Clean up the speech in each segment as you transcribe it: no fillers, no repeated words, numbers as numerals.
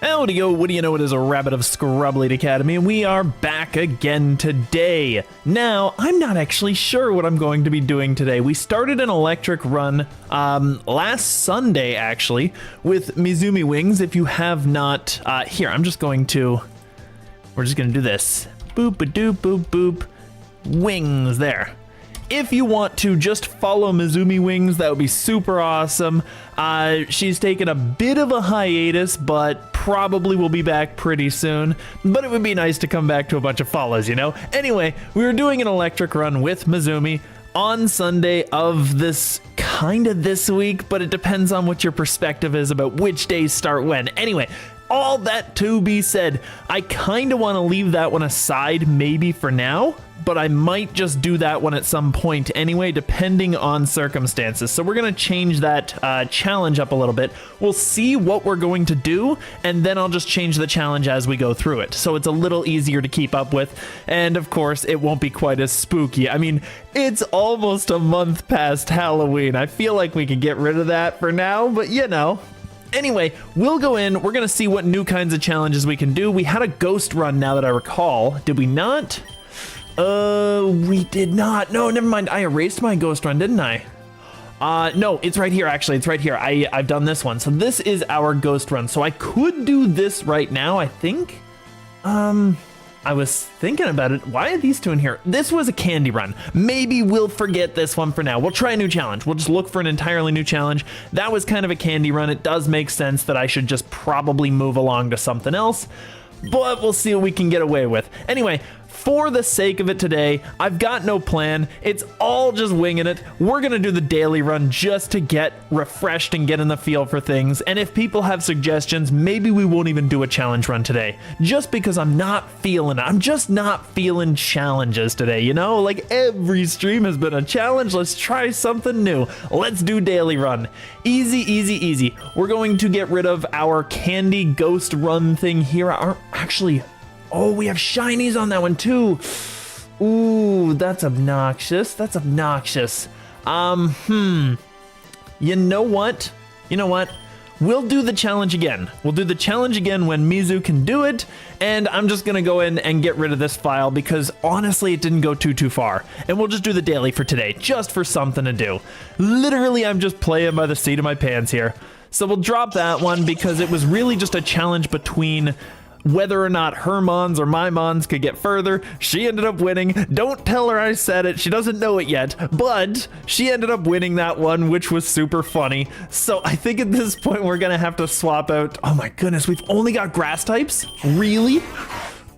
Howdy yo, what do you know, it is a rabbit of ScrubLeet Academy, and we are back again today. Now, I'm not actually sure what I'm going to be doing today. We started an electric run last Sunday, actually, with Mizumi Wings. If you have not, here, we're just going to do this. Boop-a-doop, boop, boop, wings, there. If you want to just follow Mizumi Wings, that would be super awesome. She's taken a bit of a hiatus, but probably will be back pretty soon. But it would be nice to come back to a bunch of follows, you know? Anyway, we were doing an electric run with Mizumi on Sunday of this week, but it depends on what your perspective is about which days start when. Anyway, all that to be said, I kind of want to leave that one aside maybe for now, but I might just do that one at some point anyway, depending on circumstances. So we're going to change that challenge up a little bit. We'll see what we're going to do, and then I'll just change the challenge as we go through it. So it's a little easier to keep up with, and of course, it won't be quite as spooky. I mean, it's almost a month past Halloween. I feel like we could get rid of that for now, but you know. Anyway, we'll go in, we're going to see what new kinds of challenges we can do. We had a ghost run, now that I recall. Did we not? We did not. No, never mind. I erased my ghost run, didn't I? No, it's right here, actually. It's right here. I've done this one. So this is our ghost run. So I could do this right now, I think. I was thinking about it. Why are these two in here? This was a candy run. Maybe we'll forget this one for now. We'll try a new challenge. We'll just look for an entirely new challenge. That was kind of a candy run. It does make sense that I should just probably move along to something else, but we'll see what we can get away with. Anyway, for the sake of it today, I've got no plan. It's all just winging it. We're gonna do the daily run just to get refreshed and get in the feel for things. And if people have suggestions, maybe we won't even do a challenge run today. Just because I'm just not feeling challenges today, you know? Like every stream has been a challenge. Let's try something new. Let's do daily run. Easy, easy, easy. We're going to get rid of our candy ghost run thing here. Oh, we have shinies on that one too. Ooh, that's obnoxious. That's obnoxious. You know what? We'll do the challenge again. We'll do the challenge again when Mizu can do it, and I'm just gonna go in and get rid of this file because honestly, it didn't go too far. And we'll just do the daily for today, just for something to do. Literally, I'm just playing by the seat of my pants here. So we'll drop that one because it was really just a challenge between whether or not her mons or my mons could get further. She ended up winning. Don't tell her I said it. She doesn't know it yet, but she ended up winning that one, which was super funny. So I think at this point, we're gonna have to swap out. Oh my goodness, we've only got grass types? Really?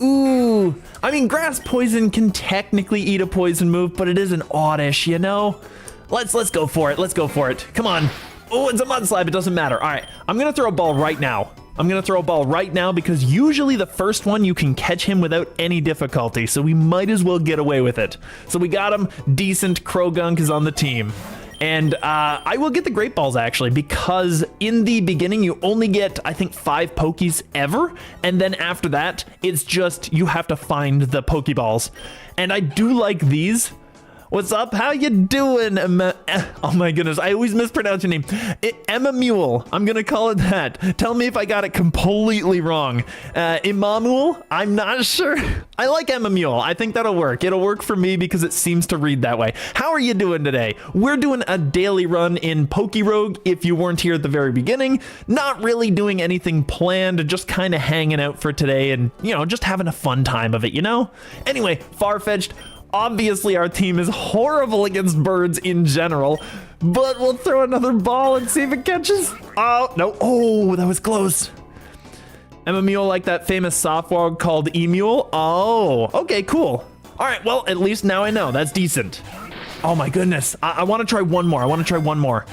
Ooh, I mean, grass poison can technically eat a poison move, but it is an oddish, you know? Let's go for it. Let's go for it. Come on. Oh, it's a mudslide. It doesn't matter. All right, I'm gonna throw a ball right now. Because usually the first one you can catch him without any difficulty, so we might as well get away with it. So we got him. Decent. Krogunk is on the team. And I will get the great balls actually, because in the beginning you only get, I think, 5 Pokies ever, and then after that it's just you have to find the Pokeballs. And I do like these. What's up? How you doing? Oh my goodness, I always mispronounce your name. Emma Mule, I'm gonna call it that. Tell me if I got it completely wrong. Imamul, I'm not sure. I like Emma Mule. I think that'll work. It'll work for me because it seems to read that way. How are you doing today? We're doing a daily run in Pokerogue. If you weren't here at the very beginning, not really doing anything planned, just kind of hanging out for today and, you know, just having a fun time of it, you know? Anyway, Farfetch'd. Obviously, our team is horrible against birds in general, but we'll throw another ball and see if it catches. Oh, no. Oh, that was close. Emma Mule like that famous software called Emule? Oh, okay, cool. All right, well, at least now I know. That's decent. Oh, my goodness. I want to try one more.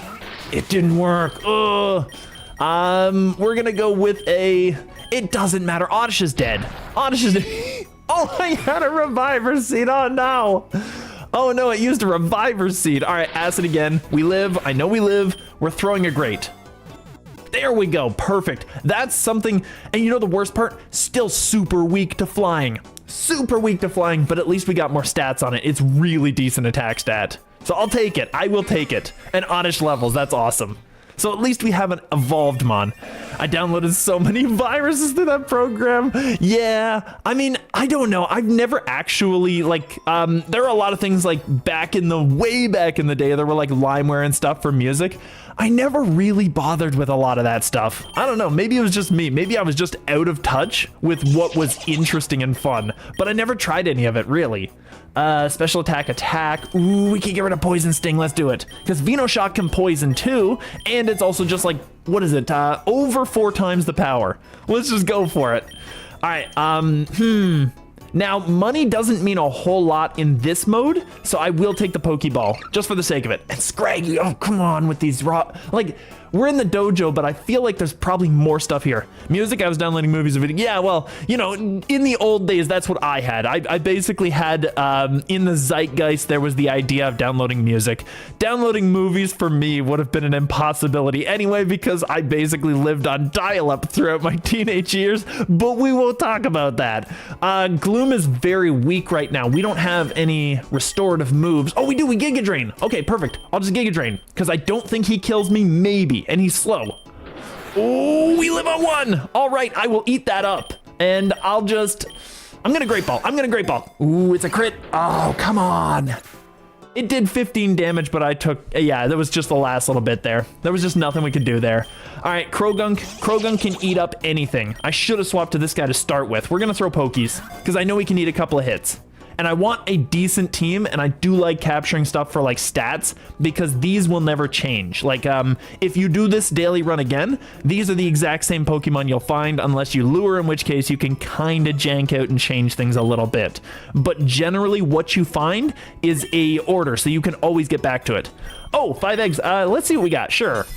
It didn't work. Ugh. We're going to go with a... It doesn't matter. Oddish is dead. Oh, I had a reviver seed. Oh, no. Oh, no, it used a reviver seed. All right, acid again. We live. I know we live. We're throwing a great. There we go. Perfect. That's something. And you know the worst part? Still super weak to flying. But at least we got more stats on it. It's really decent attack stat. So I'll take it. I will take it. And oddish levels. That's awesome. So at least we have an evolved Mon. I downloaded so many viruses through that program. Yeah, I mean, I don't know. I've never actually, like, there are a lot of things like way back in the day, there were like limeware and stuff for music. I never really bothered with a lot of that stuff. I don't know, maybe it was just me. Maybe I was just out of touch with what was interesting and fun, but I never tried any of it, really. Special attack. Ooh, we can get rid of Poison Sting. Let's do it. Because Venoshock can poison too, and it's also just like, what is it? Over 4 times the power. Let's just go for it. All right, Now, money doesn't mean a whole lot in this mode, so I will take the Pokeball, just for the sake of it. And Scraggy, oh, come on with these like, we're in the dojo, but I feel like there's probably more stuff here. Music, I was downloading movies and videos. Yeah, well, you know, in the old days, that's what I had. I basically had, in the zeitgeist, there was the idea of downloading music. Downloading movies, for me, would have been an impossibility anyway, because I basically lived on dial-up throughout my teenage years, but we won't talk about that. Gloom is very weak right now. We don't have any restorative moves. Oh, we do, we Giga Drain. Okay, perfect. I'll just Giga Drain, because I don't think he kills me, maybe. And he's slow. Oh, we live on 1. All right, I will eat that up. And I'm gonna Great Ball. Ooh, it's a crit. Oh, come on. It did 15 damage, but I took, yeah, that was just the last little bit there. There was just nothing we could do there. All right, Krogunk. Krogunk can eat up anything. I should have swapped to this guy to start with. We're gonna throw Pokies, because I know he can eat a couple of hits. And I want a decent team, and I do like capturing stuff for like stats, because these will never change. Like, if you do this daily run again, these are the exact same Pokemon you'll find unless you lure, in which case you can kind of jank out and change things a little bit. But generally what you find is a order, so you can always get back to it. Oh, 5 eggs. Let's see what we got. Sure.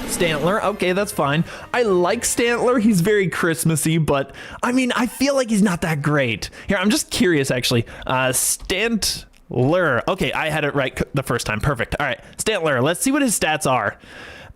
Stantler, okay, that's fine. I like Stantler, he's very Christmassy, but I mean, I feel like he's not that great. Here, I'm just curious, actually. Stantler, okay, I had it right the first time, perfect. All right, Stantler, let's see what his stats are.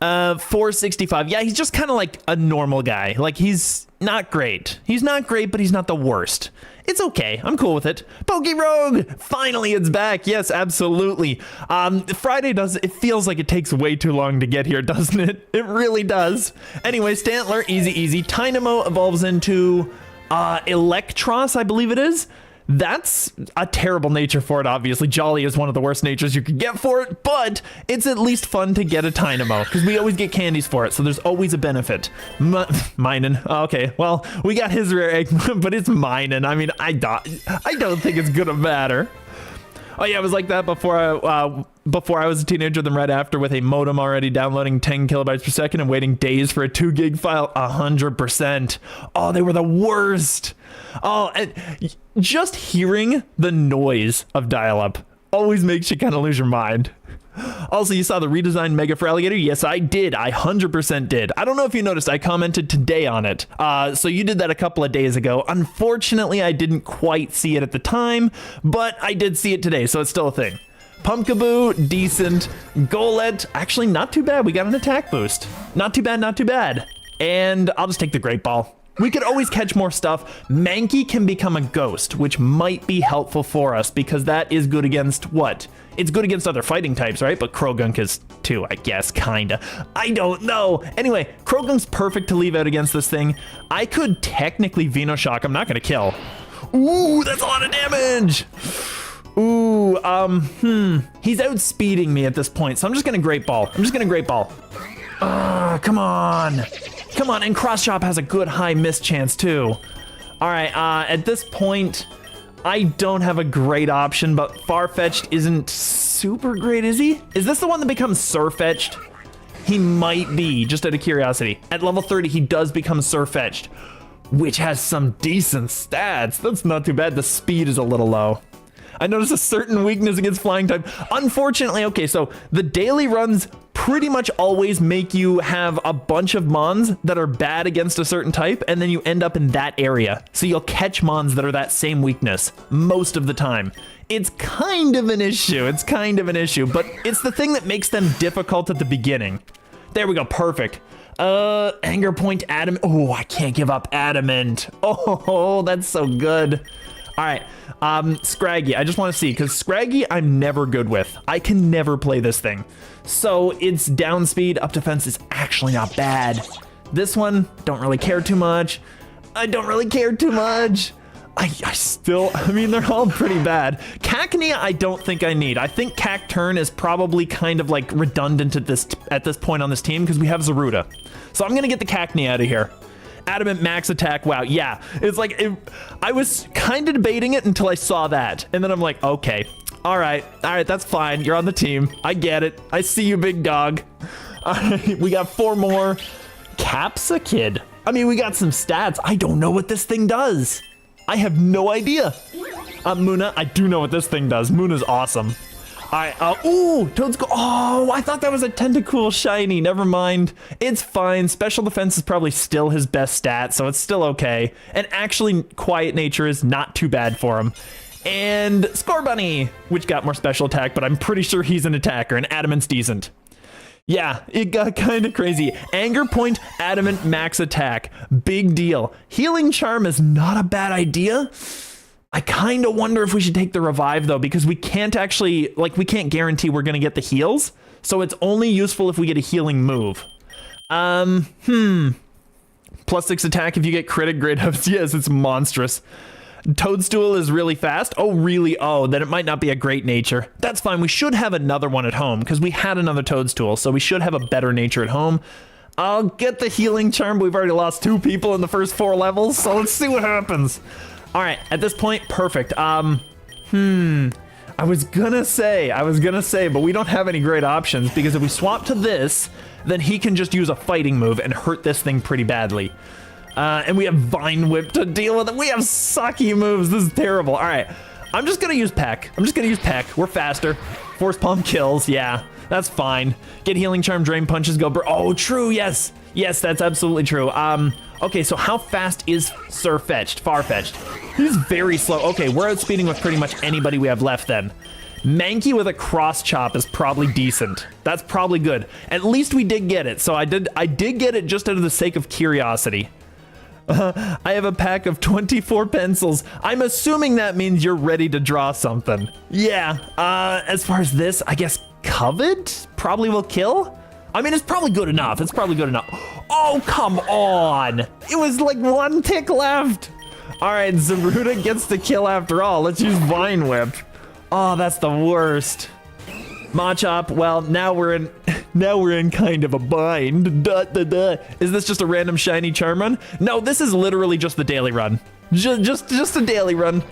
465, yeah, he's just kind of like a normal guy. Like, he's not great. He's not great, but he's not the worst. It's okay. I'm cool with it. Pokerogue! Finally, it's back. Yes, absolutely. Friday it feels like it takes way too long to get here, doesn't it? It really does. Anyway, Stantler, easy. Tynamo evolves into Electros, I believe it is. That's a terrible nature for it, obviously. Jolly is one of the worst natures you could get for it, but it's at least fun to get a Tynamo, because we always get candies for it, so there's always a benefit. Minin. Okay, well, we got his rare egg, but it's Minin. I mean, I don't think it's gonna matter. Oh yeah, it was like that before I was a teenager, then right after, with a modem already downloading 10 kilobytes per second and waiting days for a 2 gig file. 100%. Oh, they were the worst. Oh, and just hearing the noise of dial-up always makes you kind of lose your mind. Also, you saw the redesigned Mega for Alligator? Yes, I did. I 100% did. I don't know if you noticed, I commented today on it. So you did that a couple of days ago. Unfortunately, I didn't quite see it at the time, but I did see it today, so it's still a thing. Pumpkaboo, decent. Golett, actually not too bad. We got an attack boost. Not too bad. And I'll just take the Great Ball. We could always catch more stuff. Mankey can become a ghost, which might be helpful for us, because that is good against what? It's good against other fighting types, right? But Krogunk is too, I guess, kinda. I don't know. Anyway, Krogunk's perfect to leave out against this thing. I could technically Venoshock. I'm not gonna kill. Ooh, that's a lot of damage. Ooh, he's outspeeding me at this point, so I'm just gonna Great Ball. Come on. And Cross Chop has a good high miss chance too. All right, at this point, I don't have a great option, but Farfetch'd isn't super great, is he? Is this the one that becomes Surfetch'd? He might be, just out of curiosity. At level 30, he does become Surfetch'd, which has some decent stats. That's not too bad. The speed is a little low. I noticed a certain weakness against flying type. Unfortunately, okay, so the daily runs pretty much always make you have a bunch of mons that are bad against a certain type, and then you end up in that area. So you'll catch mons that are that same weakness most of the time. It's kind of an issue, but it's the thing that makes them difficult at the beginning. There we go, perfect. Anger Point Adamant. Oh, I can't give up Adamant. Oh, that's so good. All right, Scraggy, I just want to see, because Scraggy I'm never good with. I can never play this thing. So its down speed, up defense is actually not bad. This one, don't really care too much. I don't really care too much. I mean, they're all pretty bad. Cacnea, I don't think I need. I think Cacturn is probably kind of like redundant at this point on this team because we have Zaruda. So I'm gonna get the Cacnea out of here. Adamant max attack, wow, yeah. It's like, I was kind of debating it until I saw that. And then I'm like, okay, all right, that's fine. You're on the team. I get it. I see you, big dog. All right, we got 4 more. Capsakid. I mean, we got some stats. I don't know what this thing does. I have no idea. Muna, I do know what this thing does. Muna's awesome. All right, ooh, Toadscool. Oh, I thought that was a Tentacool shiny. Never mind. It's fine. Special defense is probably still his best stat, so it's still okay. And actually, quiet nature is not too bad for him. And Scorbunny, which got more special attack, but I'm pretty sure he's an attacker, and Adamant's decent. Yeah, it got kind of crazy. Anger Point, Adamant, max attack. Big deal. Healing Charm is not a bad idea. I kind of wonder if we should take the revive though, because we can't actually, like, we can't guarantee we're going to get the heals. So it's only useful if we get a healing move. +6 attack if you get critic grade ups. Yes, it's monstrous. Toadstool is really fast. Oh, really? Oh, then it might not be a great nature. That's fine. We should have another one at home because we had another Toadstool, so we should have a better nature at home. I'll get the healing charm, but we've already lost 2 people in the first 4 levels, so let's see what happens. All right, at this point, perfect. I was gonna say, but we don't have any great options because if we swap to this, then he can just use a fighting move and hurt this thing pretty badly. And we have Vine Whip to deal with it. We have sucky moves. This is terrible. All right, I'm just gonna use Peck. We're faster. Force Palm kills. Yeah, that's fine. Get Healing Charm, Drain Punches, go. Oh, true. Yes, that's absolutely true. Okay, so how fast is Farfetch'd? He's very slow. Okay, we're outspeeding with pretty much anybody we have left then. Mankey with a cross chop is probably decent. That's probably good. At least we did get it. So I did get it just out of the sake of curiosity. I have a pack of 24 pencils. I'm assuming that means you're ready to draw something. Yeah, as far as this, I guess Covet probably will kill. I mean, it's probably good enough. Oh, come on. It was like 1 tick left. All right, Zaruda gets the kill after all. Let's use Vine Whip. Oh, that's the worst. Machop, well, now we're in kind of a bind. Is this just a random shiny charm run? No, this is literally just the daily run. Just a daily run.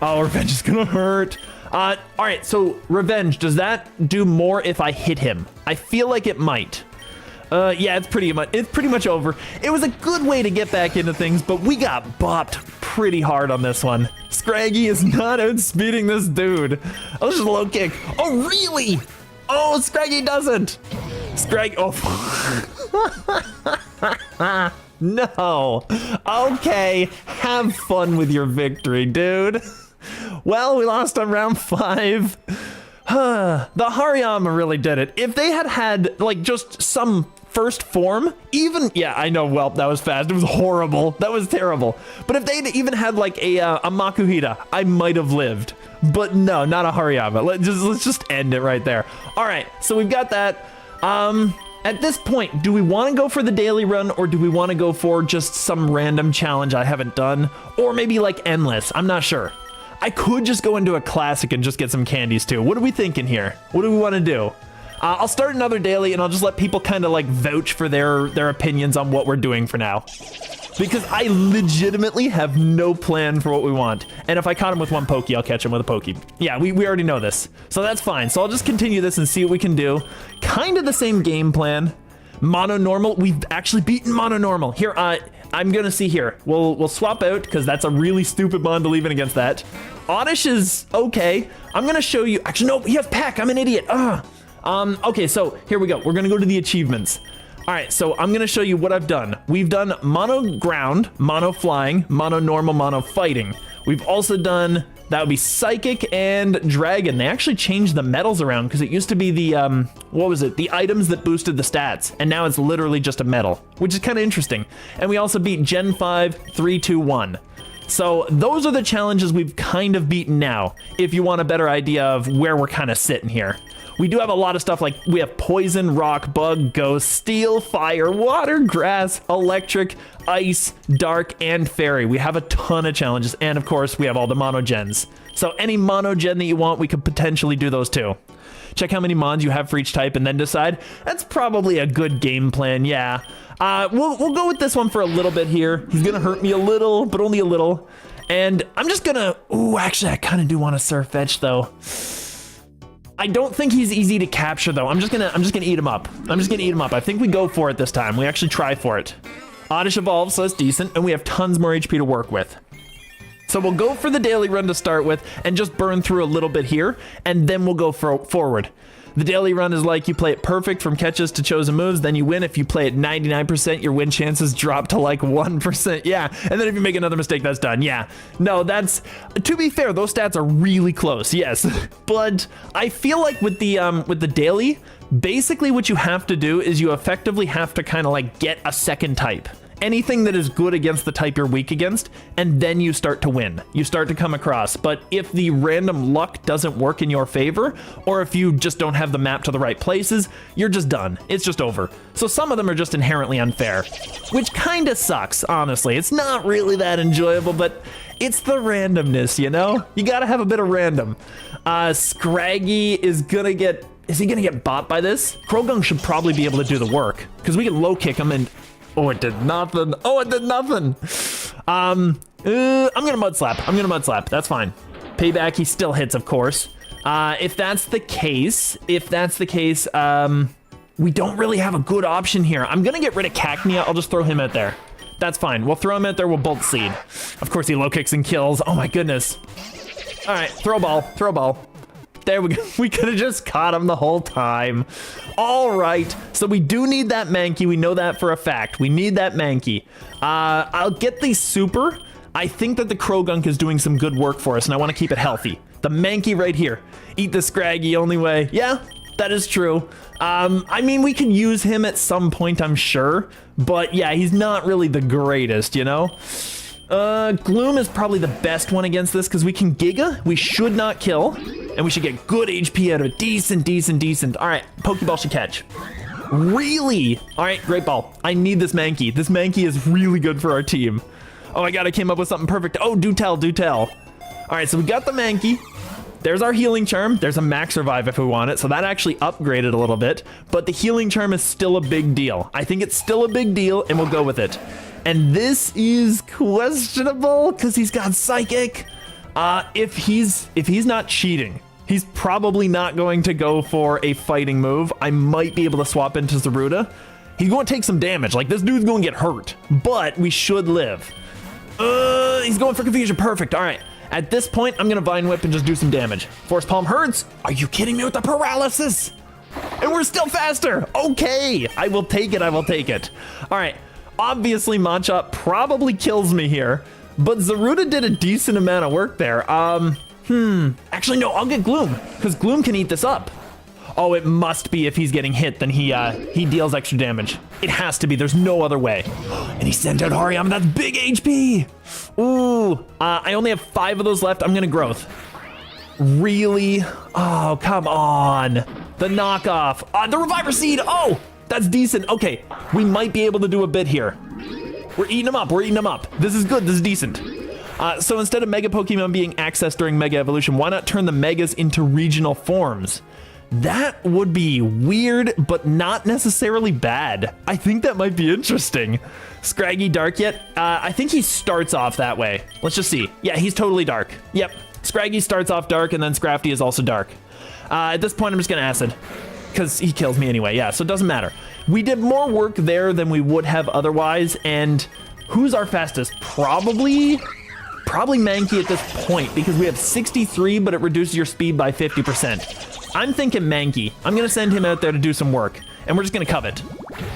Oh, Revenge is gonna hurt. All right, so Revenge, does that do more if I hit him? I feel like it might. Yeah, it's pretty much over. It was a good way to get back into things, but we got bopped pretty hard on this one. Scraggy is not outspeeding this dude. Oh, just a low kick. Oh, really? Oh, Scraggy doesn't. Oh. No. Okay, have fun with your victory, dude. Well, we lost on round 5. The Hariyama really did it. If they had like just some first form, even, yeah, I know, well, that was fast. It was horrible. That was terrible. But if they'd even had like a Makuhita, I might have lived. But no, not a Hariyama. Let's just end it right there. All right, so we've got that. At this point, do we want to go for the daily run or do we want to go for just some random challenge I haven't done? Or maybe like endless, I'm not sure. I could just go into a classic and just get some candies too. What are we thinking here? What do we want to do? I'll start another daily and I'll just let people kind of like vouch for their opinions on what we're doing for now. Because I legitimately have no plan for what we want. And if I caught him with 1 Pokey, I'll catch him with a Pokey. Yeah, we already know this. So that's fine. So I'll just continue this and see what we can do. Kind of the same game plan. Mono normal. We've actually beaten mono normal. Here, I'm gonna see here. We'll swap out because that's a really stupid Mondeleven against that. Oddish is okay. I'm gonna show you. Actually, no, he has Peck. I'm an idiot. Okay, so here we go. We're gonna go to the achievements. All right, so I'm gonna show you what I've done. We've done mono ground, mono flying, mono normal, mono fighting. We've also done, that would be psychic and dragon. They actually changed the medals around because it used to be the, what was it? The items that boosted the stats. And now it's literally just a medal, which is kind of interesting. And we also beat Gen 5, 3, 2, 1. So those are the challenges we've kind of beaten now, if you want a better idea of where we're kind of sitting here. We do have a lot of stuff like we have poison, rock, bug, ghost, steel, fire, water, grass, electric, ice, dark, and fairy. We have a ton of challenges. And of course, we have all the monogens. So any monogen that you want, we could potentially do those too. Check how many mons you have for each type and then decide. That's probably a good game plan, yeah. We'll go with this one for a little bit here. He's gonna hurt me a little, but only a little. And I'm just gonna, ooh, actually I kind of do want to surf fetch though. I don't think he's easy to capture though. I'm just gonna eat him up. I think we go for it this time. We actually try for it. Oddish evolves, so that's decent, and we have tons more HP to work with. So we'll go for the daily run to start with and just burn through a little bit here, and then we'll go forward. The daily run is like you play it perfect from catches to chosen moves, then you win. If you play it 99%, your win chances drop to like 1%. Yeah, and then if you make another mistake, that's done. Yeah, no, that's, to be fair, those stats are really close, yes. But I feel like with the daily, basically what you have to do is you effectively have to kind of like get a second type. Anything that is good against the type you're weak against, and then you start to win. You start to come across. But if the random luck doesn't work in your favor, or if you just don't have the map to the right places, you're just done. It's just over. So some of them are just inherently unfair, which kind of sucks, honestly. It's not really that enjoyable, but it's the randomness, you know? You gotta have a bit of random. Scraggy is gonna get... Is he gonna get bought by this? Croagunk should probably be able to do the work, because we can low kick him and... Oh, it did nothing. Oh, it did nothing. I'm gonna mud slap. That's fine. Payback, he still hits, of course. If that's the case, we don't really have a good option here. I'm gonna get rid of Cacnea. I'll just throw him out there. That's fine. We'll throw him out there. We'll bolt seed. Of course, he low kicks and kills. Oh my goodness. All right, throw ball. There we go. We could have just caught him the whole time. All right. So we do need that Mankey. We know that for a fact. We need that Mankey. I'll get the super. I think that the Croagunk is doing some good work for us, and I want to keep it healthy. The Mankey right here. Eat the Scraggy only way. Yeah, that is true. I mean, we can use him at some point, I'm sure. But yeah, he's not really the greatest, you know? Gloom is probably the best one against this because we can Giga. We should not kill. And we should get good HP out of it. Decent. All right, Pokeball should catch. Really? All right, Great Ball. I need this Mankey. This Mankey is really good for our team. Oh my god, I came up with something perfect. Oh, do tell. All right, so we got the Mankey. There's our Healing Charm. There's a Max Revive if we want it. So that actually upgraded a little bit. But the Healing Charm is still a big deal. I think it's still a big deal, and we'll go with it. And this is questionable because he's got Psychic. If he's not cheating, he's probably not going to go for a fighting move. I might be able to swap into Zaruda. He's going to take some damage. Like, this dude's going to get hurt, but we should live. He's going for Confusion. Perfect. All right. At this point, I'm going to Vine Whip and just do some damage. Force Palm hurts. Are you kidding me with the paralysis? And we're still faster. Okay. I will take it. All right. Obviously, Machop probably kills me here, but Zaruda did a decent amount of work there. Actually, no, I'll get Gloom, because Gloom can eat this up. Oh, it must be if he's getting hit, then he deals extra damage. It has to be, there's no other way. And he sent out Hariyama, that's big HP. Ooh, I only have 5 of those left. I'm gonna Growth. Really? Oh, come on. The knockoff, the Reviver Seed, oh! That's decent. Okay, we might be able to do a bit here. We're eating them up. This is good. This is decent. So instead of Mega Pokemon being accessed during Mega Evolution, why not turn the Megas into regional forms? That would be weird, but not necessarily bad. I think that might be interesting. Scraggy dark yet? I think he starts off that way. Let's just see. Yeah, he's totally dark. Yep. Scraggy starts off dark, and then Scrafty is also dark. At this point, I'm just going to Acid. Because he kills me anyway, yeah, so it doesn't matter. We did more work there than we would have otherwise, and who's our fastest? Probably Mankey at this point, because we have 63, but it reduces your speed by 50%. I'm thinking Mankey. I'm going to send him out there to do some work, and we're just going to Covet.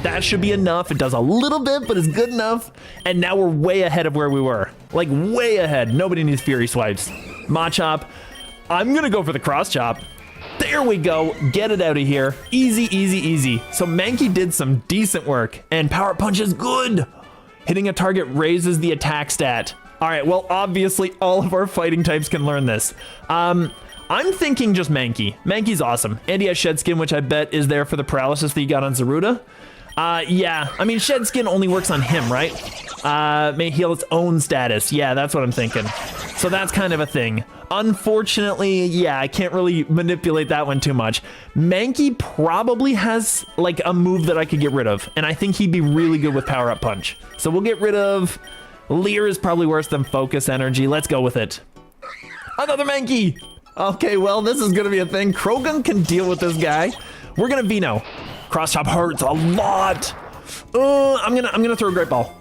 That should be enough. It does a little bit, but it's good enough, and now we're way ahead of where we were. Like, way ahead. Nobody needs Fury Swipes. Machop. I'm going to go for the Cross Chop. There we go. Get it out of here. Easy. So Mankey did some decent work, and Power Punch is good. Hitting a target raises the attack stat. All right, well, obviously all of our fighting types can learn this. I'm thinking just Mankey. Mankey's awesome. And he has Shed Skin, which I bet is there for the paralysis that you got on Zaruda. Yeah, I mean, Shed Skin only works on him, right? May heal its own status. Yeah, that's what I'm thinking. So that's kind of a thing. Unfortunately, yeah, I can't really manipulate that one too much. Mankey probably has like a move that I could get rid of, and I think he'd be really good with Power Up Punch. So we'll get rid of... Leer is probably worse than Focus Energy. Let's go with it. Another Mankey! Okay, well, this is gonna be a thing. Croagunk can deal with this guy. We're gonna Veno. Cross Chop hurts a lot. I'm gonna throw a Great Ball.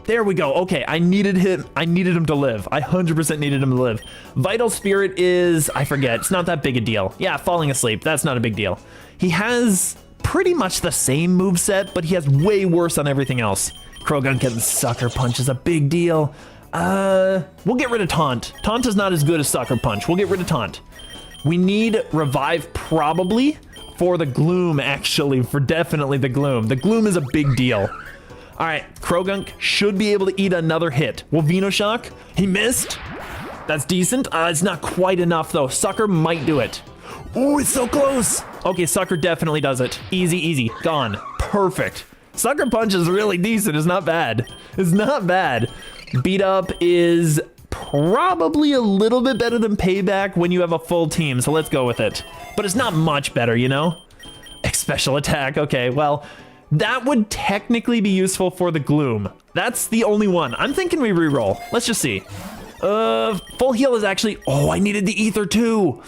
There we go. Okay, I needed him to live. I 100% needed him to live. Vital Spirit is, I forget, it's not that big a deal. Yeah, falling asleep, that's not a big deal. He has pretty much the same moveset, but he has way worse on everything else. Croagunk getting Sucker Punch is a big deal. We'll get rid of Taunt. Taunt is not as good as Sucker Punch. We'll get rid of Taunt. We need Revive probably for the Gloom, actually, for definitely the Gloom. The Gloom is a big deal. All right, Croagunk should be able to eat another hit. Will Venoshock? He missed. That's decent. It's not quite enough, though. Sucker might do it. Oh, it's so close. Okay, Sucker definitely does it. Easy, easy. Gone. Perfect. Sucker Punch is really decent. It's not bad. It's not bad. Beat Up is probably a little bit better than Payback when you have a full team, so let's go with it. But it's not much better, you know? Special Attack. Okay, well... that would technically be useful for the Gloom. That's the only one. I'm thinking we reroll. Let's just see. Full heal is actually... oh, I needed the Ether too.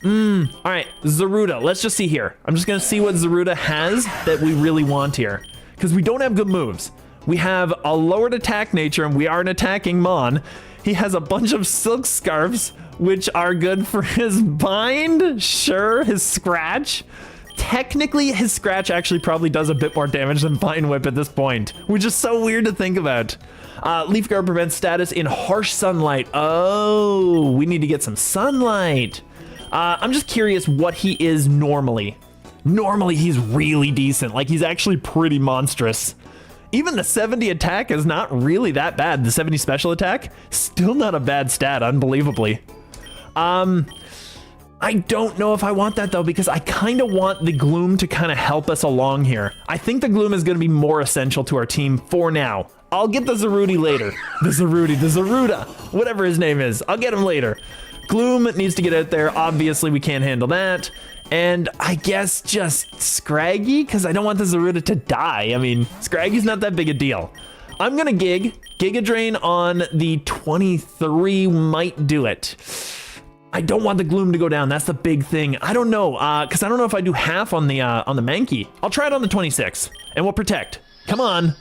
All right, Zaruda. Let's just see here. I'm just going to see what Zaruda has that we really want here. Because we don't have good moves. We have a lowered attack nature, and we are an attacking Mon. He has a bunch of Silk Scarves, which are good for his Bind. Sure, his Scratch. Technically, his Scratch actually probably does a bit more damage than Vine Whip at this point, which is so weird to think about. Leaf Guard prevents status in harsh sunlight. Oh, we need to get some sunlight. I'm just curious what he is normally. Normally, he's really decent. Like, he's actually pretty monstrous. Even the 70 attack is not really that bad. The 70 special attack, still not a bad stat, unbelievably. I don't know if I want that though, because I kind of want the Gloom to kind of help us along here. I think the Gloom is going to be more essential to our team for now. I'll get the Zarude later. The Zaruda, whatever his name is. I'll get him later. Gloom needs to get out there. Obviously, we can't handle that. And I guess just Scraggy, because I don't want the Zaruda to die. I mean, Scraggy's not that big a deal. I'm going to Giga Drain on the 23 might do it. I don't want the Gloom to go down. That's the big thing. I don't know, because I don't know if I do half on the Mankey. I'll try it on the 26, and we'll Protect. Come on.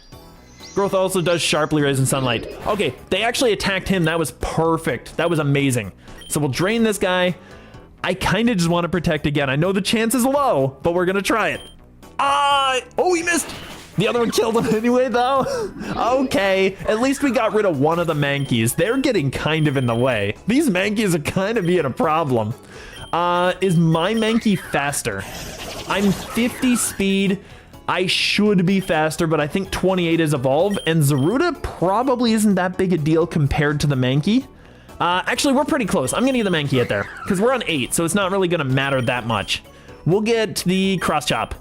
Growth also does sharply raise in sunlight. Okay, they actually attacked him. That was perfect. That was amazing. So we'll drain this guy. I kind of just want to Protect again. I know the chance is low, but we're going to try it. Oh, he missed. The other one killed him anyway, though. Okay, at least we got rid of one of the Mankeys. They're getting kind of in the way. These Mankeys are kind of being a problem. Is my Mankey faster? I'm 50 speed. I should be faster, but I think 28 is Evolve, and Zaruda probably isn't that big a deal compared to the Mankey. Actually, we're pretty close. I'm gonna get the Mankey out there, because we're on 8, so it's not really gonna matter that much. We'll get the Cross Chop.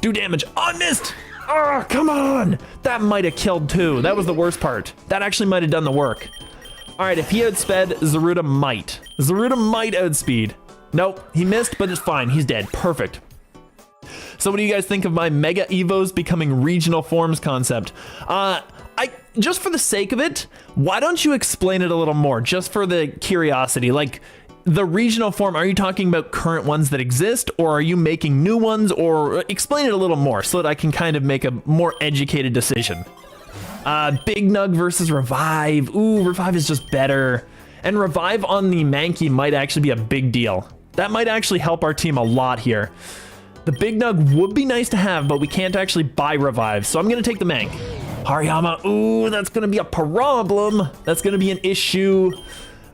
Do damage. Oh, I missed! Oh, come on! That might have killed too. That was the worst part. That actually might have done the work. All right, if he outsped, Zaruda might. Zaruda might outspeed. Nope, he missed, but it's fine. He's dead. Perfect. So what do you guys think of my Mega Evos becoming regional forms concept? Just for the sake of it, why don't you explain it a little more, just for the curiosity? Like, the regional form, are you talking about current ones that exist, or are you making new ones, or explain it a little more so that I can kind of make a more educated decision. Big Nug versus Revive. Ooh, Revive is just better. And Revive on the Mankey might actually be a big deal. That might actually help our team a lot here. The Big Nug would be nice to have, but we can't actually buy Revive, so I'm gonna take the Mank. Hariyama, ooh, that's gonna be a problem. That's gonna be an issue.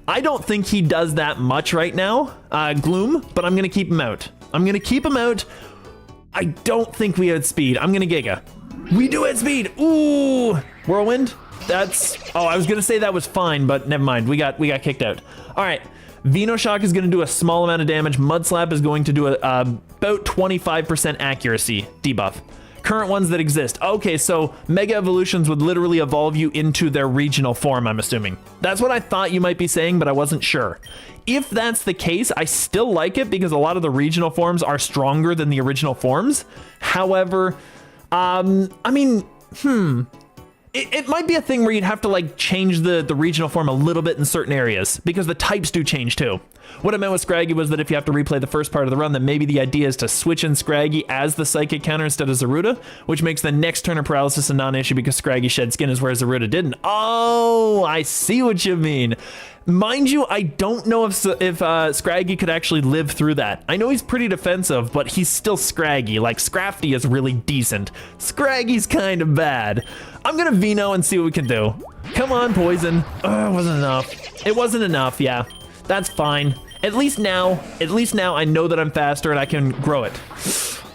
I don't think he does that much right now, Gloom, but I'm gonna keep him out. I'm gonna keep him out. I don't think we outspeed. I'm gonna Giga. We do outspeed. Ooh, Whirlwind. That's, oh, I was gonna say that was fine, but never mind. We got kicked out. All right, Venoshock is gonna do a small amount of damage. Mudslap is going to do about 25% accuracy debuff. Current ones that exist. Okay, so Mega Evolutions would literally evolve you into their regional form, I'm assuming. That's what I thought you might be saying, but I wasn't sure. If that's the case, I still like it because a lot of the regional forms are stronger than the original forms. However, I mean, it might be a thing where you'd have to like change the regional form a little bit in certain areas because the types do change too. What I meant with Scraggy was that if you have to replay the first part of the run, then maybe the idea is to switch in Scraggy as the psychic counter instead of Zaruda, which makes the next turn of paralysis a non-issue because Scraggy shed skin is where Zaruda didn't. Oh, I see what you mean. Mind you, I don't know if Scraggy could actually live through that. I know he's pretty defensive, but he's still Scraggy. Like, Scrafty is really decent. Scraggy's kind of bad. I'm gonna Veno and see what we can do. Come on, Poison. Oh, it wasn't enough. It wasn't enough, yeah. That's fine. At least now I know that I'm faster and I can grow it.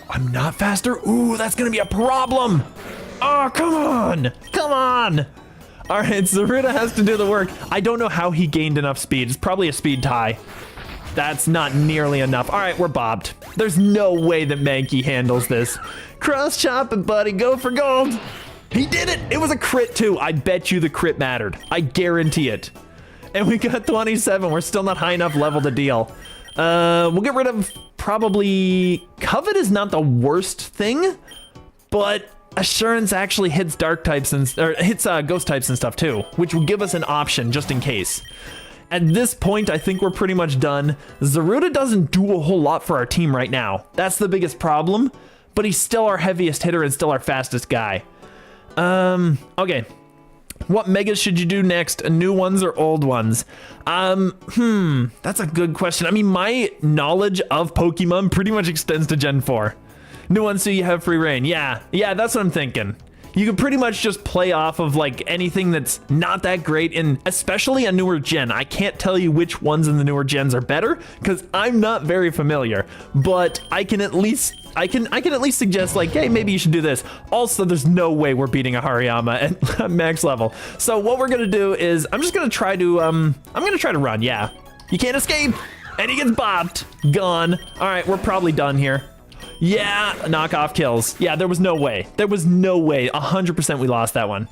I'm not faster? Ooh, that's gonna be a problem. Oh, come on. Come on. All right, Zaruda has to do the work. I don't know how he gained enough speed. It's probably a speed tie. That's not nearly enough. All right, we're bobbed. There's no way that Mankey handles this. Cross chop it, buddy. Go for gold. He did it. It was a crit too. I bet you the crit mattered. I guarantee it. And we got 27. We're still not high enough level to deal. We'll get rid of probably... Covet is not the worst thing, but Assurance actually hits dark types and hits ghost types and stuff too, which will give us an option just in case. At this point, I think we're pretty much done. Zaruda doesn't do a whole lot for our team right now. That's the biggest problem, but he's still our heaviest hitter and still our fastest guy. Okay. What megas should you do next? New ones or old ones? That's a good question. I mean, my knowledge of Pokemon pretty much extends to Gen 4. New ones so you have free reign. Yeah, that's what I'm thinking. You can pretty much just play off of like anything that's not that great, and especially a newer gen. I can't tell you which ones in the newer gens are better because I'm not very familiar, but I can at least suggest like, hey, maybe you should do this. Also, there's no way we're beating a Hariyama at max level. So what we're gonna do is I'm gonna try to run. Yeah, you can't escape, and he gets bopped. Gone. All right, we're probably done here. Yeah, knockoff kills. Yeah, there was no way. There was no way. 100% we lost that one.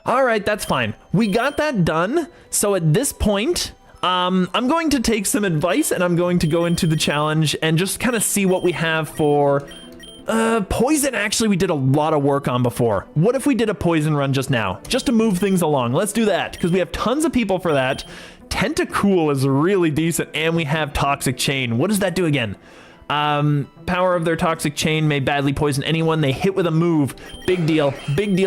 All right, that's fine. We got that done. So at this point, I'm going to take some advice and I'm going to go into the challenge and just kind of see what we have for poison. Actually, we did a lot of work on before. What if we did a poison run just now, just to move things along? Let's do that because we have tons of people for that. Tentacool is really decent, and we have Toxic Chain. What does that do again? Power of their Toxic Chain may badly poison anyone they hit with a move. Big deal,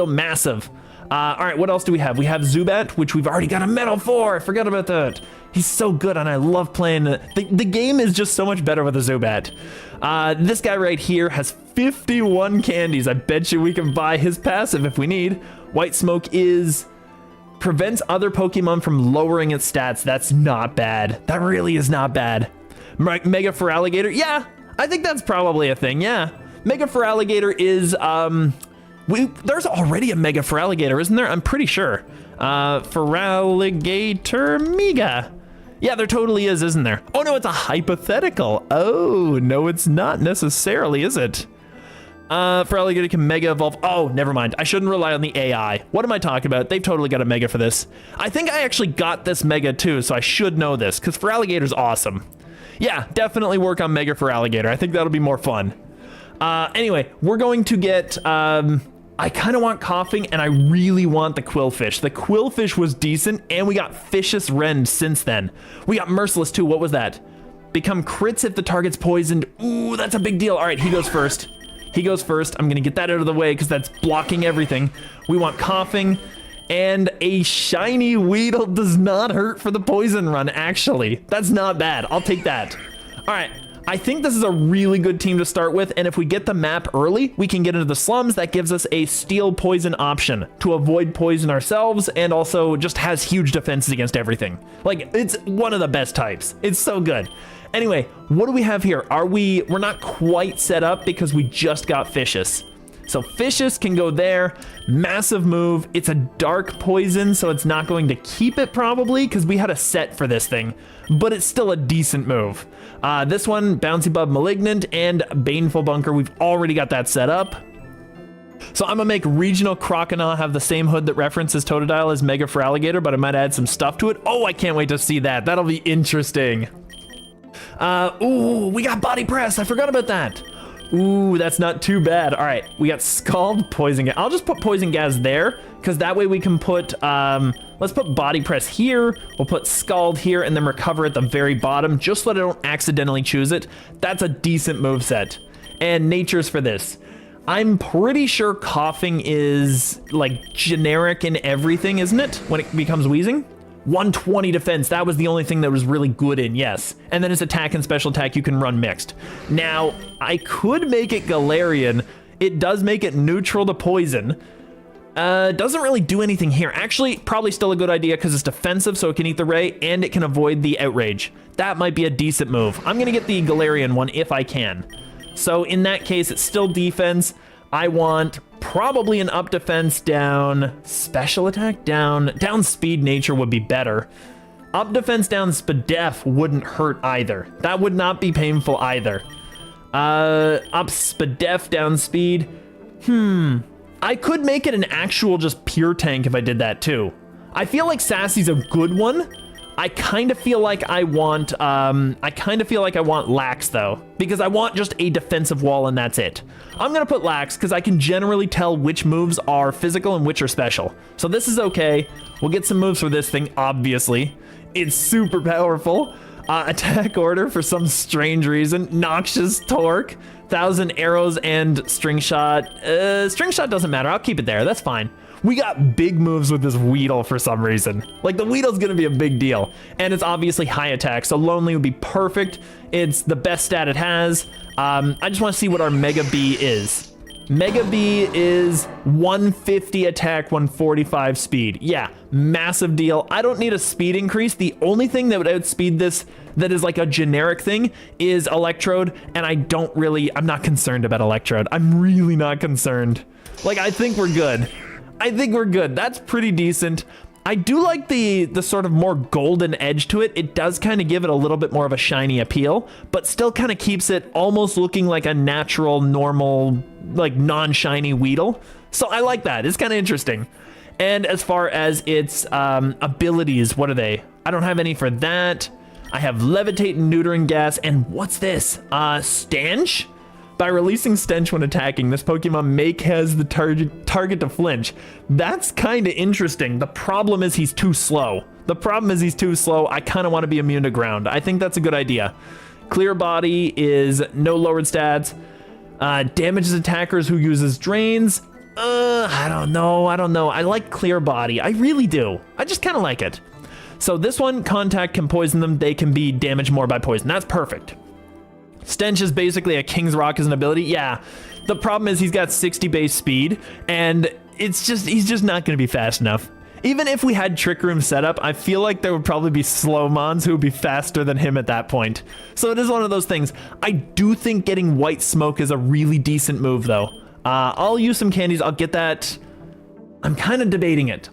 massive. All right, what else do we have? We have Zubat, which we've already got a medal for. I forgot about that. He's so good, and I love playing it. The game is just so much better with a Zubat. This guy right here has 51 candies. I bet you we can buy his passive if we need. White Smoke prevents other Pokemon from lowering its stats. That's not bad. That really is not bad. Mega Feraligatr, yeah, I think that's probably a thing, yeah. Mega Feraligatr is, there's already a Mega Feraligatr, isn't there? I'm pretty sure. Feraligatr Mega. Yeah, there totally is, isn't there? Oh no, it's a hypothetical. Oh, no, it's not necessarily, is it? Feraligatr can Mega Evolve. Oh, never mind. I shouldn't rely on the AI. What am I talking about? They've totally got a Mega for this. I think I actually got this Mega too, so I should know this, because Feraligatr's awesome. Yeah, definitely work on Mega Feraligatr. I think that'll be more fun. Anyway, we're going to get, I kind of want Coughing, and I really want the Quillfish. The Quillfish was decent, and we got Vicious Rend since then. We got Merciless too. What was that? Become crits if the target's poisoned. Ooh, that's a big deal. All right, he goes first. He goes first. I'm gonna get that out of the way because that's blocking everything. We want Coughing. And a shiny Weedle does not hurt for the poison run, actually. That's not bad. I'll take that. All right. I think this is a really good team to start with, and if we get the map early, we can get into the slums. That gives us a steel poison option to avoid poison ourselves, and also just has huge defenses against everything. Like, it's one of the best types. It's so good. Anyway, what do we have here? We're not quite set up because we just got Vicious. So Vicious can go there. Massive move. It's a dark poison, so it's not going to keep it probably, because we had a set for this thing. But it's still a decent move. This one, Bouncy Bub Malignant and Baneful Bunker. We've already got that set up. So I'm gonna make Regional Croconaw have the same hood that references Totodile as Mega for Alligator, but I might add some stuff to it. Oh, I can't wait to see that. That'll be interesting. Ooh, we got Body Press. I forgot about that. Ooh, that's not too bad. All right, we got Scald, Poison Gas. I'll just put Poison Gas there, because that way we can put, let's put Body Press here. We'll put Scald here, and then Recover at the very bottom, just so that I don't accidentally choose it. That's a decent moveset. And Nature's for this. I'm pretty sure Coughing is, like, generic in everything, isn't it? When it becomes Wheezing? 120 defense, that was the only thing that was really good in, yes. And then his attack and special attack you can run mixed. Now, I could make it Galarian. It does make it neutral to poison. Doesn't really do anything here. Actually, probably still a good idea because it's defensive, so it can eat the Ray, and it can avoid the Outrage. That might be a decent move. I'm gonna get the Galarian one if I can. So in that case, it's still defense. I want probably an up defense, down special attack, down speed. Nature would be better. Up defense, down Spadef wouldn't hurt either. That would not be painful either. Up Spadef, down speed. I could make it an actual just pure tank if I did that too. I feel like Sassy's a good one. I kind of feel like I want Lax though, because I want just a defensive wall and that's it. I'm gonna put Lax because I can generally tell which moves are physical and which are special. So this is okay. We'll get some moves for this thing, obviously. It's super powerful. Attack order for some strange reason. Noxious Torque, 1,000 arrows and String Shot. String Shot doesn't matter, I'll keep it there, that's fine. We got big moves with this Weedle for some reason. Like, the Weedle's gonna be a big deal. And it's obviously high attack, so Lonely would be perfect. It's the best stat it has. I just wanna see what our Mega B is. Mega B is 150 attack, 145 speed. Yeah, massive deal. I don't need a speed increase. The only thing that would outspeed this that is like a generic thing is Electrode, and I'm not concerned about Electrode. I'm really not concerned. Like, I think we're good. That's pretty decent. I do like the sort of more golden edge to it. It does kind of give it a little bit more of a shiny appeal, but still kind of keeps it almost looking like a natural, normal, like non-shiny Weedle. So I like that. It's kind of interesting. And as far as its abilities, what are they? I don't have any for that. I have Levitate and Neutering Gas, and what's this? Stench? By releasing Stench when attacking, this Pokemon may cause the target to flinch. That's kind of interesting. The problem is he's too slow. I kind of want to be immune to ground. I think that's a good idea. Clear Body is no lowered stats. Damages attackers who uses drains. I don't know. I like Clear Body. I really do. I just kind of like it. So this one, Contact can poison them. They can be damaged more by poison. That's perfect. Stench is basically a King's Rock as an ability. Yeah, the problem is he's got 60 base speed, and he's just not going to be fast enough. Even if we had Trick Room set up, I feel like there would probably be Slowmons who would be faster than him at that point. So it is one of those things. I do think getting White Smoke is a really decent move, though. I'll use some candies. I'll get that. I'm kind of debating it.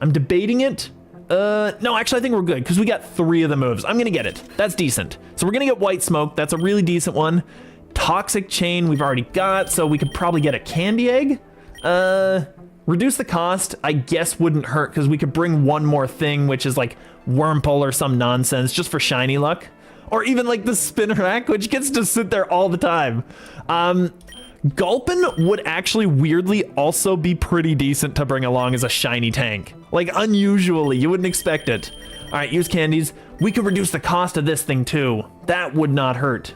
No, actually, I think we're good because we got 3 of the moves. I'm going to get it. That's decent. So we're going to get White Smoke. That's a really decent one. Toxic Chain we've already got, so we could probably get a Candy Egg. Reduce the cost, I guess, wouldn't hurt because we could bring one more thing, which is like Wurmple or some nonsense just for shiny luck. Or even like the Spinnerack, which gets to sit there all the time. Gulpin would actually weirdly also be pretty decent to bring along as a shiny tank. Like, unusually, you wouldn't expect it. All right, use candies. We could reduce the cost of this thing too. That would not hurt.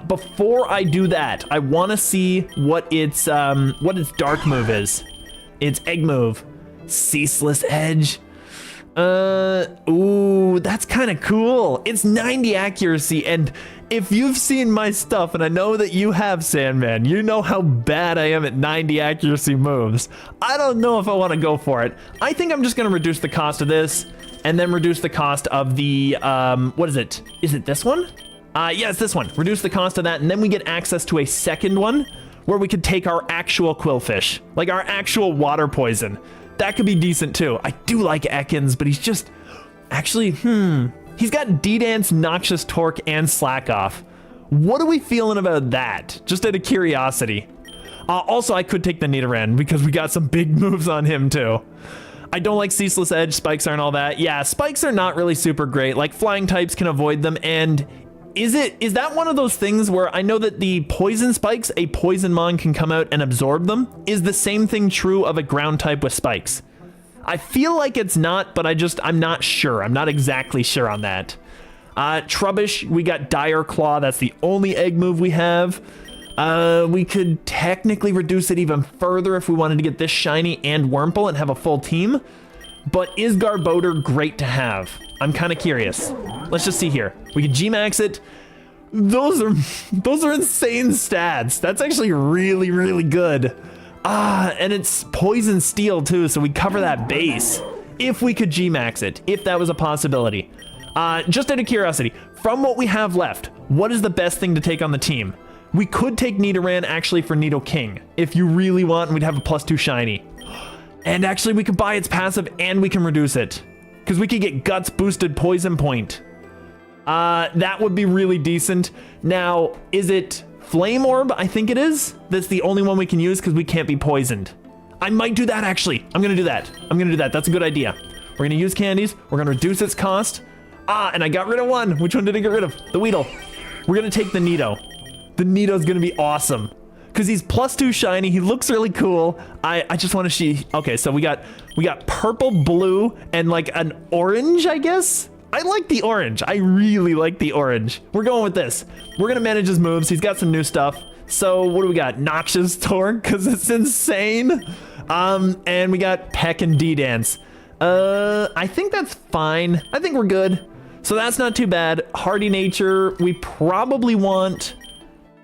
Before I do that, I want to see what its dark move is. Its egg move. Ceaseless Edge. Ooh, that's kind of cool. It's 90 accuracy, and if you've seen my stuff, and I know that you have, Sandman, you know how bad I am at 90 accuracy moves. I don't know if I want to go for it. I think I'm just going to reduce the cost of this, and then reduce the cost of the, what is it? Is it this one? Yeah, it's this one. Reduce the cost of that, and then we get access to a second one, where we could take our actual Quillfish, like our actual water poison. That could be decent too. I do like Ekans, but he's just, actually, he's got D-Dance, Noxious Torque, and Slack Off. What are we feeling about that? Just out of curiosity. Also, I could take the Nidoran because we got some big moves on him too. I don't like Ceaseless Edge, Spikes aren't all that. Yeah, Spikes are not really super great. Like, flying types can avoid them, and is that one of those things where I know that the poison spikes, a poison mon can come out and absorb them? Is the same thing true of a ground type with spikes? I feel like it's not, but I'm not sure. I'm not exactly sure on that. Trubbish, we got Dire Claw. That's the only egg move we have. We could technically reduce it even further if we wanted to get this shiny and Wurmple and have a full team. But is Garbodor great to have? I'm kind of curious. Let's just see here. We can G-Max it. Those are insane stats. That's actually really, really good. And it's Poison Steel too, so we cover that base. If we could G-Max it, if that was a possibility. Just out of curiosity, from what we have left, what is the best thing to take on the team? We could take Nidoran actually for Nidoking, if you really want, and we'd have a +2 shiny. And actually, we could buy its passive and we can reduce it. Because we could get Guts boosted Poison Point. That would be really decent. Now, is it Flame Orb? I think it is. That's the only one we can use because we can't be poisoned. I might do that, actually. I'm going to do that. That's a good idea. We're going to use candies. We're going to reduce its cost. And I got rid of one. Which one did I get rid of? The Weedle. We're going to take the Nido. The Nido's going to be awesome. Because he's +2 shiny. He looks really cool. I just want to see. Okay, so we got purple, blue, and like an orange, I guess? I like the orange. I really like the orange. We're going with this. We're going to manage his moves. He's got some new stuff. So what do we got? Noxious Torque, because it's insane. And we got Peck and D-Dance. I think that's fine. I think we're good. So that's not too bad. Hardy Nature, we probably want...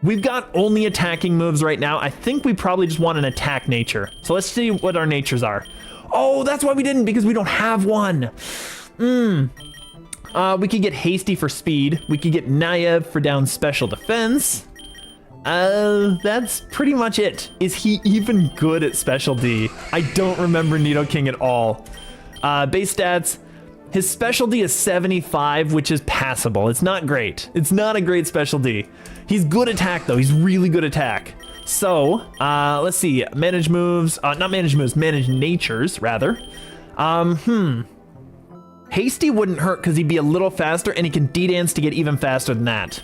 We've got only attacking moves right now. I think we probably just want an attack nature. So let's see what our natures are. Oh, that's why we didn't, because we don't have one. We could get Hasty for speed. We could get Naive for down special defense. That's pretty much it. Is he even good at Special D? I don't remember Nidoking at all. Base stats. His Special D is 75, which is passable. It's not great. It's not a great Special D. He's good attack, though. He's really good attack. So, let's see. Manage moves. Not manage moves. Manage natures, rather. Hasty wouldn't hurt because he'd be a little faster, and he can D-Dance to get even faster than that.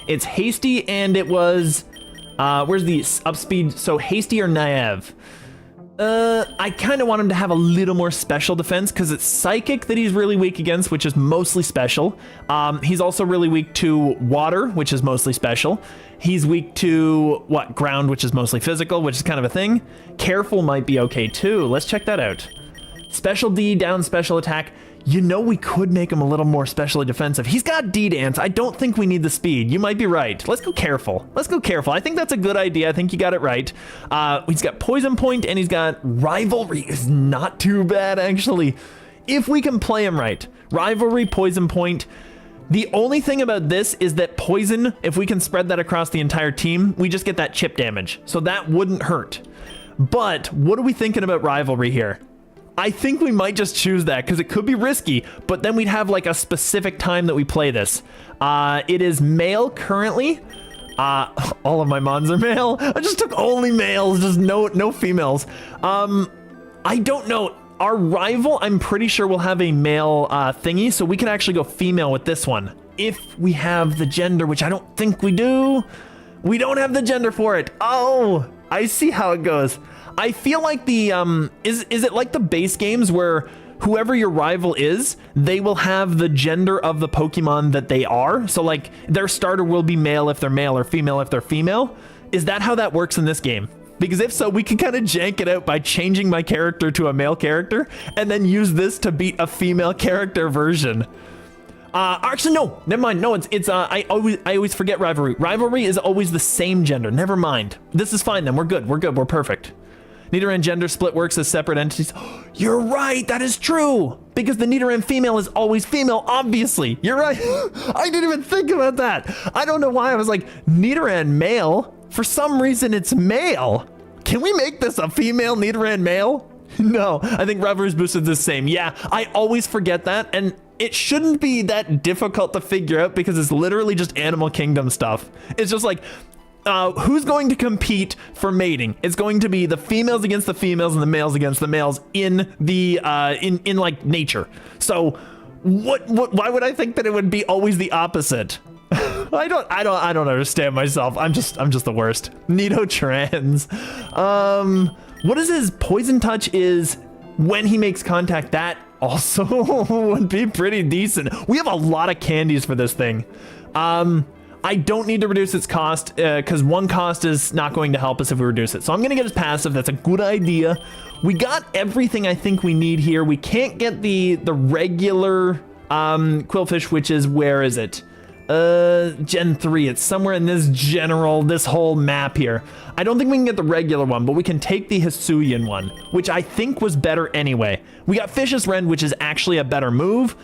It's Hasty, and it was... where's the up speed? So, Hasty or Naive? I kind of want him to have a little more special defense because it's Psychic that he's really weak against, which is mostly special. He's also really weak to Water, which is mostly special. He's weak to, Ground, which is mostly physical, which is kind of a thing. Careful might be okay too. Let's check that out. Special D, down special attack. You know, we could make him a little more specially defensive. He's got D-Dance. I don't think we need the speed. You might be right. Let's go careful. I think that's a good idea. I think you got it right. He's got Poison Point and he's got Rivalry. Is not too bad, actually. If we can play him right. Rivalry, Poison Point. The only thing about this is that Poison, if we can spread that across the entire team, we just get that chip damage. So that wouldn't hurt. But what are we thinking about Rivalry here? I think we might just choose that because it could be risky, but then we'd have like a specific time that we play this. It is male currently. All of my mons are male. I just took only males, just no females. I don't know. Our rival, I'm pretty sure will have a male thingy, so we can actually go female with this one. If we have the gender, which I don't think we do. We don't have the gender for it. Oh, I see how it goes. I feel like the, is it like the base games where whoever your rival is, they will have the gender of the Pokemon that they are? So like their starter will be male if they're male or female if they're female? Is that how that works in this game? Because if so, we can kind of jank it out by changing my character to a male character and then use this to beat a female character version. Actually, no, never mind. No, I always forget Rivalry. Rivalry is always the same gender. Never mind. This is fine then. We're good. We're perfect. Nidoran gender split works as separate entities. You're right, that is true. Because the Nidoran female is always female, obviously. You're right. I didn't even think about that. I don't know why I was like, Nidoran male, For some reason, it's male. Can we make this a female Nidoran male? No, I think Rever's Boost is the same. Yeah, I always forget that, and it shouldn't be that difficult to figure out because it's literally just Animal Kingdom stuff. It's just like, who's going to compete for mating? It's going to be the females against the females and the males against the males in the in like nature. So why would I think that it would be always the opposite? I don't understand myself. I'm just the worst. Nidotrans. What is his poison touch is when he makes contact? That also would be pretty decent. We have a lot of candies for this thing. I don't need to reduce its cost because one cost is not going to help us if we reduce it. So I'm going to get his passive. That's a good idea. We got everything I think we need here. We can't get the regular Quillfish, which is, where is it? Gen 3. It's somewhere in this whole map here. I don't think we can get the regular one, but we can take the Hisuian one, which I think was better anyway. We got Fish's Rend, which is actually a better move.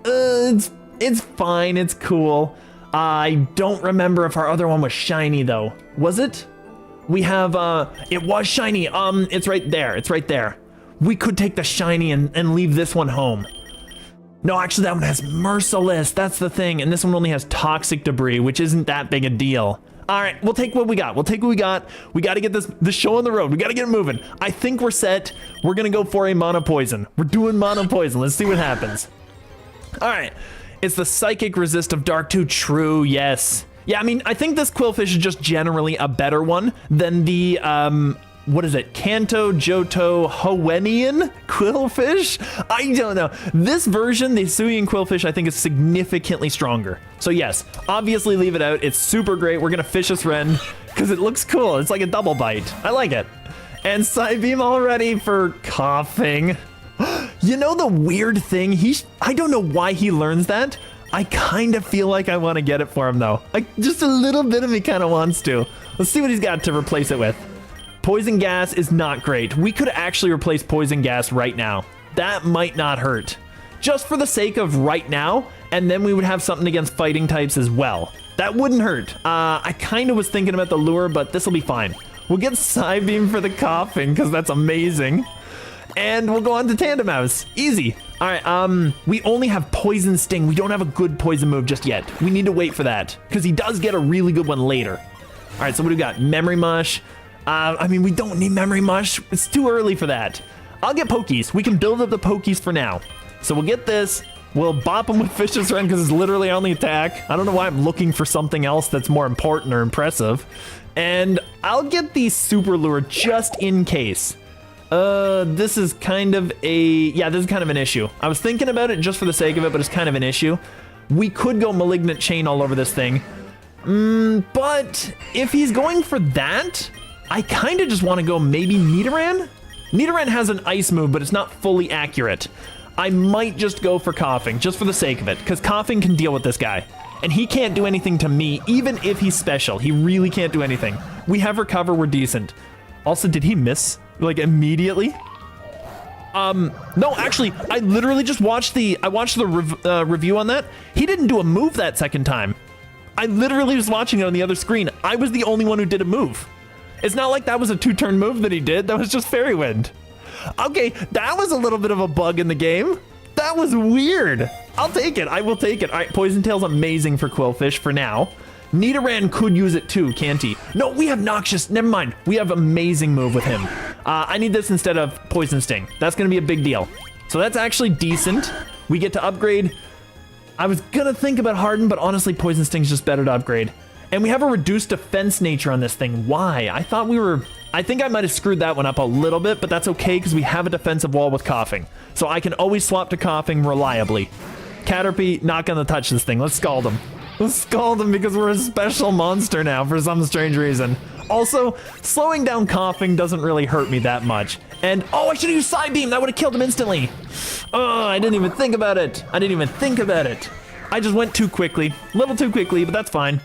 It's fine. It's cool. I don't remember if our other one was shiny though. Was it? We have, it was shiny. It's right there. It's right there. We could take the shiny and leave this one home. No, actually that one has Merciless. That's the thing. And this one only has Toxic Debris, which isn't that big a deal. All right, we'll take what we got. We got to get the show on the road. We got to get it moving. I think we're set. We're going to go for a Mono Poison. We're doing Mono Poison. Let's see what happens. All right. It's the Psychic Resist of Dark 2. True, yes. Yeah, I mean, I think this Quillfish is just generally a better one than the, what is it? Kanto Johto Hoennian Quillfish? I don't know. This version, the Hisuian Quillfish, I think is significantly stronger. So yes, obviously leave it out. It's super great. We're going to fish this Rend because it looks cool. It's like a double bite. I like it. And Psybeam already for coughing. You know the weird thing? I don't know why he learns that. I kind of feel like I want to get it for him though. Like just a little bit of me kind of wants to. Let's see what he's got to replace it with. Poison Gas is not great. We could actually replace Poison Gas right now. That might not hurt. Just for the sake of right now, and then we would have something against fighting types as well. That wouldn't hurt. I kind of was thinking about the lure, but this will be fine. We'll get Psybeam for the coughing, because that's amazing. And we'll go on to Tandemaus. Easy. All right, we only have Poison Sting. We don't have a good poison move just yet. We need to wait for that, because he does get a really good one later. All right, so what do we got? Memory Mush. I mean, we don't need Memory Mush. It's too early for that. I'll get Pokies. We can build up the Pokies for now. So we'll get this. We'll bop him with Fish's Rend because it's literally only attack. I don't know why I'm looking for something else that's more important or impressive. And I'll get the Super Lure just in case. This is kind of an issue. I was thinking about it just for the sake of it, but it's kind of an issue. We could go Malignant Chain all over this thing. But if he's going for that, I kind of just want to go maybe Nidoran? Nidoran has an ice move, but it's not fully accurate. I might just go for Coughing, just for the sake of it, because Coughing can deal with this guy. And he can't do anything to me, even if he's special. He really can't do anything. We have Recover, we're decent. Also, did he miss, like, immediately? No, actually, I literally just watched the review on that. He didn't do a move that second time. I literally was watching it on the other screen. I was the only one who did a move. It's not like that was a 2-turn move that he did. That was just Fairy Wind. Okay, that was a little bit of a bug in the game. That was weird. I'll take it. I will take it. All right, Poison Tail's amazing for Quillfish for now. Nidoran could use it too, can't he? No, we have Noxious. Never mind. We have amazing move with him. I need this instead of Poison Sting. That's going to be a big deal. So that's actually decent. We get to upgrade. I was going to think about Harden, but honestly, Poison Sting's just better to upgrade. And we have a reduced defense nature on this thing. Why? I think I might have screwed that one up a little bit, but that's okay because we have a defensive wall with Coughing. So I can always swap to Coughing reliably. Caterpie, not gonna touch this thing. Let's scald him. Let's scald him because we're a special monster now for some strange reason. Also, slowing down Coughing doesn't really hurt me that much. And, oh, I should have used Psybeam. That would have killed him instantly. Oh, I didn't even think about it. I just went too quickly. A little too quickly, but that's fine.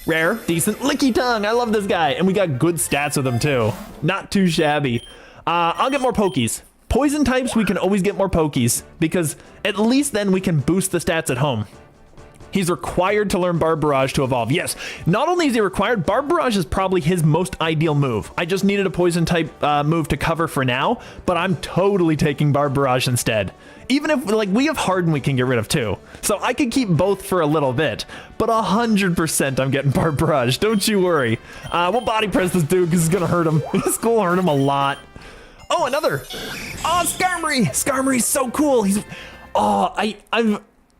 Rare, decent, Licky Tongue. I love this guy. And we got good stats with him too. Not too shabby. I'll get more Pokies. Poison types, we can always get more Pokies because at least then we can boost the stats at home. He's required to learn Barb Barrage to evolve. Yes, not only is he required, Barb Barrage is probably his most ideal move. I just needed a poison type move to cover for now, but I'm totally taking Barb Barrage instead. Even if, like, we have Harden we can get rid of too. So I could keep both for a little bit, but 100% I'm getting Barb Barrage. Don't you worry. We'll body press this dude because it's going to hurt him. This will hurt him a lot. Oh, another. Oh, Skarmory. Skarmory's so cool. He's,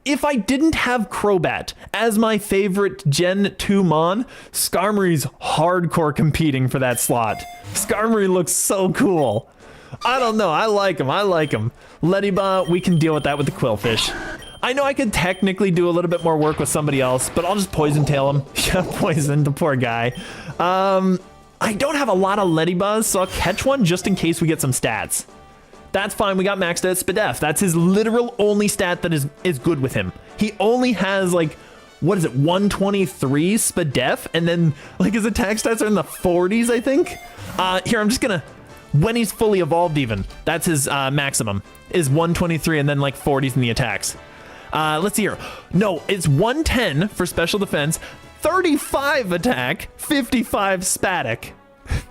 if I didn't have Crobat as my favorite Gen 2 Mon, Skarmory's hardcore competing for that slot. Skarmory looks so cool. I don't know. I like him. I like him. Ledyba, we can deal with that with the Quillfish. I know I could technically do a little bit more work with somebody else, but I'll just Poison Tail him. Yeah, poison, the poor guy. I don't have a lot of Ledybas, so I'll catch one just in case we get some stats. That's fine. We got maxed out Spadef. That's his literal only stat that is good with him. He only has, like, what is it, 123 Spadef, and then, like, his attack stats are in the 40s, I think. Here, I'm just gonna, when he's fully evolved even, that's his maximum, is 123 and then, like, 40s in the attacks. Let's see here. No, it's 110 for special defense, 35 attack, 55 Spatic.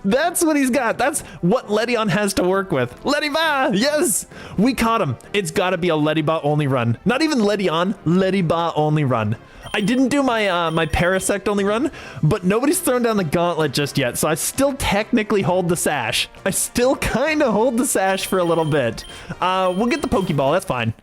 That's what he's got. That's what Ledyba has to work with. Ledyba! Yes! We caught him. It's gotta be a Ledyba only run. Not even Ledyba only run. I didn't do my my Parasect only run, but nobody's thrown down the gauntlet just yet, so I still technically hold the sash. I still kind of hold the sash for a little bit. We'll get the Pokeball, that's fine.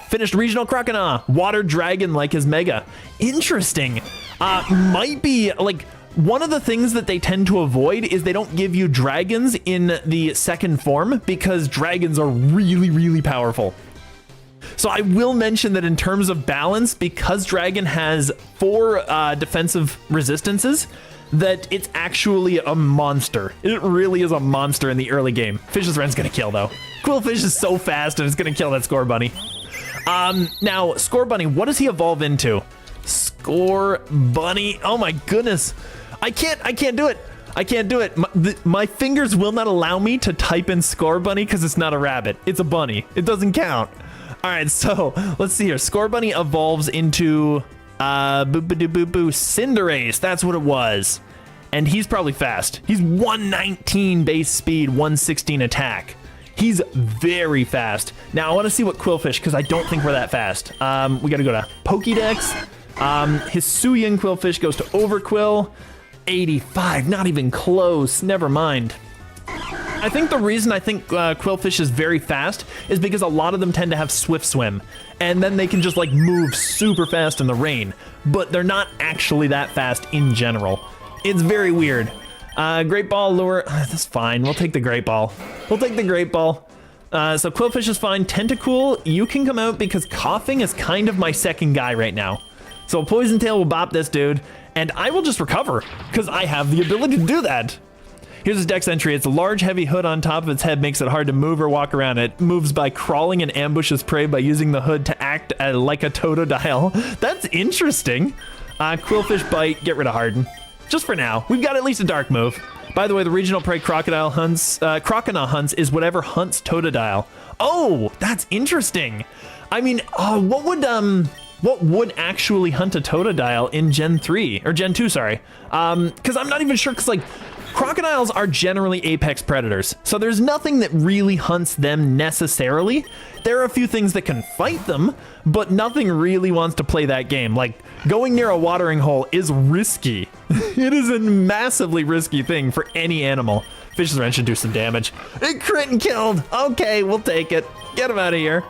Finished Regional Croconaw. Water Dragon like his Mega. Interesting. Might be, like, one of the things that they tend to avoid is they don't give you dragons in the second form because dragons are really, really powerful. So I will mention that in terms of balance, because dragon has 4 defensive resistances, that it's actually a monster. It really is a monster in the early game. Fish's Wren's gonna kill though. Quillfish is so fast and it's gonna kill that Scorbunny. Now Scorbunny, what does he evolve into? Scorbunny, oh my goodness. I can't do it. I can't do it. My fingers will not allow me to type in Scorbunny because it's not a rabbit. It's a bunny. It doesn't count. All right, so let's see here. Scorbunny evolves into Cinderace. That's what it was. And he's probably fast. He's 119 base speed, 116 attack. He's very fast. Now I want to see what Quillfish, because I don't think we're that fast. We got to go to Pokédex. Hisuian Quillfish goes to Overquill. 85, not even close. Never mind. I think the reason I think Quillfish is very fast is because a lot of them tend to have Swift Swim, and then they can just, like, move super fast in the rain, but they're not actually that fast in general. It's very weird. Great Ball Lure, that's fine. We'll take the Great Ball. We'll take the Great Ball. So Quillfish is fine. Tentacool, you can come out because Coughing is kind of my second guy right now. So Poison Tail will bop this dude, and I will just recover because I have the ability to do that. Here's his dex entry. It's a large, heavy hood on top of its head, makes it hard to move or walk around. It moves by crawling and ambushes prey by using the hood to act like a Totodile. That's interesting. Quillfish Bite, get rid of Harden. Just for now. We've got at least a dark move. By the way, the regional prey Croconaw hunts is whatever hunts Totodile. Oh, that's interesting. I mean, what would actually hunt a Totodile in Gen 3 or Gen 2, sorry? Because I'm not even sure, because, like, crocodiles are generally apex predators, so there's nothing that really hunts them necessarily. There are a few things that can fight them, but nothing really wants to play that game. Like, going near a watering hole is risky. It is a massively risky thing for any animal. Fish's Wrench should do some damage. It crit and killed. Okay, we'll take it. Get him out of here.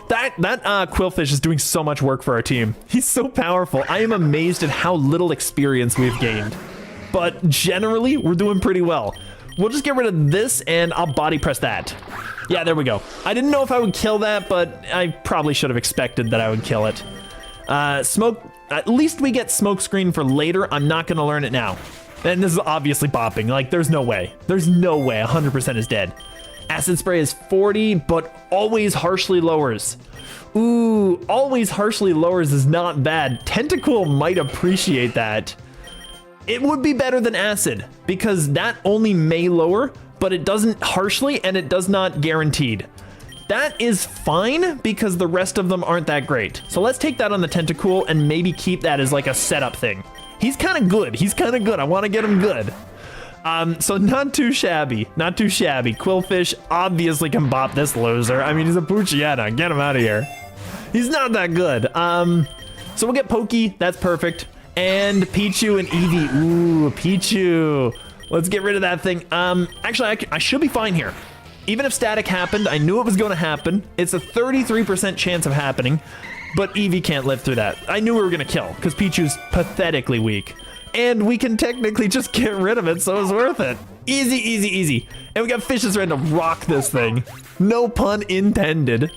That Quillfish is doing so much work for our team. He's so powerful. I am amazed at how little experience we've gained. But generally, we're doing pretty well. We'll just get rid of this, and I'll body press that. Yeah, there we go. I didn't know if I would kill that, but I probably should have expected that I would kill it. Smoke, at least we get Smoke Screen for later. I'm not going to learn it now. And this is obviously bopping. Like, there's no way. There's no way 100% is dead. Acid Spray is 40, but always harshly lowers. Ooh, always harshly lowers is not bad. Tentacool might appreciate that. It would be better than Acid, because that only may lower, but it doesn't harshly, and it does not guaranteed. That is fine because the rest of them aren't that great. So let's take that on the Tentacool and maybe keep that as like a setup thing. He's kind of good. He's kind of good. I want to get him good. So not too shabby. Not too shabby. Quillfish obviously can bop this loser. I mean, he's a Poochyena. Get him out of here. He's not that good. So we'll get Pokey. That's perfect. And Pichu and Eevee. Ooh, Pichu. Let's get rid of that thing. Actually, I should be fine here. Even if static happened, I knew it was going to happen. It's a 33% chance of happening, but Eevee can't live through that. I knew we were going to kill because Pichu's pathetically weak. And we can technically just get rid of it, so it's worth it. Easy, easy, easy. And we got Fishes ready to rock this thing. No pun intended.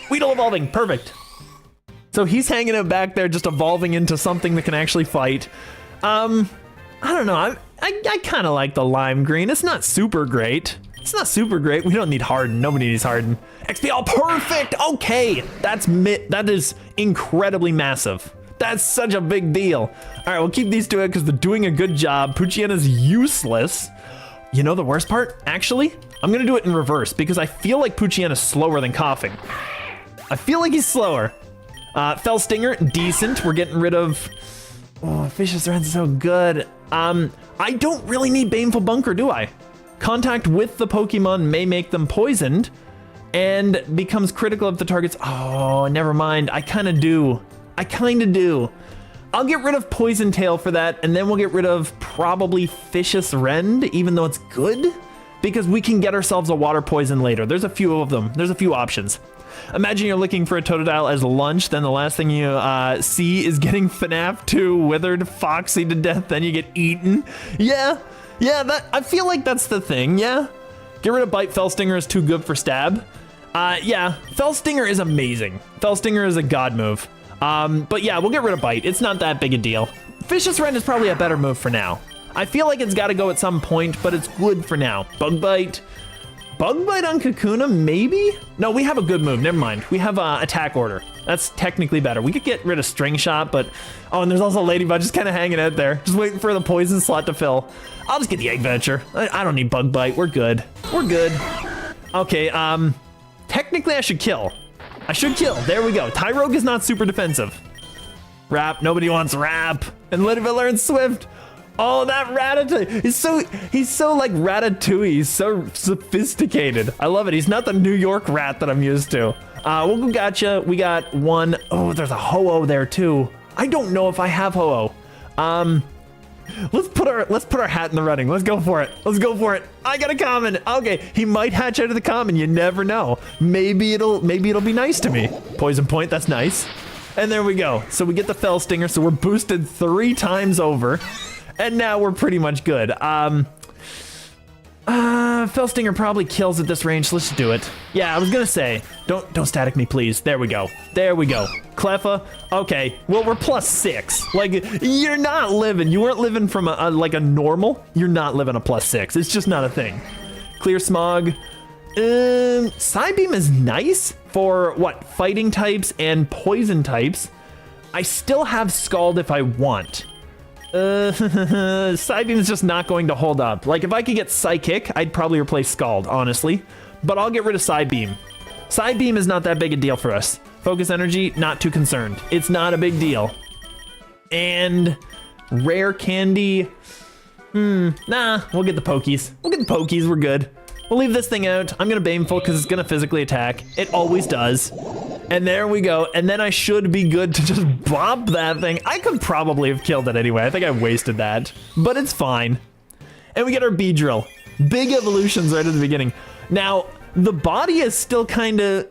Weedle evolving, perfect. So he's hanging out back there, just evolving into something that can actually fight. I don't know, I kind of like the lime green. It's not super great. It's not super great. We don't need Harden. Nobody needs Harden. XP all perfect. Okay, that is incredibly massive. That's such a big deal. All right, we'll keep these two because they're doing a good job. Poochyena's useless. You know the worst part? Actually, I'm gonna do it in reverse because I feel like Poochyena's slower than Coughing. I feel like he's slower. Fell Stinger, decent. We're getting rid of. Oh, Vicious Rent's so good. I don't really need Baneful Bunker, do I? Contact with the Pokemon may make them poisoned and becomes critical if the target's. Oh, never mind. I kind of do. I'll get rid of Poison Tail for that, and then we'll get rid of probably Vicious Rend, even though it's good, because we can get ourselves a water poison later. There's a few of them. There's a few options. Imagine you're looking for a Totodile as lunch, then the last thing you see is getting FNAF 2 withered Foxy to death, then you get eaten. Yeah, I feel like that's the thing, yeah? Get rid of Bite. Fell Stinger is too good for Stab. Yeah, Fell Stinger is amazing. Fell Stinger is a god move. But yeah, we'll get rid of Bite. It's not that big a deal. Vicious Rend is probably a better move for now. I feel like it's got to go at some point, but it's good for now. Bug Bite. Bug Bite on Kakuna, maybe? No, we have a good move. Never mind. We have Attack Order. That's technically better. We could get rid of String Shot, but... Oh, and there's also Ladybug just kind of hanging out there. Just waiting for the poison slot to fill. I'll just get the Egg Venture. I don't need Bug Bite. We're good. We're good. Okay, technically I should kill. I should kill. There we go. Tyrogue is not super defensive. Rap. Nobody wants Rap. And Ladybug learns Swift. Oh, that Ratatouille. He's so like Ratatouille. He's so sophisticated. I love it. He's not the New York rat that I'm used to. We'll go gotcha. We got one. Oh, there's a Ho-Oh there too. I don't know if I have Ho-Oh. Let's put our hat in the running. Let's go for it. Let's go for it. I got a common. Okay, he might hatch out of the common. You never know. Maybe it'll be nice to me. Poison Point. That's nice. And there we go. So we get the Fell Stinger. So we're boosted 3 times over. And now we're pretty much good. Fell Stinger probably kills at this range, so let's just do it. Yeah, I was gonna say, don't static me, please. There we go. There we go. Cleffa, okay. Well, we're +6. Like, you're not living. You weren't living from like a normal. You're not living a +6. It's just not a thing. Clear Smog. Psybeam is nice for, what, fighting types and poison types. I still have Scald if I want. Psybeam is just not going to hold up. Like, if I could get Psychic, I'd probably replace Scald, honestly. But I'll get rid of Psybeam. Psybeam is not that big a deal for us. Focus Energy, not too concerned. It's not a big deal. And Rare Candy. Nah, we'll get the Pokies. We'll get the Pokies, we're good. We'll leave this thing out. I'm gonna Baneful because it's gonna physically attack. It always does. And there we go. And then I should be good to just bop that thing. I could probably have killed it anyway. I think I wasted that, but it's fine. And we get our Beedrill. Big evolutions right at the beginning. Now, the body is still kind of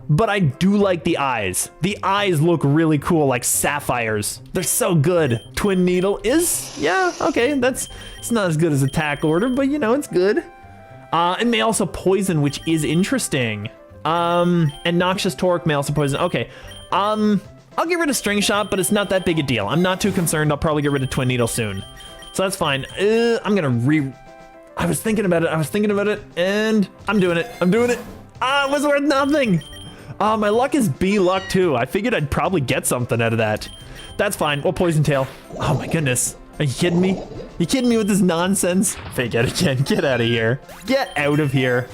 but I do like the eyes. The eyes look really cool, like sapphires. They're so good. Twin Needle is, yeah, okay. It's not as good as Attack Order, but you know, it's good. And may also poison, which is interesting. And Noxious Torque may also poison. Okay. I'll get rid of String Shot, but it's not that big a deal. I'm not too concerned. I'll probably get rid of Twin Needle soon. So that's fine. I was thinking about it, and I'm doing it. It was worth nothing. My luck is B luck too. I figured I'd probably get something out of that. That's fine. We'll Poison Tail. Oh my goodness. Are you kidding me? You kidding me with this nonsense? Fake it again. Get out of here. Get out of here.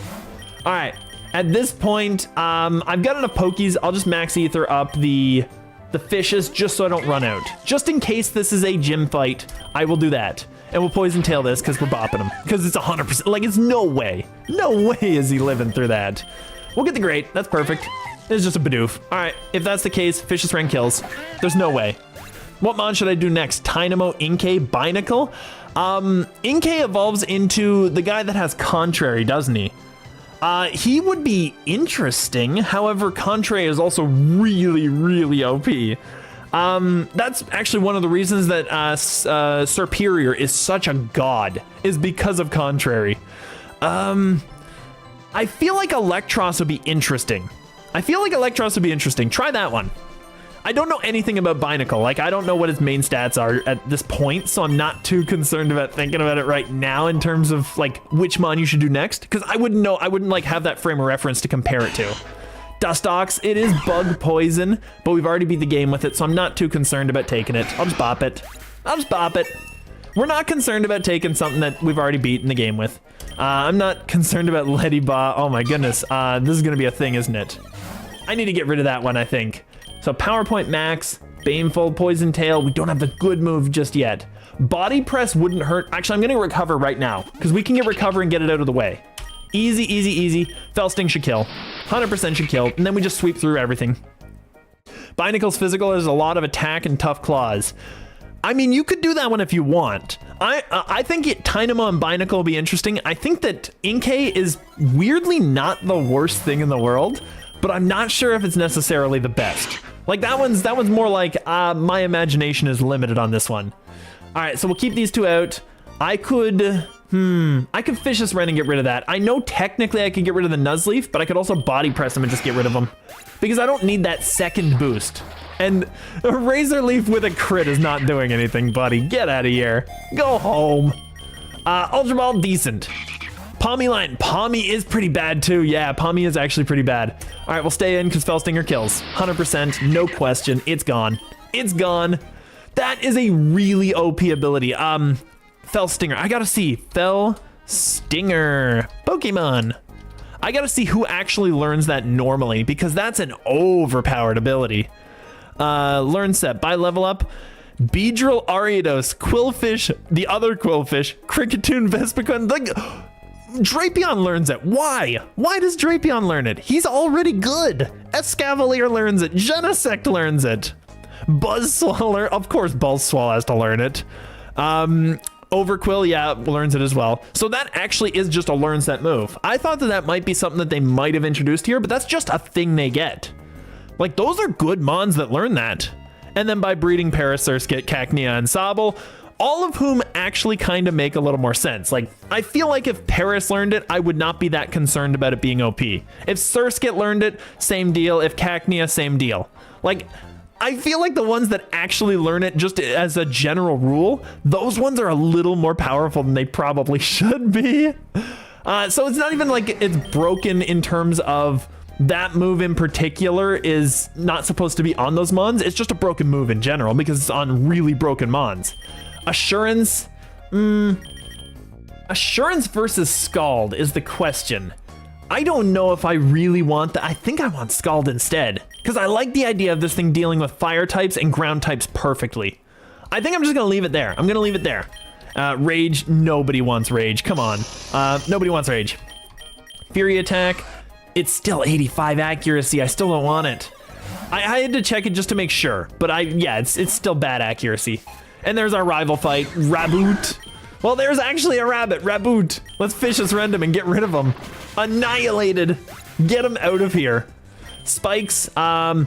All right. At this point, I've got enough Pokies. I'll just max ether up the fishes just so I don't run out. Just in case this is a gym fight, I will do that. And we'll poison tail this because we're bopping him. Because it's 100%, like it's no way. No way is he living through that. We'll get the great, that's perfect. It's just a Bidoof. All right, if that's the case, Fish's Ring kills. There's no way. What mon should I do next? Tynamo, Inkay, Binacle? Inkay evolves into the guy that has Contrary, doesn't he? He would be interesting. However, Contrary is also really, really OP. That's actually one of the reasons that Serperior is such a god, is because of Contrary. I feel like Electros would be interesting. Try that one. I don't know anything about Binacle. Like, I don't know what his main stats are at this point, so I'm not too concerned about thinking about it right now in terms of, like, which mon you should do next, because I wouldn't know. I wouldn't, like, have that frame of reference to compare it to. Dustox, it is bug poison, but we've already beat the game with it, so I'm not too concerned about taking it. I'll just bop it. We're not concerned about taking something that we've already beaten the game with. I'm not concerned about Leddyba. Oh my goodness, this is gonna be a thing, isn't it? I need to get rid of that one, I think. So PowerPoint Max, Baneful, Poison Tail. We don't have the good move just yet. Body Press wouldn't hurt. Actually, I'm gonna recover right now because we can get recover and get it out of the way. Easy, easy, easy. Fell Sting should kill. 100% should kill. And then we just sweep through everything. Binacle's physical is a lot of attack and tough claws. I mean, you could do that one if you want. I think Tynamo and Binacle will be interesting. I think that Inkay is weirdly not the worst thing in the world, but I'm not sure if it's necessarily the best. Like that one's more like my imagination is limited on this one. All right, so we'll keep these two out. I could fish this Wren and get rid of that. I know technically I could get rid of the Nuzleaf, but I could also body press him and just get rid of him because I don't need that second boost. And a Razor Leaf with a crit is not doing anything, buddy. Get out of here. Go home. Ultra Ball, decent. Palmy Line. Palmy is pretty bad too. Yeah, Palmy is actually pretty bad. All right, we'll stay in because Fell Stinger kills. 100%, no question. It's gone. It's gone. That is a really OP ability. Fell Stinger. I gotta see. Fell Stinger. Pokemon. I gotta see who actually learns that normally because that's an overpowered ability. Learn set. By level up. Beedrill, Ariados, Quillfish, the other Quillfish, Cricketune, Vespiquen. Like, Drapion learns it. Why? Why does Drapion learn it? He's already good. Escavalier learns it. Genesect learns it. Buzzswaller, of course Buzzswall has to learn it. Overquill, yeah, learns it as well. So that actually is just a learn set move. I thought that might be something that they might have introduced here, but that's just a thing they get. Like, those are good mons that learn that. And then by breeding Parasurskit, Cacnea, and Sobble, all of whom actually kind of make a little more sense. Like, I feel like if Paris learned it, I would not be that concerned about it being OP. If Surskit learned it, same deal. If Cacnea, same deal. Like, I feel like the ones that actually learn it just as a general rule, those ones are a little more powerful than they probably should be. So it's not even like it's broken in terms of that move in particular is not supposed to be on those mons. It's just a broken move in general because it's on really broken mons. Assurance, Assurance versus Scald is the question. I don't know if I really want that. I think I want Scald instead because I like the idea of this thing dealing with fire types and ground types perfectly. I think I'm just gonna leave it there. I'm gonna leave it there. Rage, nobody wants Rage. Come on, nobody wants Rage. Fury attack. It's still 85 accuracy. I still don't want it. I had to check it just to make sure, but yeah, it's still bad accuracy. And there's our rival fight, Raboot. Well, there's actually a rabbit, Raboot. Let's fish this random and get rid of him. Annihilated. Get him out of here. Spikes. Now,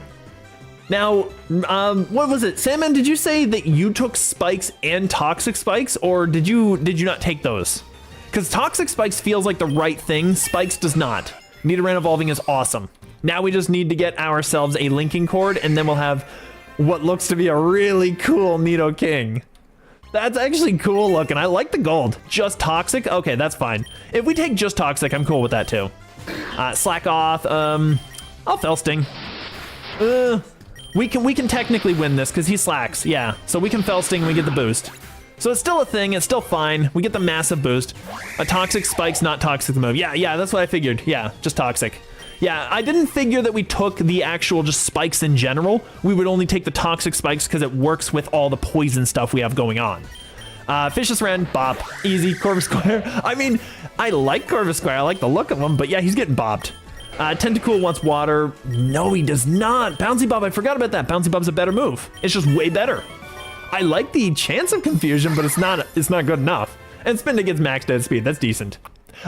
what was it? Sandman, did you say that you took Spikes and Toxic Spikes, or did you not take those? Because Toxic Spikes feels like the right thing. Spikes does not. Nidoran evolving is awesome. Now we just need to get ourselves a linking cord, and then we'll have what looks to be a really cool Nidoking. That's actually cool looking. I like the gold. Just Toxic? Okay, that's fine. If we take just Toxic, I'm cool with that too. Slack off. I'll Fell Sting. We can technically win this because he slacks. Yeah, so we can Fell Sting and we get the boost. So it's still a thing, it's still fine. We get the massive boost. A Toxic Spike's not Toxic the move. Yeah, that's what I figured. Yeah, just Toxic. Yeah, I didn't figure that we took the actual just spikes in general. We would only take the toxic spikes because it works with all the poison stuff we have going on. Vicious Ren, bop, easy. Corvusquire. I mean, I like Corvusquire. I like the look of him, but yeah, he's getting bopped. Tentacool wants water. No, he does not. Bouncy Bob, I forgot about that. Bouncy Bob's a better move. It's just way better. I like the chance of confusion, but it's not good enough. And Spinda gets maxed out speed. That's decent.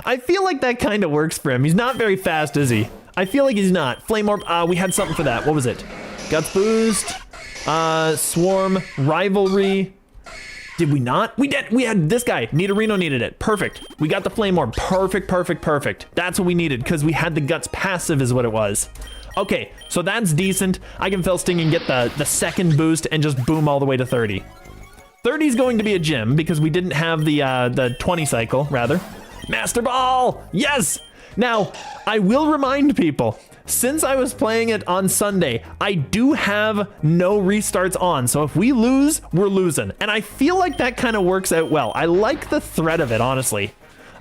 I feel like that kind of works for him. He's not very fast, is he? I feel like he's not. Flame Orb, we had something for that. What was it? Guts Boost, Swarm, Rivalry. Did we not? We did. We had this guy. Nidorino needed it. Perfect. We got the Flame Orb. Perfect, perfect, perfect. That's what we needed because we had the Guts passive is what it was. Okay, so that's decent. I can Fell Sting and get the second boost and just boom all the way to 30. 30 is going to be a gym because we didn't have the 20 cycle, rather. Master Ball! Yes! Now, I will remind people, since I was playing it on Sunday, I do have no restarts on. So if we lose, we're losing. And I feel like that kind of works out well. I like the threat of it, honestly.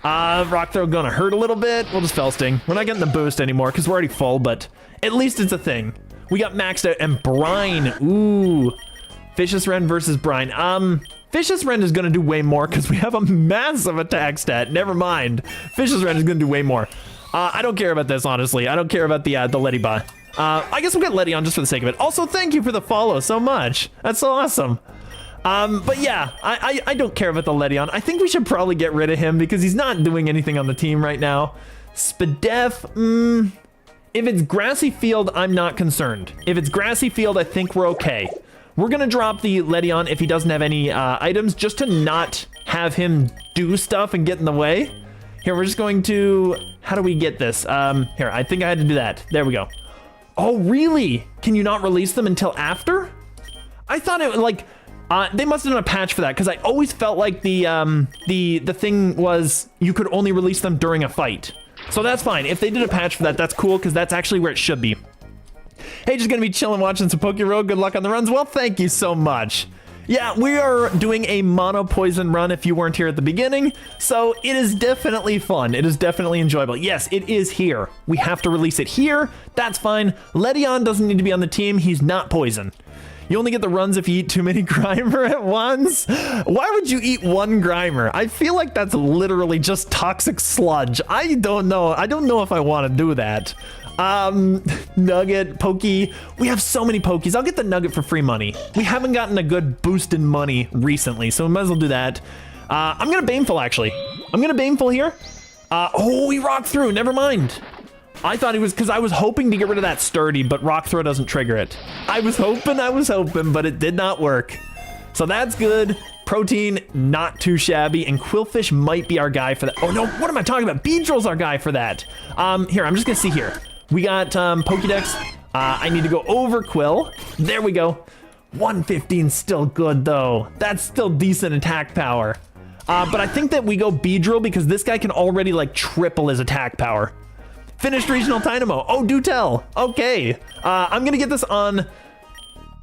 Rock Throw gonna hurt a little bit. We'll just Fell Sting. We're not getting the boost anymore because we're already full, but at least it's a thing. We got maxed out and Brine. Ooh. Vicious Ren versus Brine. Vicious Ren is gonna do way more because we have a massive attack stat. Never mind. Vicious Ren is gonna do way more. I don't care about this, honestly. I don't care about the Letty-Ba. I guess we'll get Letty on just for the sake of it. Also, thank you for the follow so much. That's so awesome. But yeah, I don't care about the Letty-On. I think we should probably get rid of him because he's not doing anything on the team right now. Spadef, if it's Grassy Field, I'm not concerned. If it's Grassy Field, I think we're okay. We're gonna drop the Letty-On if he doesn't have any items, just to not have him do stuff and get in the way. Here, we're just going to, how do we get this? Here, I think I had to do that. There we go. Oh, really? Can you not release them until after? I thought it was like, they must have done a patch for that because I always felt like the thing was you could only release them during a fight. So that's fine. If they did a patch for that, that's cool because that's actually where it should be. Hey, just gonna be chilling watching some Pokerogue. Good luck on the runs. Well, thank you so much. Yeah, we are doing a mono poison run if you weren't here at the beginning, so it is definitely fun. It is definitely enjoyable. Yes, it is here. We have to release it here. That's fine. Letty-On doesn't need to be on the team. He's not poison. You only get the runs if you eat too many Grimer at once. Why would you eat one Grimer? I feel like that's literally just toxic sludge. I don't know. I don't know if I want to do that. Nugget, Pokey. We have so many Pokeys. I'll get the Nugget for free money. We haven't gotten a good boost in money recently, so we might as well do that. I'm gonna Baneful, actually. I'm gonna Baneful here. Oh, he rocked through. Never mind. I thought he was, because I was hoping to get rid of that Sturdy, but Rock Throw doesn't trigger it. I was hoping, but it did not work. So that's good. Protein, not too shabby, and Quillfish might be our guy for that. Oh no, what am I talking about? Beedrill's our guy for that. Here, I'm just gonna see here. We got Pokédex. I need to go over Quill. There we go. 115 still good though. That's still decent attack power. But I think that we go Beedrill because this guy can already like triple his attack power. Finished Regional Dynamo. Oh, do tell. Okay. I'm gonna get this on.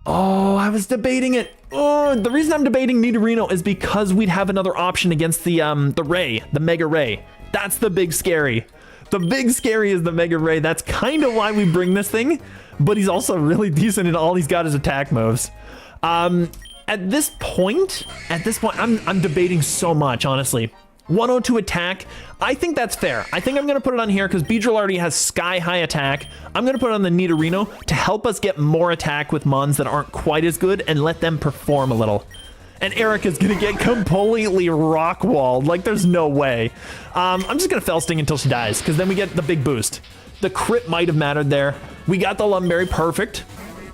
Oh, I was debating it. Oh, the reason I'm debating Nidorino is because we'd have another option against the Ray, the Mega Ray. That's the big scary. The big scary is the Mega Ray. That's kind of why we bring this thing, but he's also really decent in all he's got is attack moves. At this point, I'm debating so much, honestly. 102 attack, I think that's fair. I think I'm gonna put it on here because Beedrill already has sky high attack. I'm gonna put it on the Nidorino to help us get more attack with mons that aren't quite as good and let them perform a little. And Erica's gonna get completely rock-walled. Like, there's no way. I'm just gonna Fell Sting until she dies, because then we get the big boost. The crit might have mattered there. We got the Lumberry, perfect.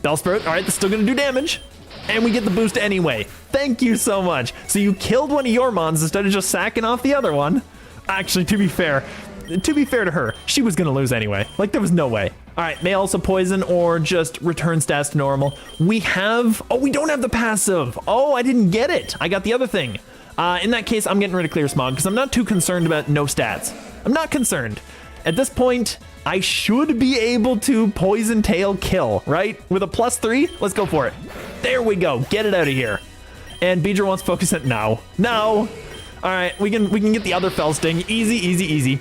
Bellsprout, all right, that's still gonna do damage. And we get the boost anyway. Thank you so much. So you killed one of your mons instead of just sacking off the other one. Actually, to be fair to her, she was gonna lose anyway. Like, there was no way. All right, may also poison or just return stats to normal. We have, oh, we don't have the passive. Oh, I didn't get it. I got the other thing. In that case, I'm getting rid of Clear Smog because I'm not too concerned about no stats. I'm not concerned. At this point, I should be able to Poison Tail kill, right? With a +3, let's go for it. There we go, get it out of here. And Beedrill wants to focus it, no. All right, we can get the other Fell Sting, easy, easy, easy.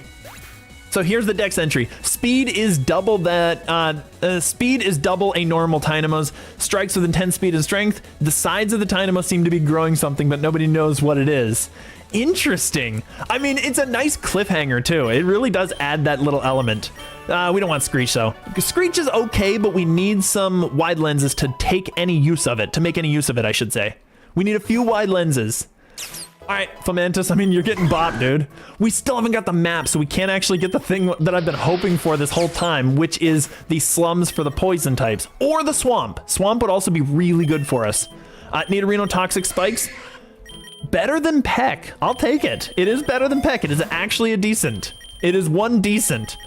So here's the dex entry. Speed is double that. Speed is double a normal Dynamo's. Strikes with intense speed and strength. The sides of the Dynamo seem to be growing something, but nobody knows what it is. Interesting. I mean, it's a nice cliffhanger too. It really does add that little element. We don't want Screech though. Screech is okay, but we need some wide lenses to take any use of it. To make any use of it, I should say. We need a few wide lenses. All right, Fomantis, I mean, you're getting bopped, dude. We still haven't got the map, so we can't actually get the thing that I've been hoping for this whole time, which is the slums for the poison types, or the swamp. Swamp would also be really good for us. Nidorino Toxic Spikes. Better than Peck. I'll take it. It is better than Peck. It is actually a decent. It is one decent.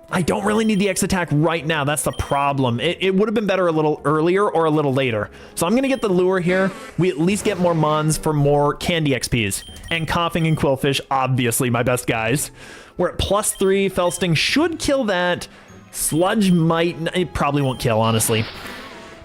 I don't really need the X attack right now. That's the problem. It would have been better a little earlier or a little later. So I'm going to get the lure here. We at least get more mons for more candy XPs. And Coughing and Quillfish, obviously my best guys. We're at +3. Felsting should kill that. Sludge might. It probably won't kill, honestly.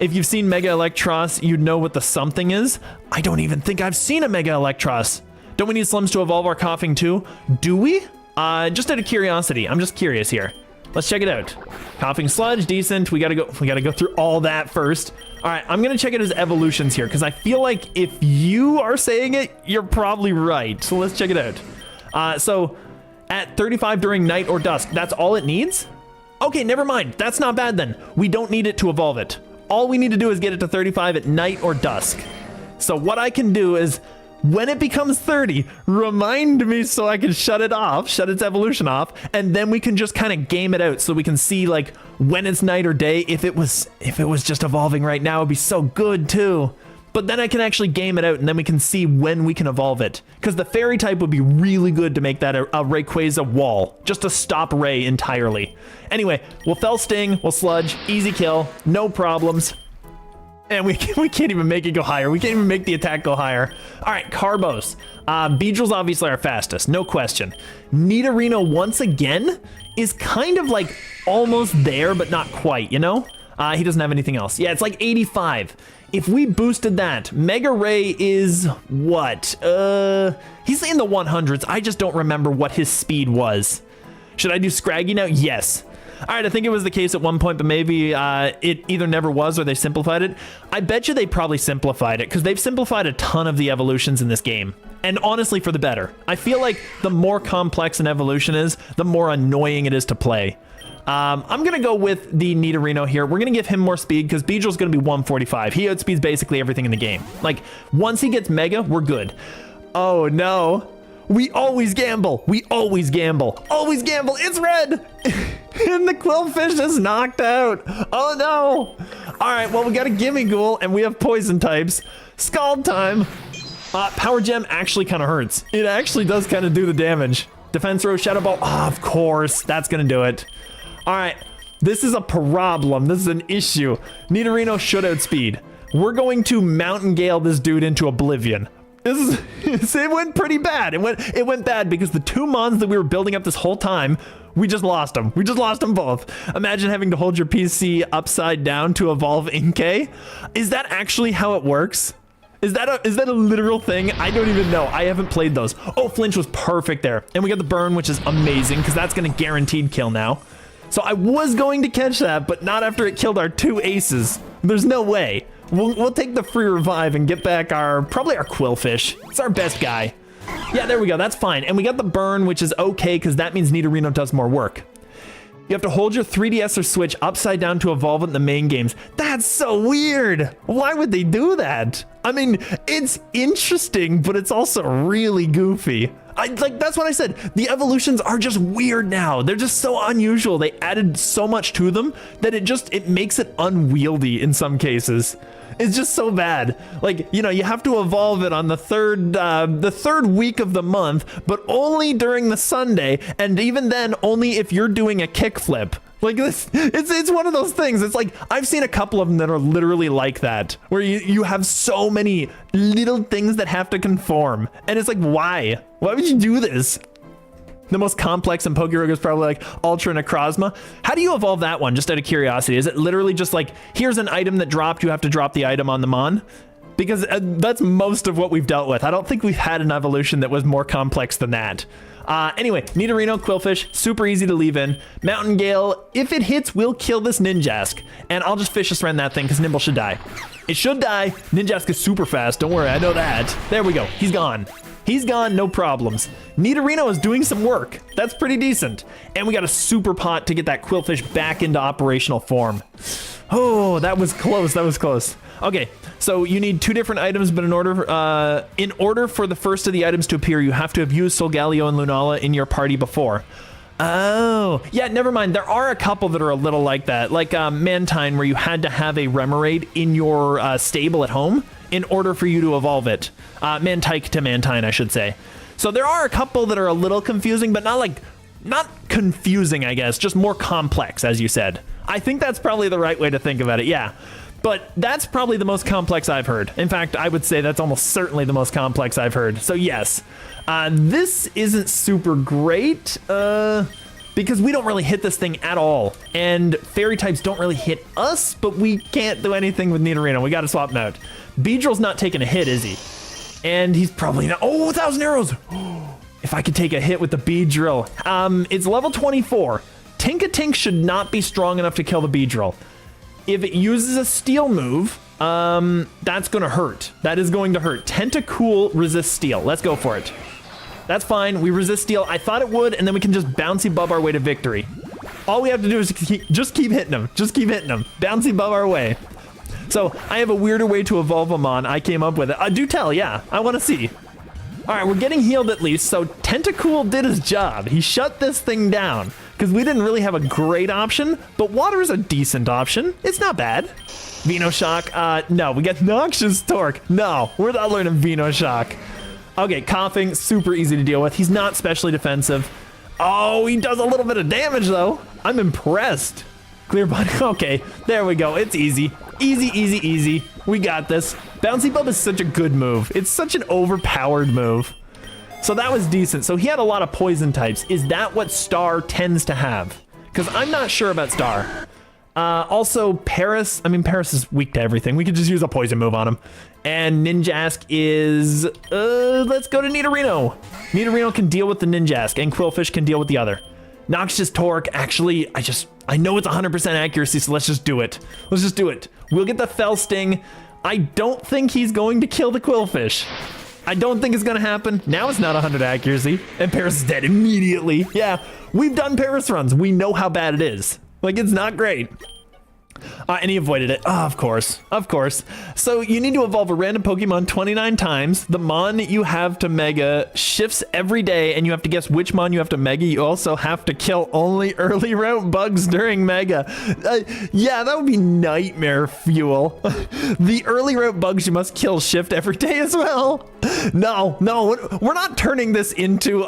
If you've seen Mega Electros, you'd know what the something is. I don't even think I've seen a Mega Electros. Don't we need slums to evolve our Coughing too? Do we? Just out of curiosity. I'm just curious here. Let's check it out. Coughing Sludge, decent. We gotta go through all that first. All right, I'm gonna check out his evolutions here because I feel like if you are saying it, you're probably right. So let's check it out. So at 35 during night or dusk, that's all it needs? Okay, never mind. That's not bad then. We don't need it to evolve it. All we need to do is get it to 35 at night or dusk. So what I can do is when it becomes 30, remind me so I can shut it off, shut its evolution off, and then we can just kind of game it out so we can see like when it's night or day. If it was just evolving right now, it'd be so good too. But then I can actually game it out and then we can see when we can evolve it. Because the fairy type would be really good to make that a Rayquaza wall, just to stop Ray entirely. Anyway, we'll Fel Sting, we'll Sludge, easy kill, no problems. And we can't even make it go higher. We can't even make the attack go higher. All right, Carbos. Beedrill's obviously our fastest, no question. Nidorino once again is kind of like almost there, but not quite, you know? He doesn't have anything else. Yeah, it's like 85. If we boosted that, Mega Ray is what? He's in the 100s. I just don't remember what his speed was. Should I do Scraggy now? Yes. All right, I think it was the case at one point, but maybe it either never was or they simplified it. I bet you they probably simplified it because they've simplified a ton of the evolutions in this game. And honestly, for the better. I feel like the more complex an evolution is, the more annoying it is to play. I'm going to go with the Nidorino here. We're going to give him more speed because Beedrill's going to be 145. He outspeeds basically everything in the game. Like, once he gets Mega, we're good. Oh, no. We always gamble. We always gamble. Always gamble. It's red. And the Quillfish is knocked out. Oh, no. All right, well, we got a Gimme Ghoul, and we have poison types. Scald time. Power Gem actually kind of hurts. It actually does kind of do the damage. Defense Row, Shadow Ball. Oh, of course. That's going to do it. All right. This is a problem. This is an issue. Nidorino should outspeed. We're going to Mountain Gale this dude into oblivion. It went pretty bad. It went bad because the two mons that we were building up this whole time, we just lost them. We just lost them both. Imagine having to hold your PC upside down to evolve Inkay. Is that actually how it works? Is that a literal thing? I don't even know. I haven't played those. Oh, Flinch was perfect there. And we got the burn, which is amazing because that's going to guaranteed kill now. So I was going to catch that, but not after it killed our two aces. There's no way. We'll take the free revive and get back probably our Quillfish. It's our best guy. Yeah, there we go. That's fine. And we got the burn, which is okay because that means Nidorino does more work. You have to hold your 3DS or Switch upside down to evolve it in the main games. That's so weird. Why would they do that? I mean, it's interesting, but it's also really goofy. That's what I said. The evolutions are just weird now. They're just so unusual. They added so much to them that it makes it unwieldy in some cases. It's just so bad. Like, you know, you have to evolve it on the third week of the month, but only during the Sunday, and even then, only if you're doing a kickflip. Like this, it's one of those things. It's like I've seen a couple of them that are literally like that, where you have so many little things that have to conform, and it's like, why? Why would you do this? The most complex in Pokerogue is probably like Ultra Necrozma. How do you evolve that one, just out of curiosity? Is it literally just like, here's an item that dropped, you have to drop the item on the Mon? Because that's most of what we've dealt with. I don't think we've had an evolution that was more complex than that. Anyway, Nidorino, Quillfish, super easy to leave in. Mountain Gale, if it hits, we'll kill this Ninjask. And I'll just Fishious Rend that thing because Nimble should die. It should die. Ninjask is super fast. Don't worry, I know that. There we go. He's gone. He's gone, no problems. Nidorino is doing some work. That's pretty decent. And we got a super pot to get that Quillfish back into operational form. Oh, that was close. That was close. Okay, so you need 2 different items, but in order for the first of the items to appear, you have to have used Solgaleo and Lunala in your party before. Oh, yeah, never mind. There are a couple that are a little like that, like Mantine, where you had to have a Remoraid in your stable at home in order for you to evolve it. Mantike to Mantine, I should say. So there are a couple that are a little confusing, but not confusing, I guess, just more complex, as you said. I think that's probably the right way to think about it, yeah. But that's probably the most complex I've heard. In fact, I would say that's almost certainly the most complex I've heard. So yes, this isn't super great because we don't really hit this thing at all. And fairy types don't really hit us, but we can't do anything with Nidorino. We got to swap him out. Beedrill's not taking a hit, is he? And he's probably not. Oh, 1,000 arrows. If I could take a hit with the Beedrill. It's level 24. Tinkatink should not be strong enough to kill the Beedrill. If it uses a steel move, that's going to hurt. That is going to hurt. Tentacool resists steel. Let's go for it. That's fine. We resist steel. I thought it would, and then we can just bouncy bub our way to victory. All we have to do is just keep hitting him. Just keep hitting him. Bouncy bub our way. So I have a weirder way to evolve him on. I came up with it. Do tell, yeah. I want to see. All right, we're getting healed at least. So Tentacool did his job. He shut this thing down because we didn't really have a great option, but water is a decent option. It's not bad. Venoshock, no, we get Noxious Torque. No, we're not learning Venoshock. Okay, Coughing, super easy to deal with. He's not specially defensive. Oh, he does a little bit of damage though. I'm impressed. Clear body, okay, there we go. It's easy. Easy, easy, easy. We got this. Bouncy Bub is such a good move. It's such an overpowered move. So that was decent. So he had a lot of poison types. Is that what Star tends to have? Because I'm not sure about Star. Also, Paris. I mean, Paris is weak to everything. We could just use a poison move on him. And Ninjask is... let's go to Nidorino. Nidorino can deal with the Ninjask, and Quillfish can deal with the other. Noxious Torque, actually, I know it's 100% accuracy, so let's just do it. Let's just do it. We'll get the Fell Sting. I don't think he's going to kill the Quillfish. I don't think it's going to happen. Now it's not 100 accuracy, and Paris is dead immediately. Yeah, we've done Paris runs. We know how bad it is. Like, it's not great. And he avoided it. Oh, of course. Of course. So you need to evolve a random Pokemon 29 times. The Mon you have to Mega shifts every day, and you have to guess which Mon you have to Mega. You also have to kill only early route bugs during Mega. Yeah, that would be nightmare fuel. The early route bugs you must kill shift every day as well. No, we're not turning this into,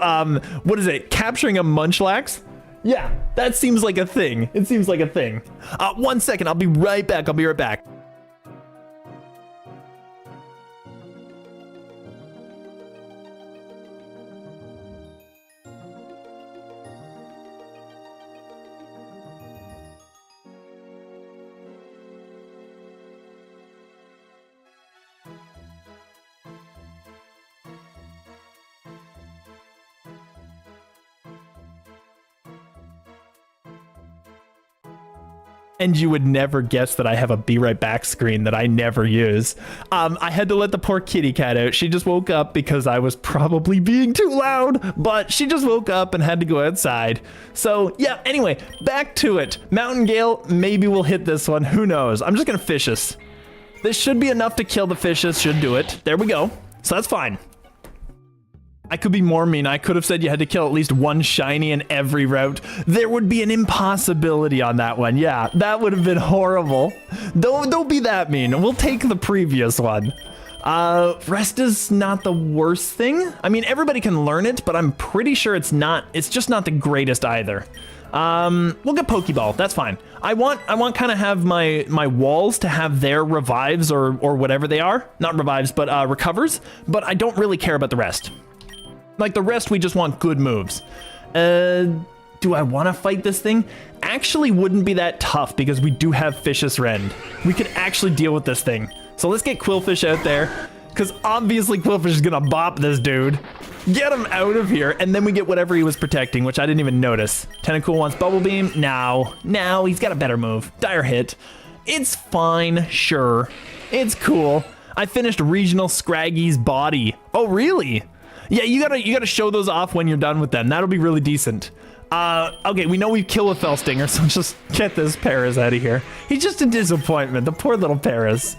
what is it? Capturing a Munchlax? Yeah, that seems like a thing. It seems like a thing. 1 second, I'll be right back. I'll be right back. And you would never guess that I have a be right back screen that I never use. I had to let the poor kitty cat out. She just woke up because I was probably being too loud, but she just woke up and had to go outside. So yeah, anyway, back to it. Mountain Gale, maybe we'll hit this one. Who knows? I'm just gonna Fishious. This should be enough to kill the Fishious, should do it. There we go. So that's fine. I could be more mean. I could have said you had to kill at least one shiny in every route. There would be an impossibility on that one. Yeah, that would have been horrible. Don't be that mean. We'll take the previous one. Rest is not the worst thing. I mean, everybody can learn it, but I'm pretty sure it's just not the greatest either. We'll get Pokeball. That's fine. I want kind of have my walls to have their revives or whatever they are. Not revives, but recovers. But I don't really care about the rest. Like the rest, we just want good moves. Do I want to fight this thing? Actually wouldn't be that tough because we do have Fishious Rend. We could actually deal with this thing. So let's get Quillfish out there because obviously Quillfish is going to bop this dude. Get him out of here. And then we get whatever he was protecting, which I didn't even notice. Tentacool wants Bubble Beam. Now, he's got a better move. Dire Hit. It's fine, sure. It's cool. I finished Regional Scraggy's body. Oh, really? Yeah, you gotta show those off when you're done with them. That'll be really decent. Okay, we know we've killed a Fell Stinger, so just get this Paris out of here. He's just a disappointment, the poor little Paris.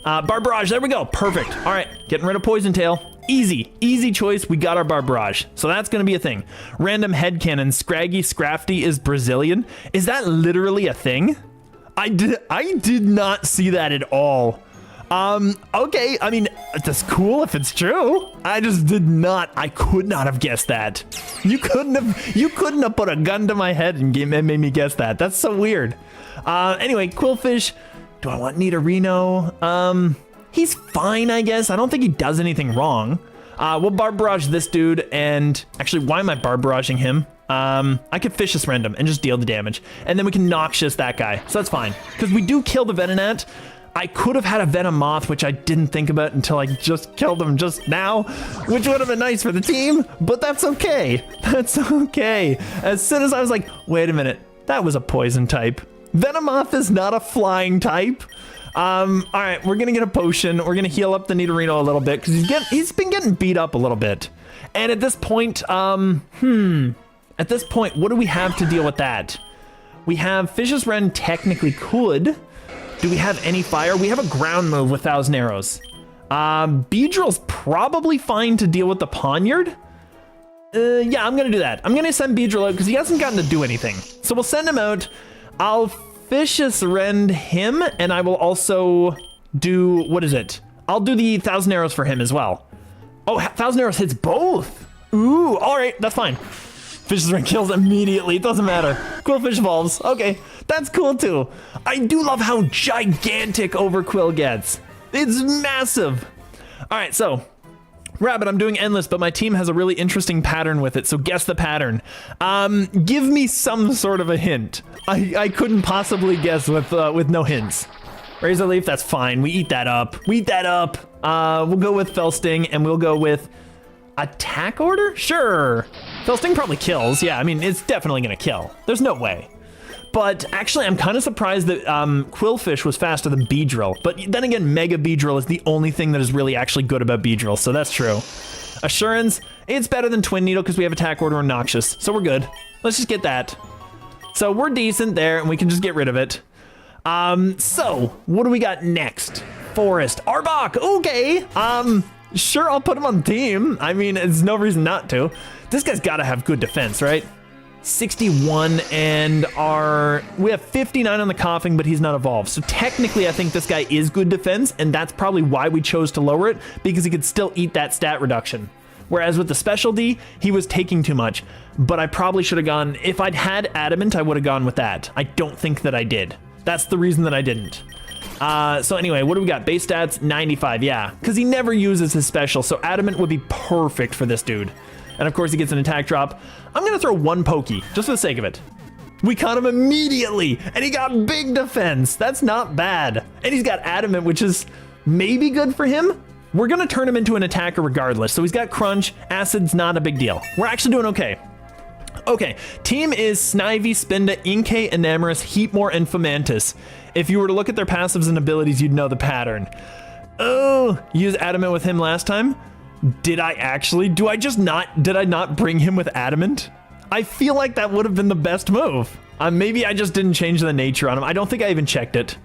Barbarage, there we go, perfect. All right, getting rid of Poison Tail. Easy choice, we got our Barbarage. So that's gonna be a thing. Random Headcanon, Scraggy Scrafty is Brazilian. Is that literally a thing? I did not see that at all. Okay, I mean, that's cool if it's true. I could not have guessed that. You couldn't have put a gun to my head and made me guess that. That's so weird. Anyway, Quillfish, do I want Nidorino? He's fine, I guess. I don't think he does anything wrong. We'll Barbarage this dude, and actually, why am I Barbaraging him? I could Fish this random and just deal the damage, and then we can Noxious that guy, so that's fine. Because we do kill the Venonat. I could have had a Venomoth, which I didn't think about until I just killed him just now, which would have been nice for the team, but that's okay. That's okay. As soon as I was like, wait a minute, that was a poison type. Venomoth is not a flying type. All right, we're gonna get a potion. We're gonna heal up the Nidorino a little bit because he's been getting beat up a little bit. And at this point, what do we have to deal with that? We have Fish's Wren technically could. Do we have any fire? We have a ground move with 1,000 arrows. Beedrill's probably fine to deal with the Poniard. Yeah, I'm gonna do that. I'm gonna send Beedrill out because he hasn't gotten to do anything. So we'll send him out. I'll Fish's Rend him, and I will also do, what is it? I'll do the 1,000 arrows for him as well. Oh, 1,000 arrows hits both. Ooh, all right, that's fine. Fish's Rend kills immediately, it doesn't matter. Quillfish evolves, okay, that's cool too. I do love how gigantic Overquill gets. It's massive. All right, so, Rabbit, I'm doing endless, but my team has a really interesting pattern with it, so guess the pattern. Give me some sort of a hint. I couldn't possibly guess with no hints. Razor Leaf, that's fine, we eat that up. We'll go with Fell Sting, and we'll go with Attack Order? Sure. Fell Sting probably kills. Yeah, I mean, it's definitely gonna kill. There's no way. But actually, I'm kind of surprised that Quillfish was faster than Beedrill. But then again, Mega Beedrill is the only thing that is really actually good about Beedrill, so that's true. Assurance, it's better than Twin Needle because we have Attack Order and Noxious, so we're good. Let's just get that. So we're decent there, and we can just get rid of it. So, what do we got next? Forest. Arbok, okay. Sure, I'll put him on the team. I mean, there's no reason not to. This guy's got to have good defense, right? 61 and we have 59 on the Coughing, but he's not evolved. So technically, I think this guy is good defense, and that's probably why we chose to lower it, because he could still eat that stat reduction. Whereas with the Special D, he was taking too much. But I probably should have gone, if I'd had Adamant, I would have gone with that. I don't think that I did. That's the reason that I didn't. So anyway, what do we got? Base stats, 95, yeah. Because he never uses his special, so Adamant would be perfect for this dude. And of course he gets an attack drop. I'm gonna throw one Pokey, just for the sake of it. We caught him immediately, and he got big defense. That's not bad. And he's got Adamant, which is maybe good for him. We're gonna turn him into an attacker regardless. So he's got Crunch, Acid's not a big deal. We're actually doing okay. Okay, team is Snivy, Spinda, Inkay, Enamorous, Heatmore, and Fomantis. If you were to look at their passives and abilities, you'd know the pattern. Oh, use Adamant with him last time? Did I actually? Did I not bring him with Adamant? I feel like that would have been the best move. Maybe I just didn't change the nature on him. I don't think I even checked it.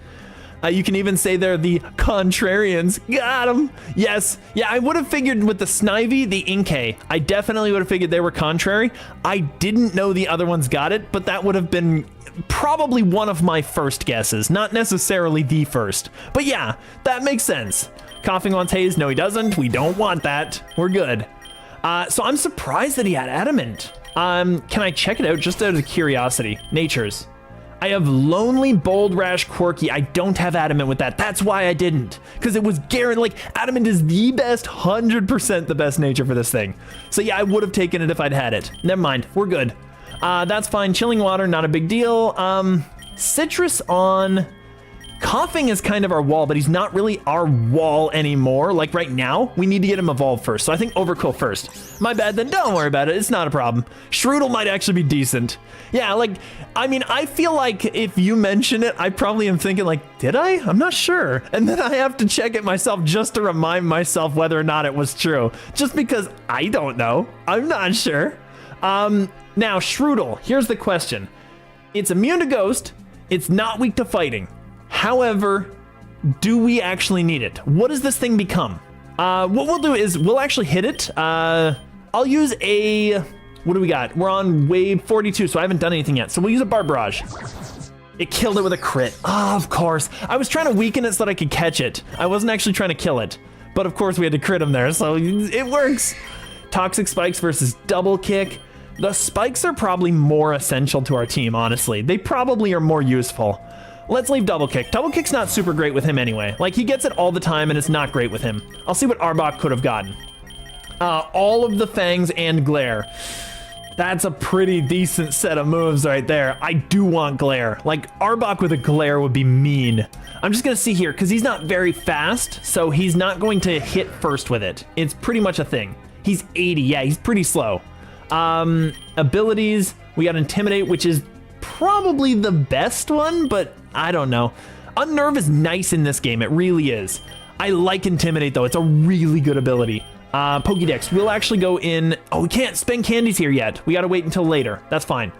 You can even say they're the Contrarians. Got him. Yes. Yeah, I would have figured with the Snivy, the Inkay, I definitely would have figured they were contrary. I didn't know the other ones got it, but that would have been probably one of my first guesses. Not necessarily the first. But yeah, that makes sense. Coughing wants Haze. No, he doesn't. We don't want that. We're good. So I'm surprised that he had Adamant. Can I check it out just out of curiosity? Natures. I have Lonely, Bold, Rash, Quirky. I don't have Adamant with that. That's why I didn't. Because it was guaranteed, like, Adamant is the best, 100% the best nature for this thing. So yeah, I would have taken it if I'd had it. Never mind, we're good. That's fine. Chilling Water, not a big deal. Citrus on Coughing is kind of our wall, but he's not really our wall anymore. Like right now, we need to get him evolved first. So I think Overkill first. My bad, then don't worry about it. It's not a problem. Shroodle might actually be decent. Yeah, like, I mean, I feel like if you mention it, I probably am thinking like, did I? I'm not sure. And then I have to check it myself just to remind myself whether or not it was true. Just because I don't know. I'm not sure. Now, Shroodle, here's the question. It's immune to Ghost. It's not weak to fighting. However, do we actually need it? What does this thing become? What we'll do is we'll actually hit it. I'll use a, what do we got? We're on wave 42, so I haven't done anything yet. So we'll use a Barbarage. It killed it with a crit. Oh, of course. I was trying to weaken it so that I could catch it. I wasn't actually trying to kill it. But of course we had to crit him there, so it works. Toxic Spikes versus Double Kick. The spikes are probably more essential to our team, honestly. They probably are more useful. Let's leave Double Kick. Double Kick's not super great with him anyway. Like, he gets it all the time, and it's not great with him. I'll see what Arbok could have gotten. All of the Fangs and Glare. That's a pretty decent set of moves right there. I do want Glare. Like, Arbok with a Glare would be mean. I'm just going to see here, because he's not very fast, so he's not going to hit first with it. It's pretty much a thing. He's 80. Yeah, he's pretty slow. Abilities, we got Intimidate, which is probably the best one, but I don't know. Unnerve is nice in this game. It really is. I like Intimidate, though. It's a really good ability. Pokédex, we'll actually go in. Oh, we can't spend candies here yet. We got to wait until later. That's fine.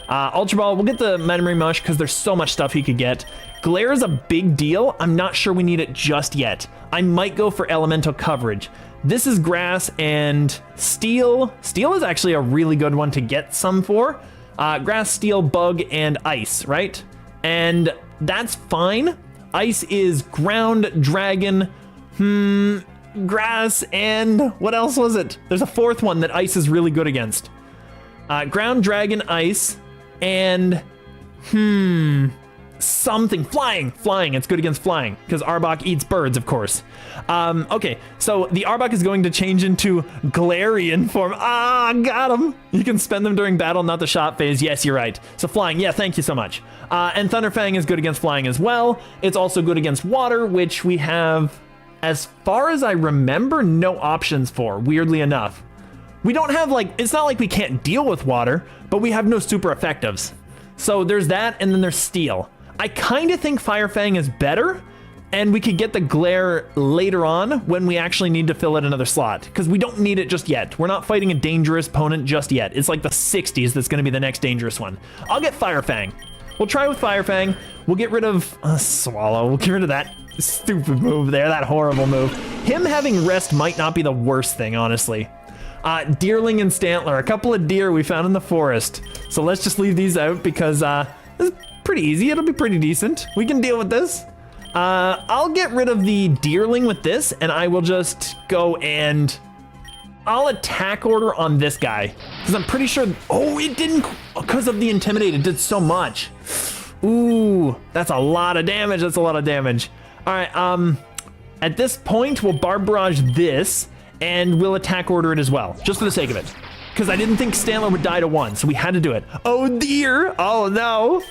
Ultra Ball, we'll get the Memory Mush because there's so much stuff he could get. Glare is a big deal. I'm not sure we need it just yet. I might go for Elemental Coverage. This is Grass and Steel. Steel is actually a really good one to get some for. Grass, Steel, Bug, and Ice, right? And that's fine. Ice is Ground, Dragon, Grass, and what else was it? There's a fourth one that Ice is really good against. Ground, Dragon, Ice, and something. Flying. It's good against flying because Arbok eats birds, of course. Okay, so the Arbok is going to change into Galarian form. Ah, got him. You can spend them during battle, not the shot phase. Yes, you're right. So flying, yeah, thank you so much. And Thunderfang is good against flying as well. It's also good against water, which we have, as far as I remember, no options for, weirdly enough. We don't have, like, it's not like we can't deal with water, but we have no super effectives. So there's that, and then there's Steel. I kind of think Fire Fang is better, and we could get the Glare later on when we actually need to fill in another slot, because we don't need it just yet. We're not fighting a dangerous opponent just yet. It's like the 60s that's going to be the next dangerous one. I'll get Fire Fang. We'll try with Fire Fang. We'll get rid of Swallow. We'll get rid of that stupid move there, that horrible move. Him having Rest might not be the worst thing, honestly. Deerling and Stantler, a couple of deer we found in the forest. So let's just leave these out because this is pretty easy. It'll be pretty decent. We can deal with this. I'll get rid of the Deerling with this, and I will just go and I'll attack order on this guy because I'm pretty sure. Oh, it didn't, because of the Intimidate. It did so much. Ooh, that's a lot of damage. That's a lot of damage. All right. At this point, we'll Barb Barrage this, and we'll attack order it as well, just for the sake of it. Because I didn't think Stantler would die to 1, so we had to do it. Oh dear, oh no.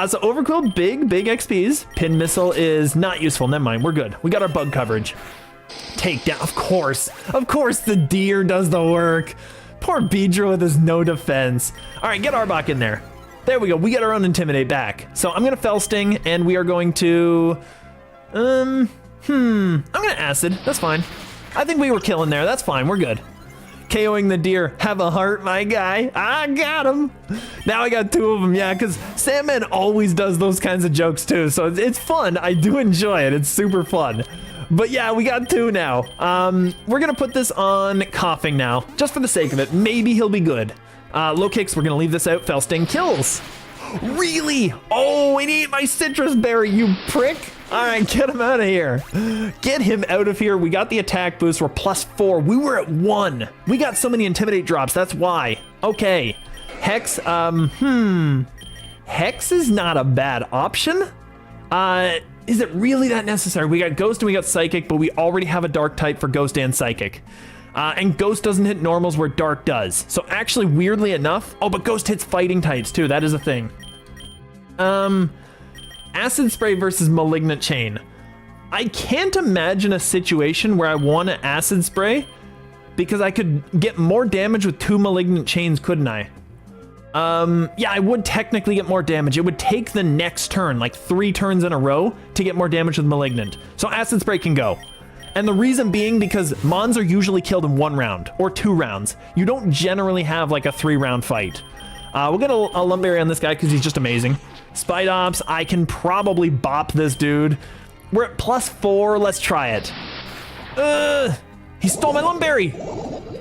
So Overquill, big XPs. Pin Missile is not useful, never mind, we're good. We got our bug coverage. Takedown, of course the deer does the work. Poor Beedrill with his no defense. All right, get Arbok in there. There we go, we get our own Intimidate back. So I'm gonna Fell Sting, and we are going to, I'm gonna Acid, that's fine. I think we were killing there, that's fine, we're good. KOing the deer, have a heart, my guy. I got him. Now I got 2 of them, yeah, because Sandman always does those kinds of jokes too, so it's fun. I do enjoy it, it's super fun. But yeah, we got 2 now. We're gonna put this on Coughing now, just for the sake of it. Maybe he'll be good. Low Kicks, we're gonna leave this out. Fell Sting kills. Really? Oh, and he ate my citrus berry, you prick. All right, get him out of here. Get him out of here. We got the attack boost. We're +4. We were at 1. We got so many Intimidate drops. That's why. Okay. Hex, Hex is not a bad option. Is it really that necessary? We got Ghost and we got Psychic, but we already have a Dark type for Ghost and Psychic. And Ghost doesn't hit normals where Dark does. So actually, weirdly enough, oh, but Ghost hits fighting types too. That is a thing. Acid Spray versus Malignant Chain. I can't imagine a situation where I want to Acid Spray because I could get more damage with 2 Malignant Chains, couldn't I? Yeah, I would technically get more damage. It would take the next turn, like 3 turns in a row, to get more damage with Malignant. So Acid Spray can go. And the reason being because Mons are usually killed in 1 round or 2 rounds. You don't generally have like a 3-round fight. We'll get a Lumberry on this guy because he's just amazing. Spidops, I can probably bop this dude. We're at +4, let's try it. He stole my Lumberry.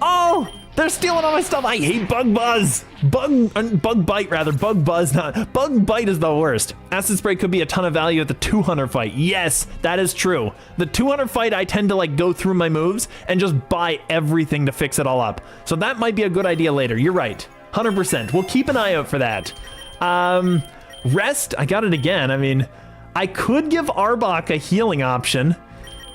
Oh, they're stealing all my stuff. I hate Bug Buzz. Bug Bite rather, Bug Buzz not. Bug Bite is the worst. Acid Spray could be a ton of value at the 200 fight. Yes, that is true. The 200 fight, I tend to like go through my moves and just buy everything to fix it all up. So that might be a good idea later. You're right, 100%. We'll keep an eye out for that. Rest, I got it again. I mean, I could give Arbok a healing option.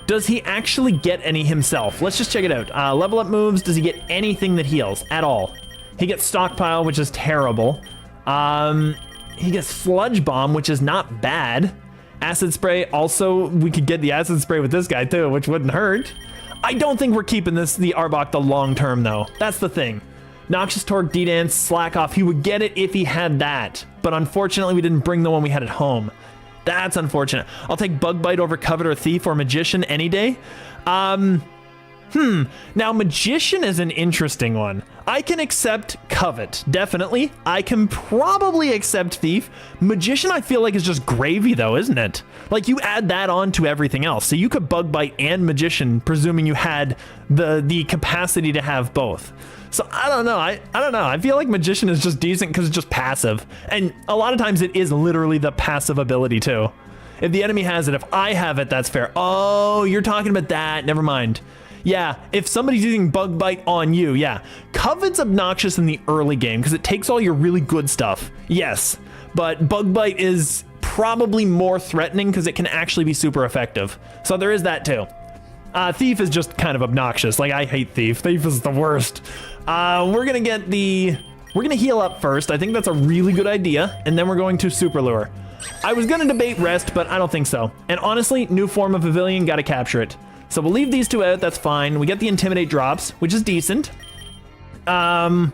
Does he actually get any himself? Let's just check it out. Level up moves, does he get anything that heals at all? He gets Stockpile, which is terrible. He gets Sludge Bomb, which is not bad. Acid Spray, also, we could get the Acid Spray with this guy too, which wouldn't hurt. I don't think we're keeping the Arbok the long term though. That's the thing. Noxious Torque, D-Dance, Slack Off, he would get it if he had that. But unfortunately, we didn't bring the one we had at home. That's unfortunate. I'll take Bug Bite over Covet or Thief or Magician any day. Now, Magician is an interesting one. I can accept Covet, definitely. I can probably accept Thief. Magician, I feel like, is just gravy, though, isn't it? Like, you add that on to everything else. So you could Bug Bite and Magician, presuming you had the capacity to have both. So I don't know. I don't know. I feel like Magician is just decent because it's just passive. And a lot of times it is literally the passive ability, too. If the enemy has it, if I have it, that's fair. Oh, you're talking about that. Never mind. Yeah, if somebody's using Bug Bite on you, yeah. Covet's obnoxious in the early game because it takes all your really good stuff. Yes, but Bug Bite is probably more threatening because it can actually be super effective. So there is that too. Thief is just kind of obnoxious. Like, I hate Thief. Thief is the worst. We're gonna heal up first. I think that's a really good idea. And then we're going to Super Lure. I was gonna debate Rest, but I don't think so. And honestly, new form of Pavilion, gotta capture it. So we'll leave these 2 out, that's fine. We get the Intimidate drops, which is decent. I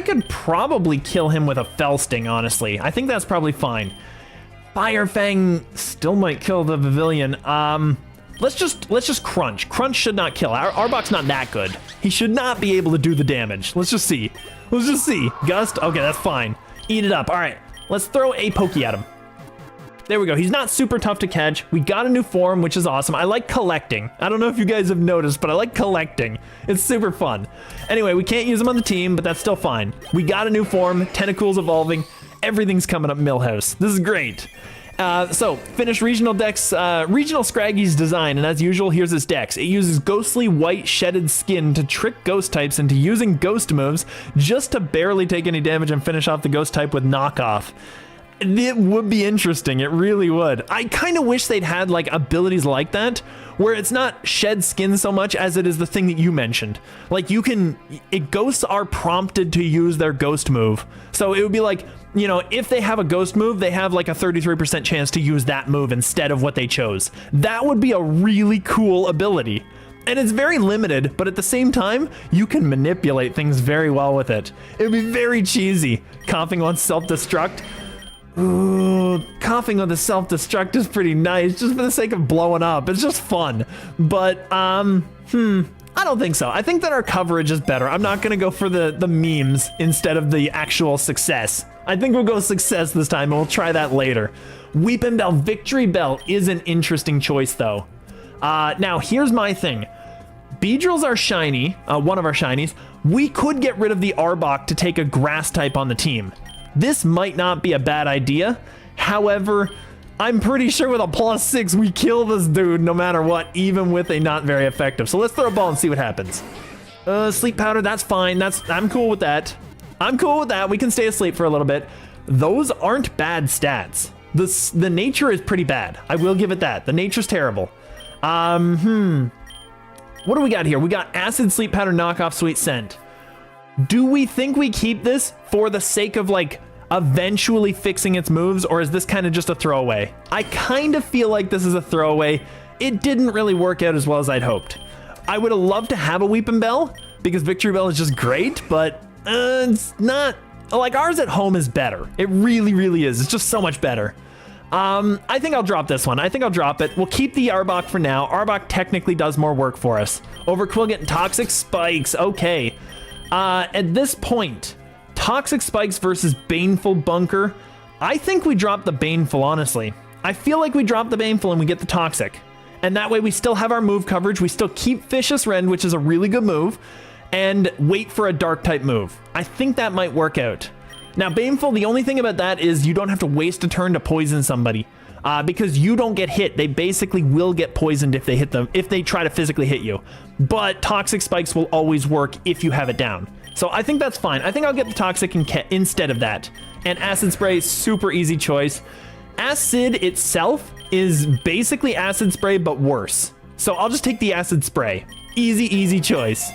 could probably kill him with a Fell Sting, honestly. I think that's probably fine. Fire Fang still might kill the Pavilion. Let's just Crunch. Crunch should not kill. Arbok's not that good. He should not be able to do the damage. Let's just see. Let's just see. Gust, okay, that's fine. Eat it up, all right. Let's throw a Pokey at him. There we go. He's not super tough to catch. We got a new form, which is awesome. I like collecting. I don't know if you guys have noticed, but I like collecting. It's super fun. Anyway, we can't use him on the team, but that's still fine. We got a new form, Tentacles evolving. Everything's coming up Millhouse. This is great. So, finish Regional Dex, Regional Scraggy's design, and as usual, here's his dex. It uses ghostly white shedded skin to trick ghost types into using ghost moves just to barely take any damage and finish off the ghost type with knockoff. It would be interesting, it really would. I kind of wish they'd had like abilities like that, where it's not shed skin so much as it is the thing that you mentioned. Like ghosts are prompted to use their ghost move. So it would be like, you know, if they have a ghost move, they have like a 33% chance to use that move instead of what they chose. That would be a really cool ability. And it's very limited, but at the same time, you can manipulate things very well with it. It would be very cheesy. Coughing on self-destruct. Ooh, coughing on the self-destruct is pretty nice, just for the sake of blowing up. It's just fun. But, I don't think so. I think that our coverage is better. I'm not gonna go for the memes instead of the actual success. I think we'll go success this time, and we'll try that later. Weepin' Bell Victory Bell is an interesting choice, though. Now, here's my thing. Beedrills are shiny, one of our shinies. We could get rid of the Arbok to take a grass type on the team. This might not be a bad idea. However, I'm pretty sure with a +6, we kill this dude no matter what, even with a not very effective. So let's throw a ball and see what happens. Sleep powder, that's fine. I'm cool with that. I'm cool with that. We can stay asleep for a little bit. Those aren't bad stats. The nature is pretty bad. I will give it that. The nature's terrible. What do we got here? We got acid, sleep powder, knockoff, sweet scent. Do we think we keep this for the sake of like eventually fixing its moves, or is this kind of just a throwaway? I kind of feel like this is a throwaway. It didn't really work out as well as I'd hoped. I would have loved to have a Weepin' Bell because Victory Bell is just great, but it's not, like, ours at home is better. It really, really is. It's just so much better. I think I'll drop this one. I think I'll drop it. We'll keep the Arbok for now. Arbok technically does more work for us. Overquill getting Toxic Spikes. Okay. At this point, Toxic Spikes versus Baneful Bunker. I think we drop the Baneful, honestly. I feel like we drop the Baneful and we get the Toxic. And that way we still have our move coverage. We still keep Vicious Rend, which is a really good move, and wait for a Dark type move. I think that might work out. Now, Baneful, the only thing about that is you don't have to waste a turn to poison somebody because you don't get hit. They basically will get poisoned if they hit them, if they try to physically hit you. But Toxic Spikes will always work if you have it down. So I think that's fine. I think I'll get the Toxic instead of that. And Acid Spray, super easy choice. Acid itself is basically Acid Spray, but worse. So I'll just take the Acid Spray. Easy, easy choice.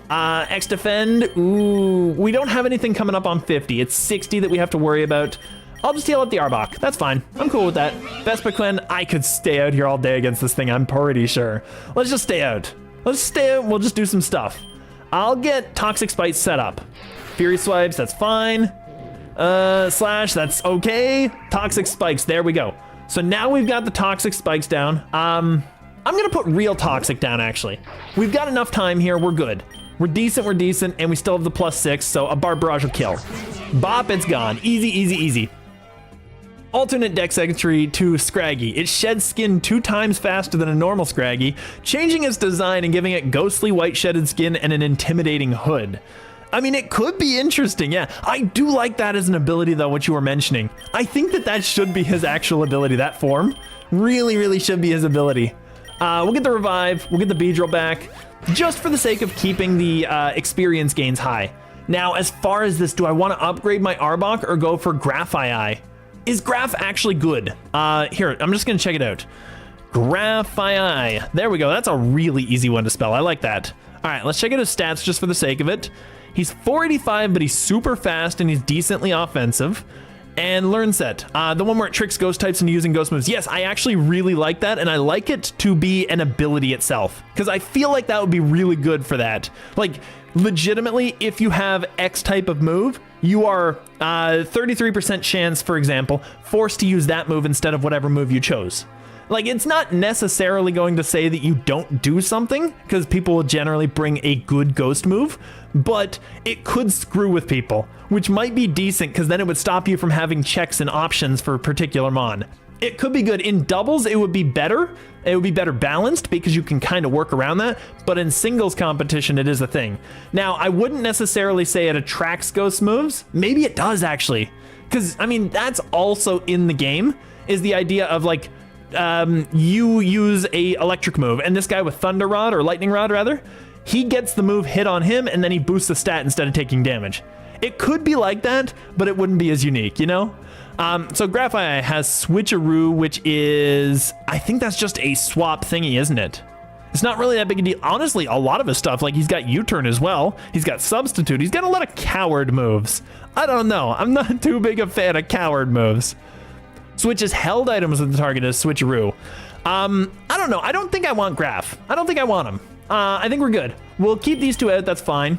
X Defend, ooh, we don't have anything coming up on 50. It's 60 that we have to worry about. I'll just heal up the Arbok. That's fine. I'm cool with that. Vespiquen, I could stay out here all day against this thing, I'm pretty sure. Let's just stay out. Let's stay out, we'll just do some stuff. I'll get Toxic Spikes set up. Fury Swipes, that's fine. Slash, that's okay. Toxic Spikes, there we go. So now we've got the Toxic Spikes down. I'm gonna put Real Toxic down, actually. We've got enough time here, we're good. We're decent, and we still have the +6, so a Barrage will kill. Bop, it's gone. Easy, easy, easy. Alternate Dex entry to Scraggy. It sheds skin 2 times faster than a normal Scraggy, changing its design and giving it ghostly white shedded skin and an intimidating hood. I mean, it could be interesting, yeah. I do like that as an ability, though, what you were mentioning. I think that should be his actual ability, that form. Really, really should be his ability. We'll get the Revive, we'll get the Beedrill back, just for the sake of keeping the experience gains high. Now, as far as this, do I want to upgrade my Arbok or go for Graph-ii? Is Graph actually good? Here, I'm just going to check it out. Graph-ii. There we go. That's a really easy one to spell. I like that. All right, let's check out his stats just for the sake of it. He's 485, but he's super fast and he's decently offensive. And Learn Set, the one where it tricks ghost types into using ghost moves. Yes, I actually really like that, and I like it to be an ability itself, because I feel like that would be really good for that. Like, legitimately, if you have X type of move, you are 33% chance, for example, forced to use that move instead of whatever move you chose. Like, it's not necessarily going to say that you don't do something, because people will generally bring a good ghost move, but it could screw with people, which might be decent, because then it would stop you from having checks and options for a particular mon. It could be good. In doubles, it would be better. It would be better balanced, because you can kind of work around that, but in singles competition, it is a thing. Now, I wouldn't necessarily say it attracts ghost moves. Maybe it does, actually, because, I mean, that's also in the game, is the idea of, like, you use a electric move, and this guy with Thunder Rod, or Lightning Rod rather, he gets the move hit on him, and then he boosts the stat instead of taking damage. It could be like that, but it wouldn't be as unique, you know? So Graph-ii has Switcheroo, which is, I think that's just a swap thingy, isn't it? It's not really that big a deal. Honestly, a lot of his stuff, like he's got U-Turn as well. He's got Substitute. He's got a lot of coward moves. I don't know. I'm not too big a fan of coward moves. Switches held items with the target as Switcheroo. I don't know. I don't think I want Graph. I don't think I want him. I think we're good. We'll keep these two out. That's fine.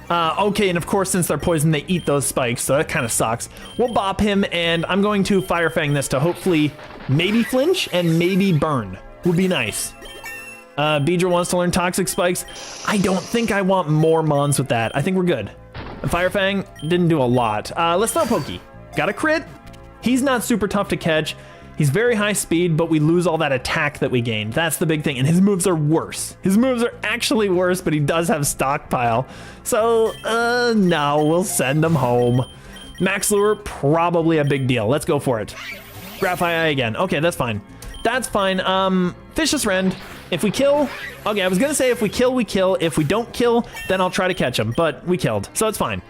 Okay, and of course, since they're poisoned, they eat those spikes, so that kind of sucks. We'll bop him, and I'm going to Fire Fang this to hopefully maybe flinch and maybe burn. Would be nice. Beedrill wants to learn Toxic Spikes. I don't think I want more mons with that. I think we're good. Fire Fang didn't do a lot. Let's throw Pokey. Got a crit. He's not super tough to catch. He's very high speed, but we lose all that attack that we gained. That's the big thing, and his moves are worse. His moves are actually worse, but he does have Stockpile. So, no, we'll send him home. Max Lure, probably a big deal. Let's go for it. Graph-ii again. Okay, that's fine. That's fine. Vicious Rend. If we kill... Okay, I was gonna say if we kill, we kill. If we don't kill, then I'll try to catch him, but we killed, so it's fine.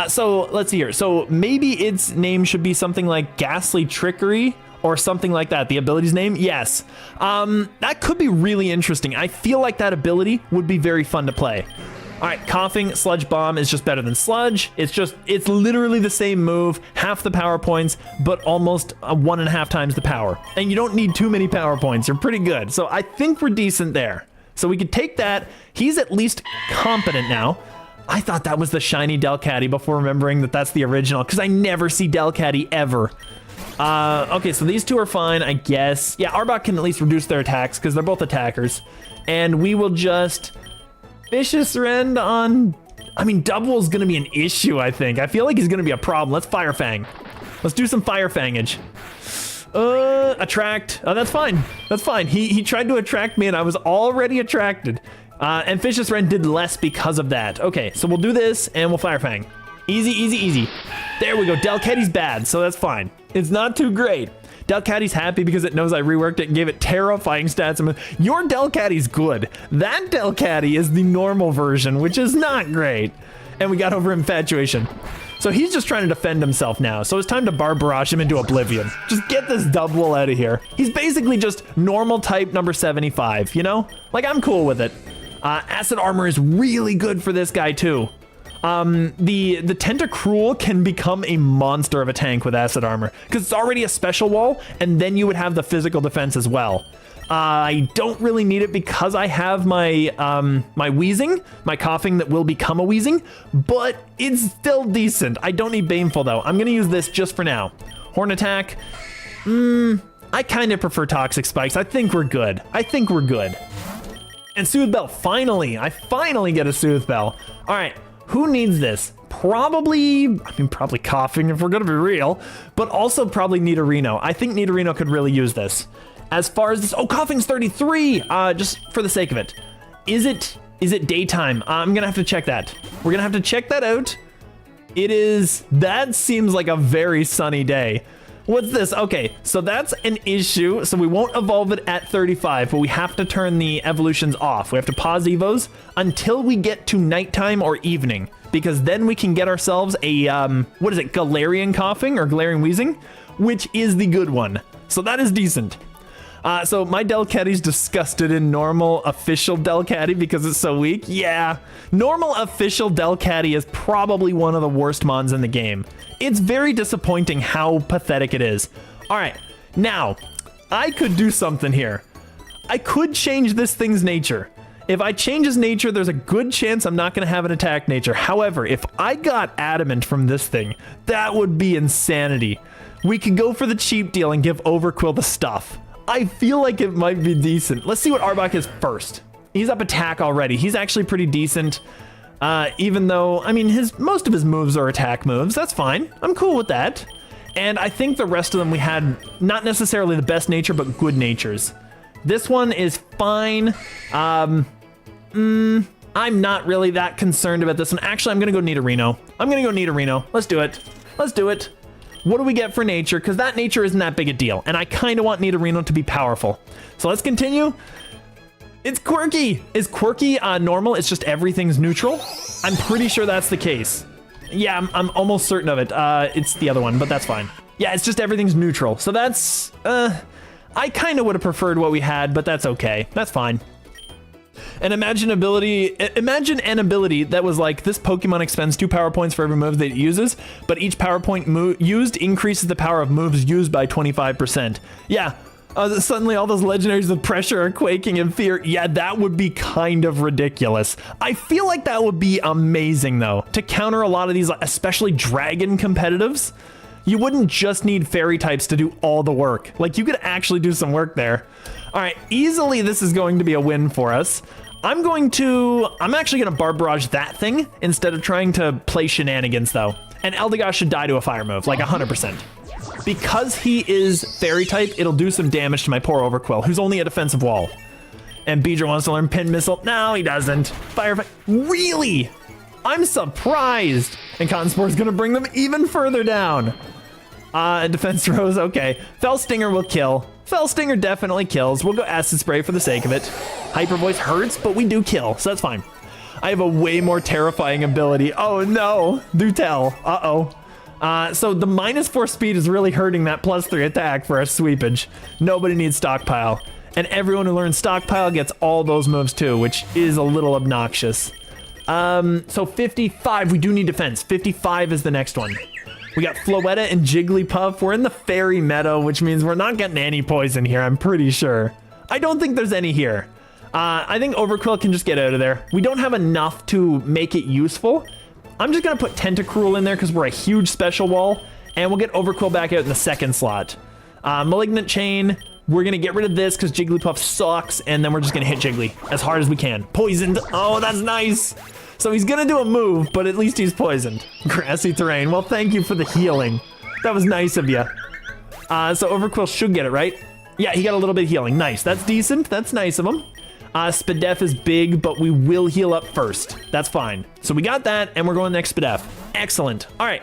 So, let's see here. So, maybe its name should be something like Ghastly Trickery, or something like that. The ability's name? Yes. That could be really interesting. I feel like that ability would be very fun to play. All right, coughing, sludge bomb is just better than sludge. It's literally the same move, half the power points, but almost 1.5 times the power. And you don't need too many power points. You're pretty good. So I think we're decent there. So we could take that. He's at least competent now. I thought that was the shiny Delcatty before remembering that that's the original, because I never see Delcatty ever. Okay, so these two are fine, I guess. Yeah, Arbok can at least reduce their attacks because they're both attackers. And we will just Vicious Rend on... I mean, double is going to be an issue, I think. I feel like he's going to be a problem. Let's Fire Fang. Let's do some Fire Fangage. Attract. Oh, that's fine. That's fine. He tried to attract me and I was already attracted. And Vicious Rend did less because of that. Okay, so we'll do this and we'll Fire Fang. Easy, easy, easy. There we go. Delcatty's bad, so that's fine. It's not too great. Delcatty's happy because it knows I reworked it and gave it terrifying stats. Your Delcatty's good. That Delcatty is the normal version, which is not great. And we got over Infatuation. So he's just trying to defend himself now. So it's time to Bar Barrage him into oblivion. Just get this double out of here. He's basically just normal type number 75, you know? Like, I'm cool with it. Acid Armor is really good for this guy too. The Tentacruel can become a monster of a tank with Acid Armor because it's already a special wall, and then you would have the physical defense as well. I don't really need it because I have my my wheezing, my coughing that will become a wheezing, but it's still decent. I don't need Baneful though. I'm gonna use this just for now. Horn Attack. I kind of prefer Toxic Spikes. I think we're good. I think we're good. And Soothe Bell, finally! I finally get a Soothe Bell. All right. Who needs this? Probably coughing if we're gonna be real, but also probably Nidorino. I think Nidorino could really use this. As far as this, oh, coughing's 33, just for the sake of it. Is it daytime? I'm gonna have to check that. We're gonna have to check that out. That seems like a very sunny day. What's this? Okay, so that's an issue. So we won't evolve it at 35, but we have to turn the evolutions off. We have to pause evos until we get to nighttime or evening, because then we can get ourselves a, what is it, Galarian coughing or Galarian wheezing, which is the good one. So that is decent. So my Delcatty's disgusted in normal official Delcatty because it's so weak. Yeah, normal official Delcatty is probably one of the worst mons in the game. It's very disappointing how pathetic it is. All right, now I could do something here. I could change this thing's nature. If I change his nature, there's a good chance I'm not going to have an attack nature. However, if I got Adamant from this thing, that would be insanity. We could go for the cheap deal and give Overquill the stuff. I feel like it might be decent. Let's see what Arbok is first. He's up attack already. He's actually pretty decent. Even though, I mean, most of his moves are attack moves. That's fine. I'm cool with that. And I think the rest of them we had not necessarily the best nature, but good natures. This one is fine. I'm not really that concerned about this one. Actually, I'm going to go Nidorino. Let's do it. Let's do it. What do we get for nature? Because that nature isn't that big a deal. And I kind of want Nidorino to be powerful. So let's continue. It's quirky. Is quirky normal? It's just everything's neutral? I'm pretty sure that's the case. Yeah, I'm almost certain of it. It's the other one, but that's fine. Yeah, it's just everything's neutral. So that's... I kind of would have preferred what we had, but that's okay. That's fine. And imagine an ability that was like, this Pokemon expends 2 power points for every move that it uses, but each power point used increases the power of moves used by 25%. Yeah, suddenly all those legendaries with pressure are quaking in fear. Yeah, that would be kind of ridiculous. I feel like that would be amazing though, to counter a lot of these, especially dragon competitives. You wouldn't just need fairy types to do all the work. Like, you could actually do some work there. All right, easily this is going to be a win for us. I'm actually gonna Bar Barrage that thing instead of trying to play shenanigans though. And Eldegoss should die to a fire move, like 100%. Because he is fairy type, it'll do some damage to my poor Overquill, who's only a defensive wall. And Beedrill wants to learn Pin Missile. No, he doesn't. Fire Fight. Really? I'm surprised. And Cotton Spore's gonna bring them even further down. Defense throws, okay. Fell Stinger will kill. Fell Stinger definitely kills. We'll go Acid Spray for the sake of it. Hyper Voice hurts, but we do kill, so that's fine. I have a way more terrifying ability. Oh no, do tell. Uh-oh. So the -4 speed is really hurting that +3 attack for our sweepage. Nobody needs Stockpile. And everyone who learns Stockpile gets all those moves too, which is a little obnoxious. So 55, we do need defense. 55 is the next one. We got Floetta and Jigglypuff. We're in the fairy meadow, which means we're not getting any poison here, I'm pretty sure. I don't think there's any here. I think Overqwil can just get out of there. We don't have enough to make it useful. I'm just gonna put Tentacruel in there because we're a huge special wall, and we'll get Overqwil back out in the second slot. Malignant Chain, we're gonna get rid of this because Jigglypuff sucks, and then we're just gonna hit Jiggly as hard as we can. Poisoned, oh, that's nice. So he's gonna do a move, but at least he's poisoned. Grassy Terrain, well, thank you for the healing. That was nice of you. So Overqwil should get it, right? Yeah, he got a little bit of healing, nice. That's decent, that's nice of him. Spadef is big, but we will heal up first. That's fine. So we got that, and we're going next Spadef. Excellent. All right.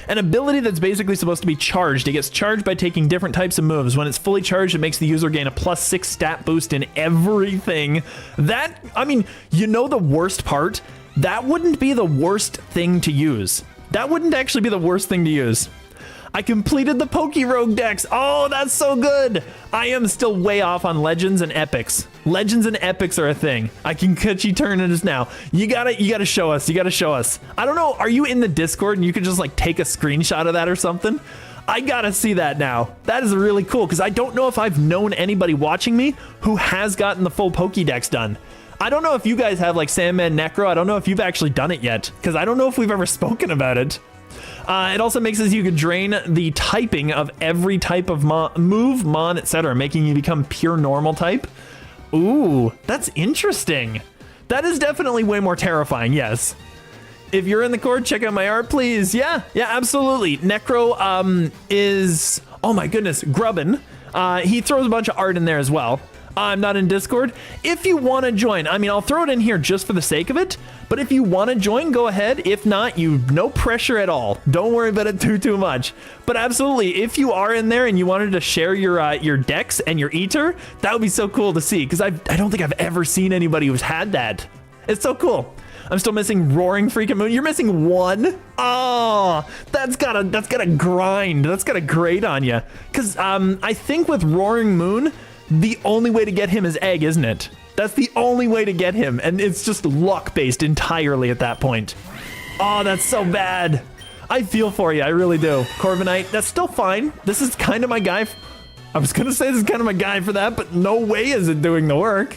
An ability that's basically supposed to be charged. It gets charged by taking different types of moves. When it's fully charged, it makes the user gain a +6 stat boost in everything. That, I mean, you know the worst part? That wouldn't be the worst thing to use. That wouldn't actually be the worst thing to use. I completed the Pokerogue dex. Oh, that's so good. I am still way off on Legends and Epics. Legends and Epics are a thing. I can catch you turning us now. You gotta show us. You gotta show us. I don't know. Are you in the Discord and you could just like take a screenshot of that or something? I gotta see that now. That is really cool because I don't know if I've known anybody watching me who has gotten the full Pokédex done. I don't know if you guys have like Sandman Necro. I don't know if you've actually done it yet because I don't know if we've ever spoken about it. It also makes it so you can drain the typing of every type of move, mon, etc., making you become pure normal type. Ooh, that's interesting. That is definitely way more terrifying, yes. If you're in the Discord, check out my art, please. Yeah, absolutely. Necro is, oh my goodness, Grubbin. He throws a bunch of art in there as well. I'm not in Discord. If you want to join, I mean, I'll throw it in here just for the sake of it, but if you want to join, go ahead. If not, no pressure at all. Don't worry about it too much. But absolutely, if you are in there and you wanted to share your Dex and your Eater, that would be so cool to see, because I don't think I've ever seen anybody who's had that. It's so cool. I'm still missing Roaring Freaking Moon. You're missing one? Oh, that's gotta grind. That's gotta grate on you. Because I think with Roaring Moon, the only way to get him is egg, isn't it? That's the only way to get him, and it's just luck-based entirely at that point. Oh, that's so bad. I feel for you, I really do. Corviknight, that's still fine. This is kind of my guy. I was gonna say this is kind of my guy for that, but no way is it doing the work.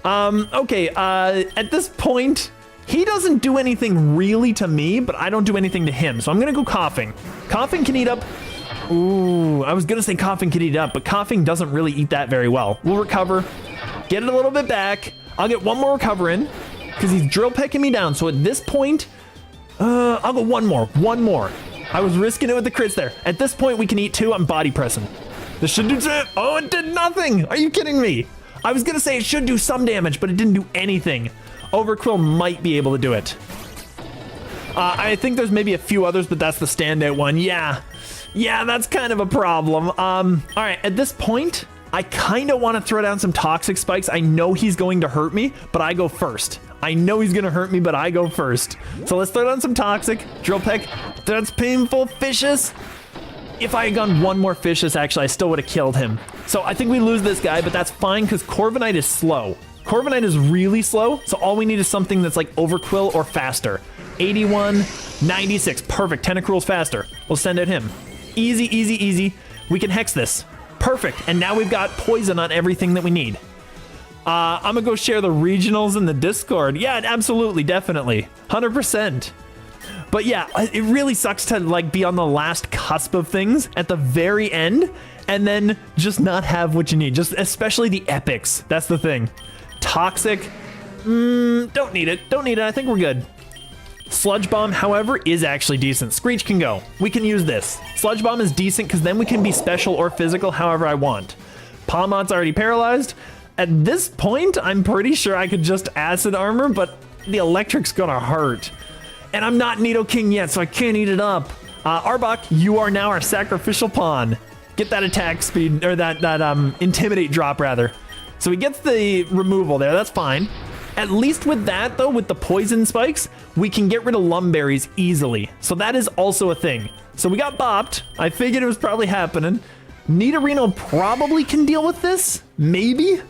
Okay, at this point, he doesn't do anything really to me, but I don't do anything to him, so I'm gonna go Coughing. Coughing can eat up. Ooh, I was gonna say Coughing can eat up, but Coughing doesn't really eat that very well. We'll recover, get it a little bit back. I'll get one more recover in, because he's drill pecking me down. So at this point, I'll go one more. I was risking it with the crits there. At this point, we can eat two. I'm body pressing. This should do, oh, it did nothing. Are you kidding me? I was gonna say it should do some damage, but it didn't do anything. Overqwil might be able to do it. I think there's maybe a few others, but that's the standout one. Yeah, that's kind of a problem. All right, at this point, I kind of want to throw down some Toxic Spikes. I know he's going to hurt me, but I go first. I know he's going to hurt me, but I go first. So let's throw down some Toxic. Drill Peck, that's painful. Fishes. If I had gone one more Fishes, actually, I still would have killed him. So I think we lose this guy, but that's fine because Corviknight is slow. Corviknight is really slow, so all we need is something that's like Overqwil or faster. 81, 96, perfect. Tentacruel's faster. We'll send out him. Easy. We can hex this. Perfect. And now we've got poison on everything that we need. I'm gonna go share the regionals in the Discord. Yeah, absolutely, definitely. 100%. But yeah, it really sucks to like be on the last cusp of things at the very end and then just not have what you need. Just especially the epics. That's the thing. Toxic. Don't need it. I think we're good. Sludge Bomb, however, is actually decent. Screech can go. We can use this. Sludge Bomb is decent because then we can be special or physical however I want. Palmot's already paralyzed. At this point, I'm pretty sure I could just Acid Armor, but the Electric's gonna hurt. And I'm not Nidoking yet, so I can't eat it up. Arbok, you are now our sacrificial pawn. Get that attack speed, or that Intimidate drop, rather. So he gets the removal there, that's fine. At least with that, though, with the poison spikes, we can get rid of Lumberries easily. So that is also a thing. So we got bopped. I figured it was probably happening. Nidorino probably can deal with this. Maybe.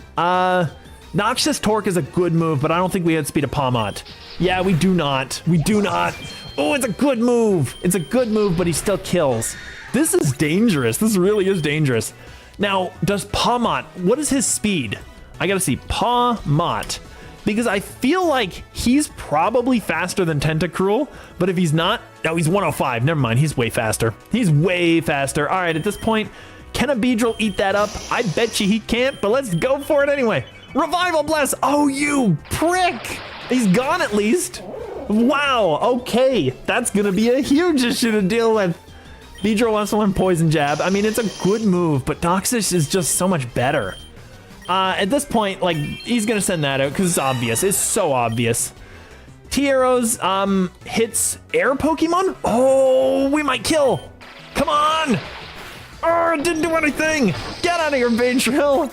Noxious Torque is a good move, but I don't think we had Speed of Palmot. Yeah, we do not. We do not. Oh, it's a good move. It's a good move, but he still kills. This is dangerous. This really is dangerous. Now, does Palmot, what is his speed? I gotta see. Palmot. Because I feel like he's probably faster than Tentacruel, but if he's not, no, he's 105. Never mind, he's way faster. He's way faster. All right, at this point, can a Beedrill eat that up? I bet you he can't, but let's go for it anyway. Revival Bless. Oh, you prick. He's gone at least. Wow, okay. That's gonna be a huge issue to deal with. Beedrill wants to learn Poison Jab. I mean, it's a good move, but Noxious is just so much better. At this point, like, he's gonna send that out because it's obvious. It's so obvious. T-Arrows hits air Pokemon. Oh, we might kill. Come on. Oh, it didn't do anything. Get out of here, Beedrill.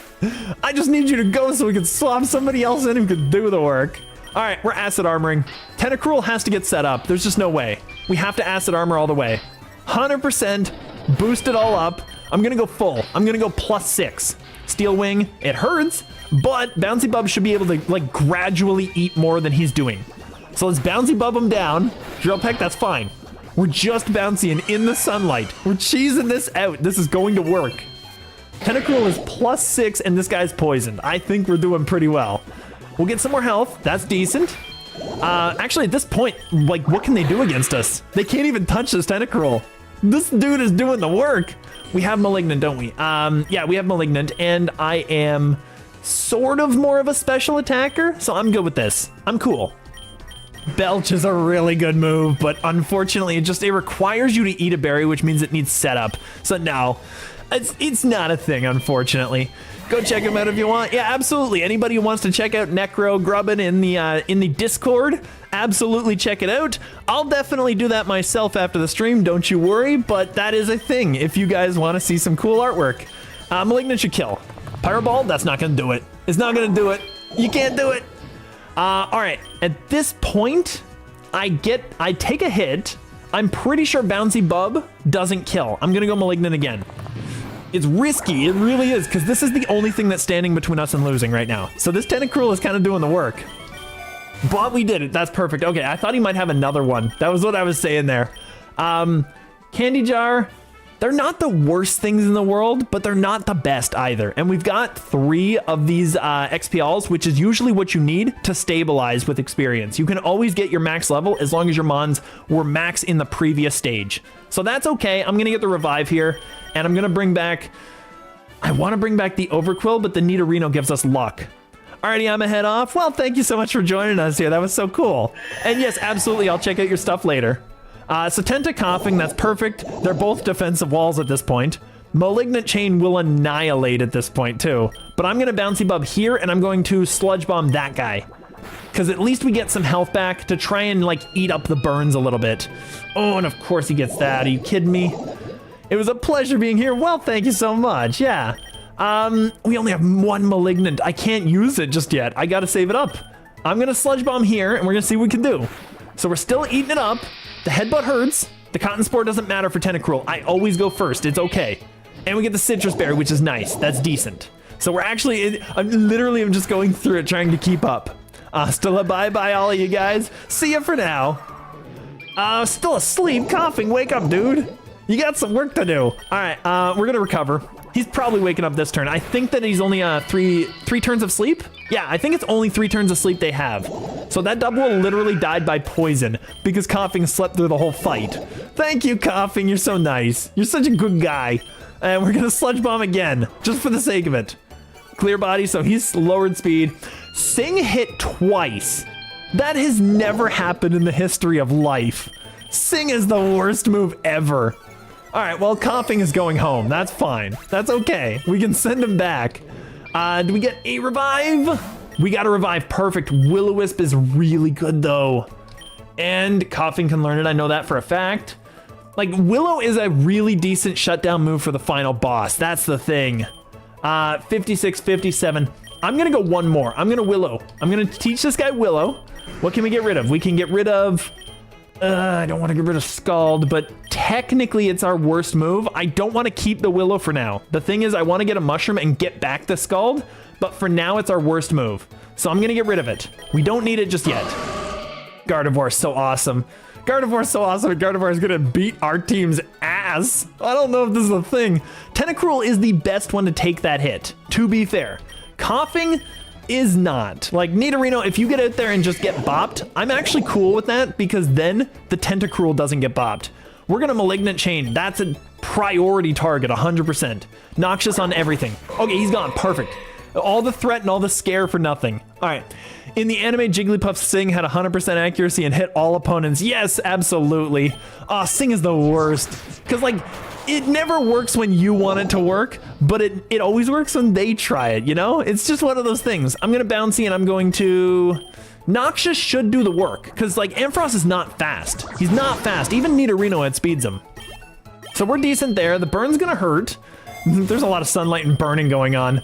I just need you to go so we can swap somebody else in who can do the work. All right, we're Acid Armoring. Tentacruel has to get set up. There's just no way. We have to Acid Armor all the way. 100%, boost it all up. I'm gonna go full. I'm gonna go +6. Steel Wing, it hurts, but Bouncy Bub should be able to like gradually eat more than he's doing. So let's Bouncy Bub him down. Drill Peck, that's fine. We're just bouncing in the sunlight. We're cheesing this out. This is going to work. Tentacruel is +6 and this guy's poisoned. I think we're doing pretty well. We'll get some more health. That's decent. Actually, at this point, like, what can they do against us? They can't even touch this Tentacruel. This dude is doing the work. We have Malignant, don't we? Yeah, we have Malignant, and I am sort of more of a special attacker, so I'm good with this. I'm cool. Belch is a really good move, but unfortunately, it requires you to eat a berry, which means it needs setup. So no, it's not a thing, unfortunately. Go check him out if you want. Yeah, absolutely. Anybody who wants to check out Necro Grubbin in the Discord, absolutely check it out. I'll definitely do that myself after the stream, don't you worry, but that is a thing if you guys want to see some cool artwork. Malignant should kill. Pyro Ball, that's not gonna do it. It's not gonna do it. You can't do it. All right, at this point, I take a hit. I'm pretty sure Bouncy Bub doesn't kill. I'm gonna go Malignant again. It's risky, it really is, because this is the only thing that's standing between us and losing right now. So this Tentacruel is kind of doing the work. But we did it, that's perfect. Okay, I thought he might have another one. That was what I was saying there. Candy Jar, they're not the worst things in the world, but they're not the best either. And we've got 3 of these XPLs, which is usually what you need to stabilize with experience. You can always get your max level as long as your mons were max in the previous stage. So that's okay, I'm gonna get the revive here. And I'm gonna bring back, I wanna bring back the Overquill, but the Nidorino gives us luck. Alrighty, I'm a head off. Well, thank you so much for joining us here. That was so cool. And yes, absolutely, I'll check out your stuff later. So Tenta Coughing, that's perfect. They're both defensive walls at this point. Malignant Chain will annihilate at this point too. But I'm gonna Bouncy Bub here and I'm going to Sludge Bomb that guy. Because at least we get some health back to try and like eat up the burns a little bit. Oh, and of course he gets that. Are you kidding me? It was a pleasure being here. Well, thank you so much. Yeah. We only have 1 Malignant. I can't use it just yet. I gotta save it up. I'm gonna Sludge Bomb here, and we're gonna see what we can do. So we're still eating it up. The Headbutt hurts. The Cotton Spore doesn't matter for Tentacruel. I always go first. It's okay. And we get the Citrus Berry, which is nice. That's decent. So we're actually, I'm just going through it, trying to keep up. Still a bye-bye, all of you guys. See ya for now. Still asleep, coughing. Wake up, dude. You got some work to do. All right, we're gonna recover. He's probably waking up this turn. I think that he's only three turns of sleep. Yeah, I think it's only 3 turns of sleep they have. So that double literally died by poison because Coughing slept through the whole fight. Thank you, Coughing. You're so nice. You're such a good guy. And we're gonna Sludge Bomb again, just for the sake of it. Clear Body, so he's lowered speed. Sing hit twice. That has never happened in the history of life. Sing is the worst move ever. All right, well, Coughing is going home. That's fine. That's okay. We can send him back. Do we get a revive? We got a revive. Perfect. Will-O-Wisp is really good, though. And Coughing can learn it. I know that for a fact. Like, Willow is a really decent shutdown move for the final boss. That's the thing. 56, 57. I'm going to go one more. I'm going to Willow. I'm going to teach this guy Willow. What can we get rid of? We can get rid of... I don't want to get rid of Scald, but technically it's our worst move. I don't want to keep the Willow for now. The thing is, I want to get a Mushroom and get back the Scald, but for now it's our worst move. So I'm going to get rid of it. We don't need it just yet. Gardevoir is so awesome. Gardevoir is so awesome, and Gardevoir is going to beat our team's ass. I don't know if this is a thing. Tentacruel is the best one to take that hit, to be fair. Coughing is not. Like, Nidorino, if you get out there and just get bopped, I'm actually cool with that because then the Tentacruel doesn't get bopped. We're going to Malignant Chain. That's a priority target, 100%. Noxious on everything. Okay, he's gone. Perfect. All the threat and all the scare for nothing. All right. In the anime, Jigglypuff Sing had 100% accuracy and hit all opponents. Yes, absolutely. Sing is the worst. Because, like, it never works when you want it to work, but it always works when they try it, you know? It's just one of those things. I'm going to Bouncy and I'm going to... Noxious should do the work, because, like, Ampharos is not fast. He's not fast. Even Nidorino outspeeds him. So we're decent there. The burn's going to hurt. There's a lot of sunlight and burning going on.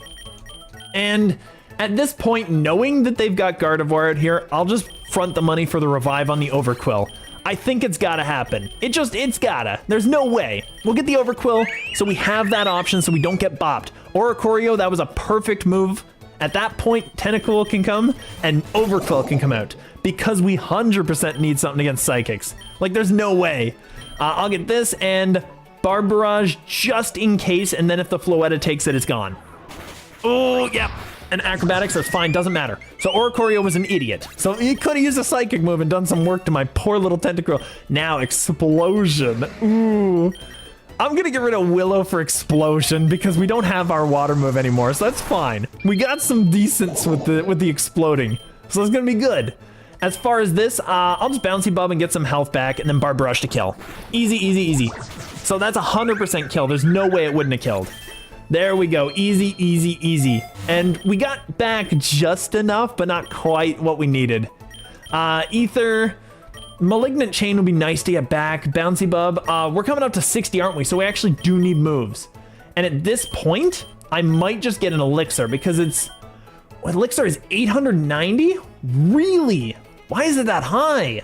And at this point, knowing that they've got Gardevoir out here, I'll just front the money for the revive on the Overquill. I think it's gotta happen. It's gotta. There's no way. We'll get the Overquill, so we have that option so we don't get bopped. Oricorio, that was a perfect move. At that point, Tentacool can come and Overquill can come out because we 100% need something against Psychics. Like, there's no way. I'll get this and Barb Barrage just in case, and then if the Floetta takes it, it's gone. Oh, yeah. And Acrobatics, that's fine, doesn't matter. So Oricorio was an idiot. So he could have used a Psychic move and done some work to my poor little Tentacruel. Now, Explosion. Ooh. I'm gonna get rid of Willow for Explosion because we don't have our water move anymore, so that's fine. We got some decents with the exploding, so it's gonna be good. As far as this, I'll just Bouncy Bub and get some health back, and then Barb Rush to kill. Easy, easy, easy. So that's 100% kill. There's no way it wouldn't have killed. There we go. Easy, easy, easy. And we got back just enough, but not quite what we needed. Ether, Malignant Chain would be nice to get back. Bouncy Bub, we're coming up to 60, aren't we? So we actually do need moves. And at this point, I might just get an Elixir because it's... Elixir is 890? Really? Why is it that high?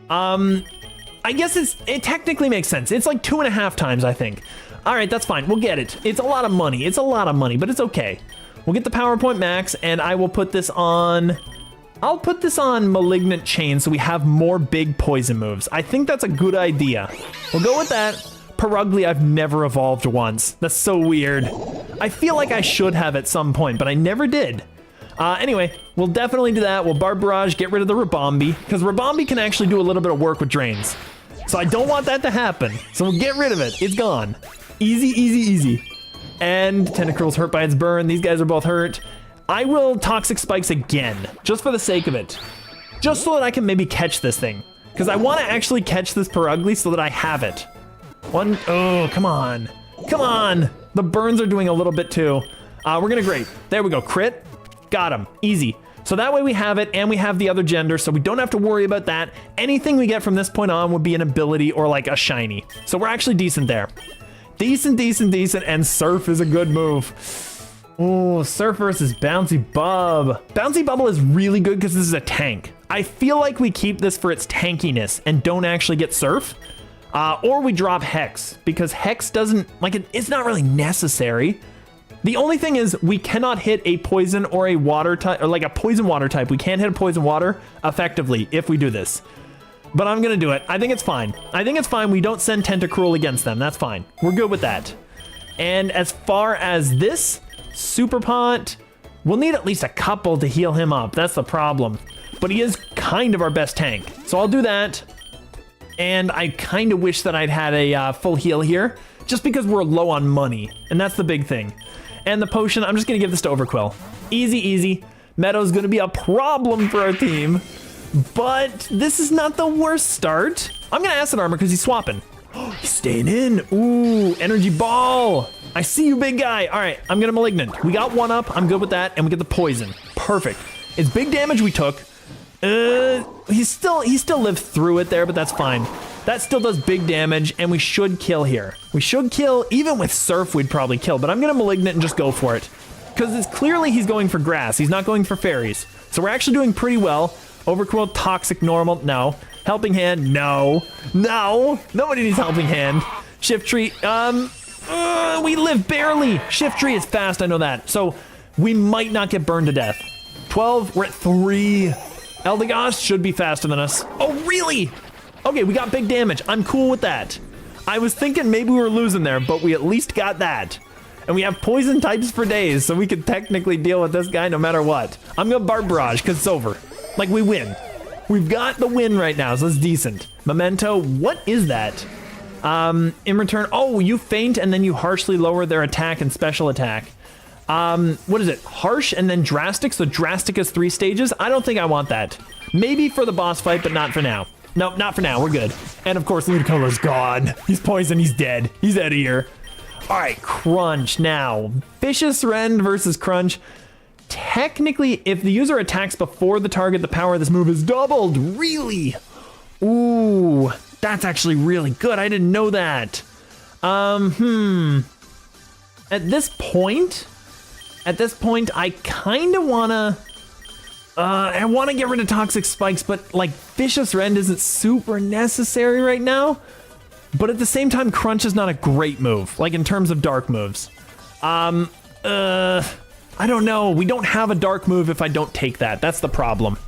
I guess it technically makes sense. It's like 2.5 times, I think. All right, that's fine. We'll get it. It's a lot of money. It's a lot of money, but it's okay. We'll get the PowerPoint Max, and I will put this on... I'll put this on Malignant Chain so we have more big poison moves. I think that's a good idea. We'll go with that. Perugly, I've never evolved once. That's so weird. I feel like I should have at some point, but I never did. Anyway, we'll definitely do that. We'll Barb Barrage, get rid of the Rabombi, because Rabombi can actually do a little bit of work with drains. So I don't want that to happen. So we'll get rid of it. It's gone. Easy, easy, easy. And Tentacruel's hurt by its burn. These guys are both hurt. I will Toxic Spikes again, just for the sake of it. Just so that I can maybe catch this thing. Because I want to actually catch this Perugly so that I have it. Oh, come on. Come on. The burns are doing a little bit too. We're going to Great. There we go. Crit. Got him. Easy. So that way we have it, and we have the other gender, so we don't have to worry about that. Anything we get from this point on would be an ability or like a shiny. So we're actually decent there. Decent, decent, decent, and Surf is a good move. Oh, Surf versus Bouncy Bub. Bouncy Bubble is really good because this is a tank. I feel like we keep this for its tankiness and don't actually get Surf. Or we drop Hex, because Hex doesn't, like, it's not really necessary. The only thing is we cannot hit a poison or a water type, or like a poison water type. We can't hit a poison water effectively if we do this. But I'm going to do it. I think it's fine. I think it's fine. We don't send Tentacruel against them. That's fine. We're good with that. And as far as this, Super Pot, we'll need at least a couple to heal him up. That's the problem. But he is kind of our best tank. So I'll do that. And I kind of wish that I'd had a full heal here, just because we're low on money. And that's the big thing. And the potion, I'm just going to give this to Overquill. Easy, easy. Meadow's going to be a problem for our team. But this is not the worst start. I'm going to Acid Armor because he's swapping. He's staying in. Ooh, Energy Ball. I see you, big guy. All right, I'm going to Malignant. We got one up. I'm good with that. And we get the poison. Perfect. It's big damage we took. He still lived through it there, but that's fine. That still does big damage, and we should kill here. We should kill. Even with Surf, we'd probably kill, but I'm going to Malignant and just go for it. Because it's clearly he's going for grass. He's not going for fairies. So we're actually doing pretty well. Overquill, Toxic, Normal. No. Helping Hand, no. No, nobody needs Helping Hand. Shift Tree, we live barely. Shift Tree is fast, I know that. So we might not get burned to death. 12, we're at 3. Eldegoss should be faster than us. Oh, really? Okay, we got big damage. I'm cool with that. I was thinking maybe we were losing there, but we at least got that. And we have poison types for days, so we could technically deal with this guy no matter what. I'm gonna Barb Barrage, because it's over. Like, we win. We've got the win right now, so it's decent. Memento, what is that? In return, oh, you faint and then you harshly lower their attack and special attack. What is it? Harsh and then drastic, so drastic is 3 stages? I don't think I want that. Maybe for the boss fight, but not for now. Nope, not for now, we're good. And of course, Ludicolo's gone. He's poisoned, he's dead. He's out of here. All right, Crunch now. Vicious Rend versus Crunch. Technically, if the user attacks before the target, the power of this move is doubled. Really? Ooh, that's actually really good. I didn't know that. At this point, I kind of wanna, I want to get rid of Toxic Spikes, but like Vicious Rend isn't super necessary right now. But at the same time, Crunch is not a great move, like in terms of dark moves. I don't know. We don't have a dark move if I don't take that. That's the problem.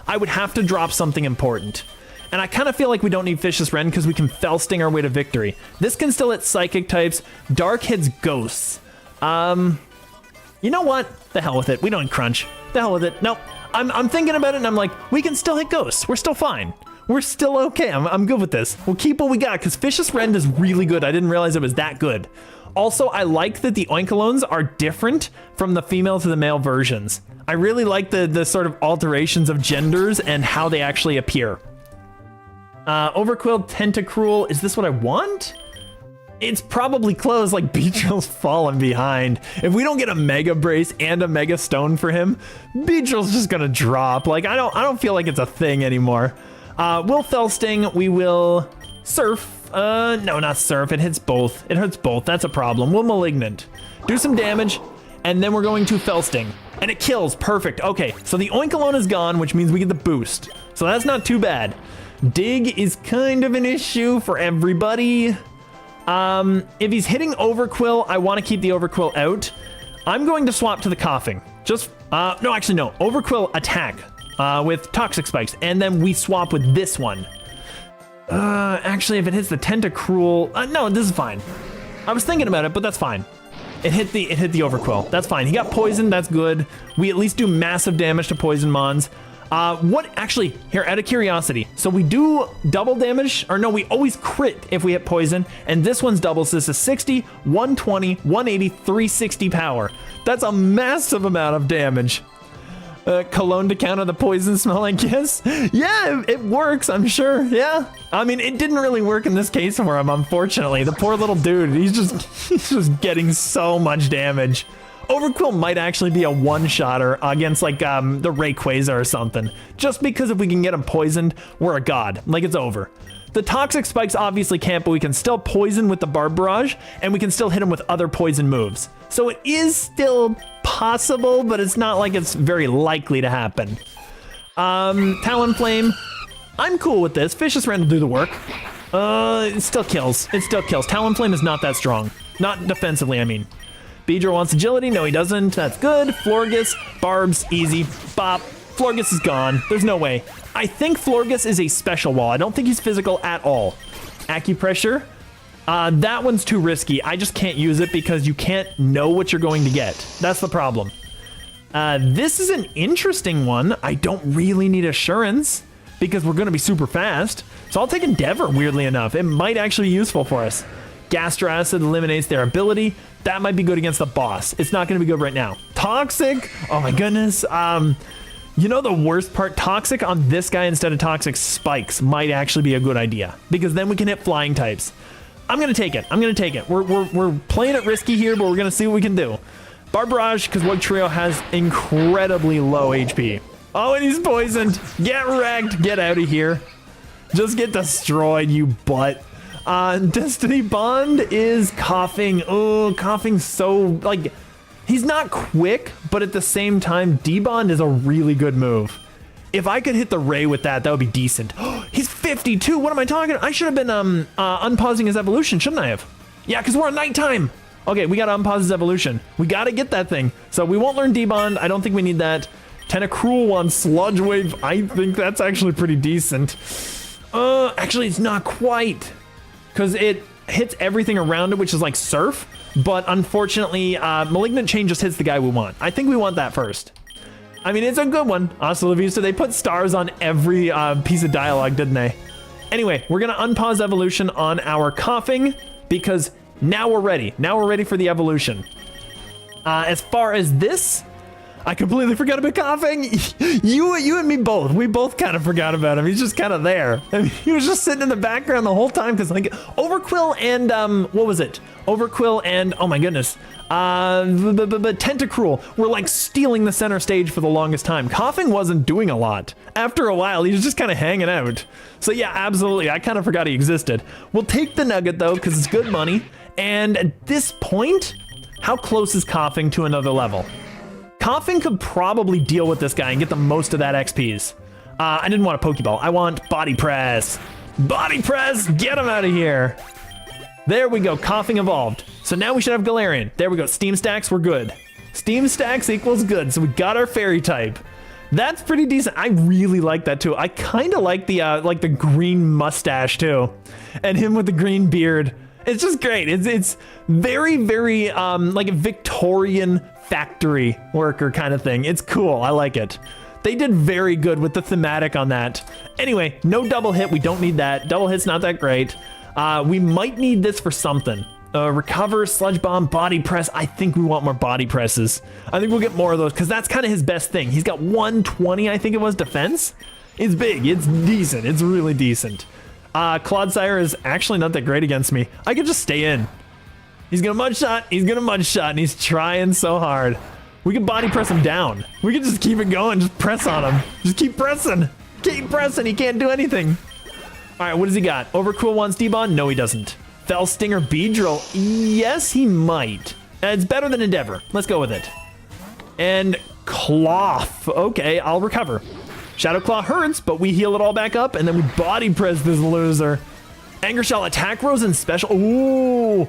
I would have to drop something important. And I kind of feel like we don't need Vicious Rend because we can Fell Sting our way to victory. This can still hit Psychic types. Dark hits Ghosts. You know what? The hell with it. We don't need Crunch. The hell with it. Nope. I'm thinking about it and I'm like, we can still hit Ghosts. We're still fine. We're still okay. I'm good with this. We'll keep what we got because Vicious Rend is really good. I didn't realize it was that good. Also, I like that the Oinkolones are different from the female to the male versions. I really like the sort of alterations of genders and how they actually appear. Overquilled Tentacruel, is this what I want? It's probably close, like Beedrill's falling behind. If we don't get a Mega Brace and a Mega Stone for him, Beedrill's just gonna drop. Like, I don't feel like it's a thing anymore. We'll Fell Sting, we will Surf. No, not Surf, it hits both. It hurts both, that's a problem. We'll Malignant. Do some damage, and then we're going to Fell Sting. And it kills, perfect. Okay, so the Oinkolone is gone, which means we get the boost. So that's not too bad. Dig is kind of an issue for everybody. If he's hitting Overquill, I want to keep the Overquill out. I'm going to swap to the Coughing. Just, no, actually no. Overquill attack with Toxic Spikes, and then we swap with this one. Actually, if it hits the Tentacruel, no, this is fine. I was thinking about it, but that's fine. It hit the Overquill. That's fine. He got poisoned. That's good. We at least do massive damage to poison mons. What actually, here, out of curiosity, so we do double damage, or no, we always crit if we hit poison, and this one's double, so this is 60, 120, 180, 360 power. That's a massive amount of damage. Cologne to counter the poison smell, I guess. Yeah, it works, I'm sure, yeah. I mean, it didn't really work in this case for him, unfortunately. The poor little dude, he's just getting so much damage. Overquill might actually be a one-shotter against like the Rayquaza or something. Just because if we can get him poisoned, we're a god. Like, it's over. The Toxic Spikes obviously can't, but we can still poison with the Barb Barrage, and we can still hit him with other poison moves. So it is still possible, but it's not like it's very likely to happen. Talonflame, I'm cool with this. Vicious Rend will do the work. It still kills. It still kills. Talonflame is not that strong. Not defensively, I mean. Beedrill wants agility. No, he doesn't. That's good. Florges, Barbs, easy. Bop. Florges is gone. There's no way. I think Florges is a special wall. I don't think he's physical at all. Acupressure. That one's too risky. I just can't use it because you can't know what you're going to get. That's the problem. This is an interesting one. I don't really need Assurance because we're going to be super fast. So I'll take Endeavor, weirdly enough. It might actually be useful for us. Gastro Acid eliminates their ability. That might be good against the boss. It's not going to be good right now. Toxic. Oh my goodness. You know the worst part? Toxic on this guy instead of Toxic Spikes might actually be a good idea because then we can hit flying types. I'm going to take it. I'm going to take it. We're playing it risky here, but we're going to see what we can do. Barb Barrage, because Wug Trio has incredibly low HP. Oh, and he's poisoned. Get wrecked. Get out of here. Just get destroyed, you butt. Destiny Bond is Coughing. Oh, Coughing's so, like, he's not quick, but at the same time, D-Bond is a really good move. If I could hit the Ray with that, that would be decent. He's 52. What am I talking? I should have been unpausing his evolution, shouldn't I have? Yeah, because we're on nighttime. Okay, we got to unpause his evolution. We got to get that thing. So we won't learn D-Bond. I don't think we need that. Tentacruel one, Sludge Wave. I think that's actually pretty decent. Actually, it's not quite. Because it hits everything around it, which is like Surf. But unfortunately, Malignant Chain just hits the guy we want. I think we want that first. I mean, it's a good one. Hasta la vista. They put stars on every piece of dialogue, didn't they? Anyway, we're going to unpause evolution on our Coughing because now we're ready. Now we're ready for the evolution. As far as this, I completely forgot about Coughing. You and me both. We both kind of forgot about him. He's just kind of there. I mean, he was just sitting in the background the whole time because like Overquill and what was it? Overquill and oh my goodness, Tentacruel were like stealing the center stage for the longest time. Coughing wasn't doing a lot. After a while, he was just kind of hanging out. So yeah, absolutely. I kind of forgot he existed. We'll take the nugget though because it's good money. And at this point, how close is Coughing to another level? Coughing could probably deal with this guy and get the most of that XPs. I didn't want a Pokeball. I want Body Press. Body Press, get him out of here. There we go, Coughing evolved. So now we should have Galarian. There we go, Steam Stacks, we're good. Steam Stacks equals good, so we got our Fairy type. That's pretty decent. I really like that too. I kind of like the green mustache too. And him with the green beard. It's just great. It's very, very like a Victorian factory worker kind of thing. It's cool. I like it. They did very good with the thematic on that. Anyway, no double hit. We don't need that. Double hit's not that great. We might need this for something. Recover, Sludge Bomb, Body Press. I think we want more Body Presses. I think we'll get more of those because that's kind of his best thing. He's got 120, I think it was, defense. It's big. It's decent. It's really decent. Clodsire is actually not that great against me. I could just stay in. He's gonna mud shot. He's gonna mud shot, and he's trying so hard. We can body press him down. We can just keep it going. Just press on him. Just keep pressing. Keep pressing. He can't do anything. All right, what does he got? Overcool wants D-Bond? No, he doesn't. Fell Stinger Beedrill? Yes, he might. It's better than Endeavor. Let's go with it. And Cloth. Okay, I'll recover. Shadow Claw hurts, but we heal it all back up, and then we body press this loser. Anger Shell, Attack Rose, and Special. Ooh.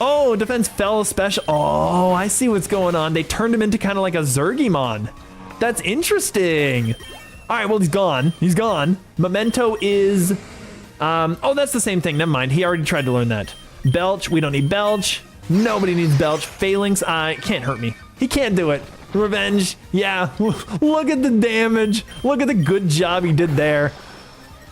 Oh, Defense fell Special. Oh, I see what's going on. They turned him into kind of like a Zergimon. That's interesting. All right, well, he's gone. He's gone. Memento is... oh, that's the same thing. Never mind. He already tried to learn that. Belch. We don't need Belch. Nobody needs Belch. Phalanx. Can't hurt me. He can't do it. Revenge. Yeah. Look at the damage. Look at the good job he did there.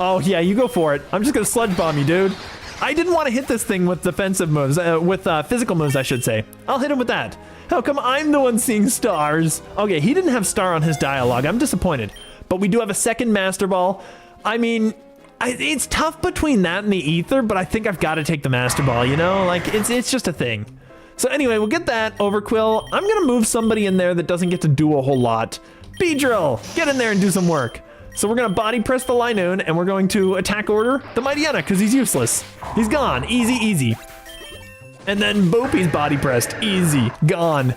Oh, yeah, you go for it. I'm just going to Sludge Bomb you, dude. I didn't want to hit this thing with defensive moves, with physical moves, I should say. I'll hit him with that. How come I'm the one seeing stars? Okay, he didn't have star on his dialogue. I'm disappointed. But we do have a second Master Ball. I mean, it's tough between that and the Ether, but I think I've got to take the Master Ball, you know? Like, it's just a thing. So anyway, we'll get that. Overquill. I'm going to move somebody in there that doesn't get to do a whole lot. Beedrill, get in there and do some work. So we're going to body press the Linoon, and we're going to attack order the Mightyena, because he's useless. He's gone. Easy, easy. And then boop, he's body pressed. Easy. Gone.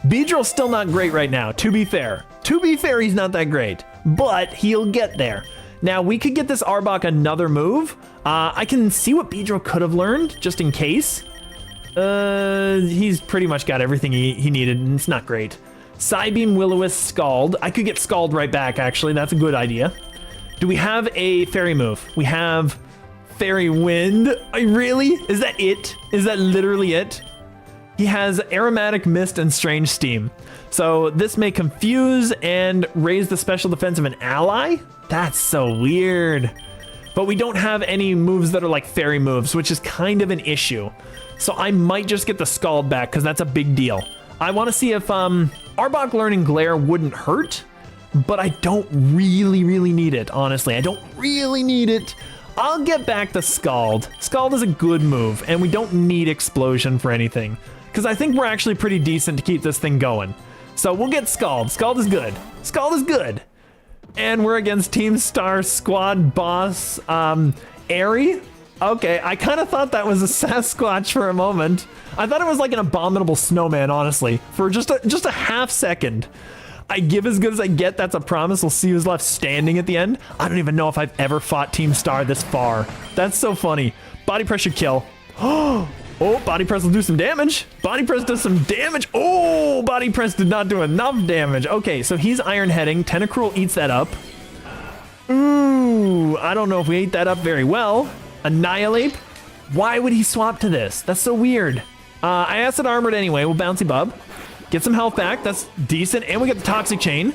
Beedrill's still not great right now, to be fair. To be fair, he's not that great, but he'll get there. Now, we could get this Arbok another move. I can see what Beedrill could have learned, just in case. He's pretty much got everything he needed, and it's not great. Psybeam, Will-O-Wisp, Scald. I could get Scald right back, actually. That's a good idea. Do we have a fairy move? We have Fairy Wind. Really? Is that it? Is that literally it? He has Aromatic Mist and Strange Steam. So this may confuse and raise the special defense of an ally? That's so weird. But we don't have any moves that are like fairy moves, which is kind of an issue. So I might just get the Scald back, because that's a big deal. I want to see if Arbok learning Glare wouldn't hurt, but I don't really need it, honestly. I don't really need it. I'll get back the Scald. Scald is a good move, and we don't need Explosion for anything, because I think we're actually pretty decent to keep this thing going. So we'll get Scald. Scald is good. Scald is good. And we're against Team Star Squad Boss Airy. Okay, I kind of thought that was a Sasquatch for a moment. I thought it was like an abominable snowman, honestly, for just a half second. I give as good as I get. That's a promise. We'll see who's left standing at the end. I don't even know if I've ever fought Team Star this far. That's so funny. Body press should kill. Oh, body press will do some damage. Body press does some damage. Oh, body press did not do enough damage. Okay, so he's iron heading. Tentacruel eats that up. Ooh, I don't know if we ate that up very well. Annihilate. Why would he swap to this? That's so weird. I acid armored anyway. We'll bouncy bub. Get some health back. That's decent. And we get the toxic chain.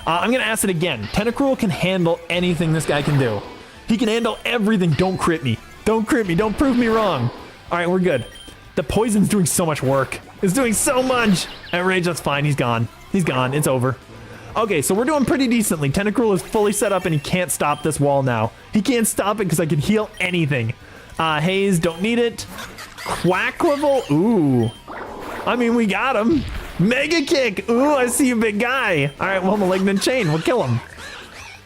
I'm going to acid again. Tentacruel can handle anything this guy can do. He can handle everything. Don't crit me. Don't crit me. Don't prove me wrong. All right, we're good. The poison's doing so much work. It's doing so much. Rage, that's fine. He's gone. He's gone. It's over. Okay, so we're doing pretty decently. Tentacruel is fully set up and he can't stop this wall now. He can't stop it because I can heal anything. Haze, don't need it. Quacklevel. Ooh. I mean, we got him. Mega kick. Ooh, I see you, big guy. All right, well, Malignant Chain. We'll kill him.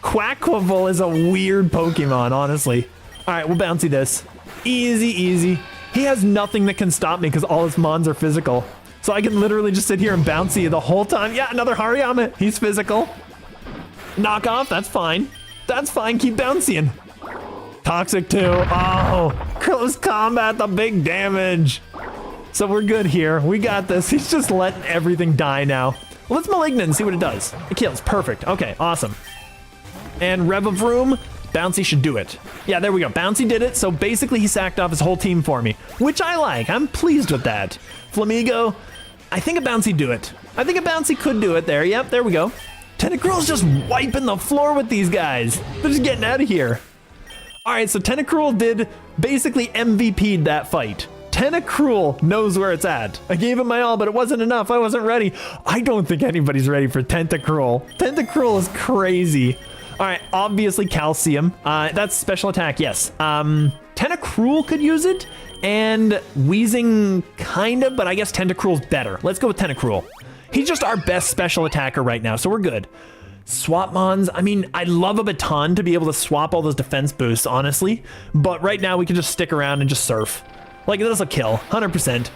Quacklevel is a weird Pokemon, honestly. All right, we'll bouncy this. Easy, easy. He has nothing that can stop me because all his mons are physical. So I can literally just sit here and bouncy the whole time. Yeah, another Hariyama. He's physical. Knock off. That's fine. That's fine. Keep bouncing. Toxic too. Oh, close combat. The big damage. So we're good here. We got this. He's just letting everything die now. Well, let's Malignant and see what it does. It kills. Perfect. Okay, awesome. And Rev of Room. Bouncy should do it. Yeah, there we go. Bouncy did it. So basically he sacked off his whole team for me, which I like. I'm pleased with that. Flamigo. I think a Bouncy do it. I think a Bouncy could do it there. Yep, there we go. Tentacruel's just wiping the floor with these guys. They're just getting out of here. All right, so Tentacruel did basically MVP'd that fight. Tentacruel knows where it's at. I gave him my all, but it wasn't enough. I wasn't ready. I don't think anybody's ready for Tentacruel. Tentacruel is crazy. All right, obviously Calcium. That's special attack, yes. Tentacruel could use it, and Wheezing kind of, but I guess Tentacruel's better. Let's go with Tentacruel. He's just our best special attacker right now, so we're good. Swap mons, I mean, I'd love a baton to be able to swap all those defense boosts, honestly, but right now we can just stick around and just surf. Like, this will kill, 100%.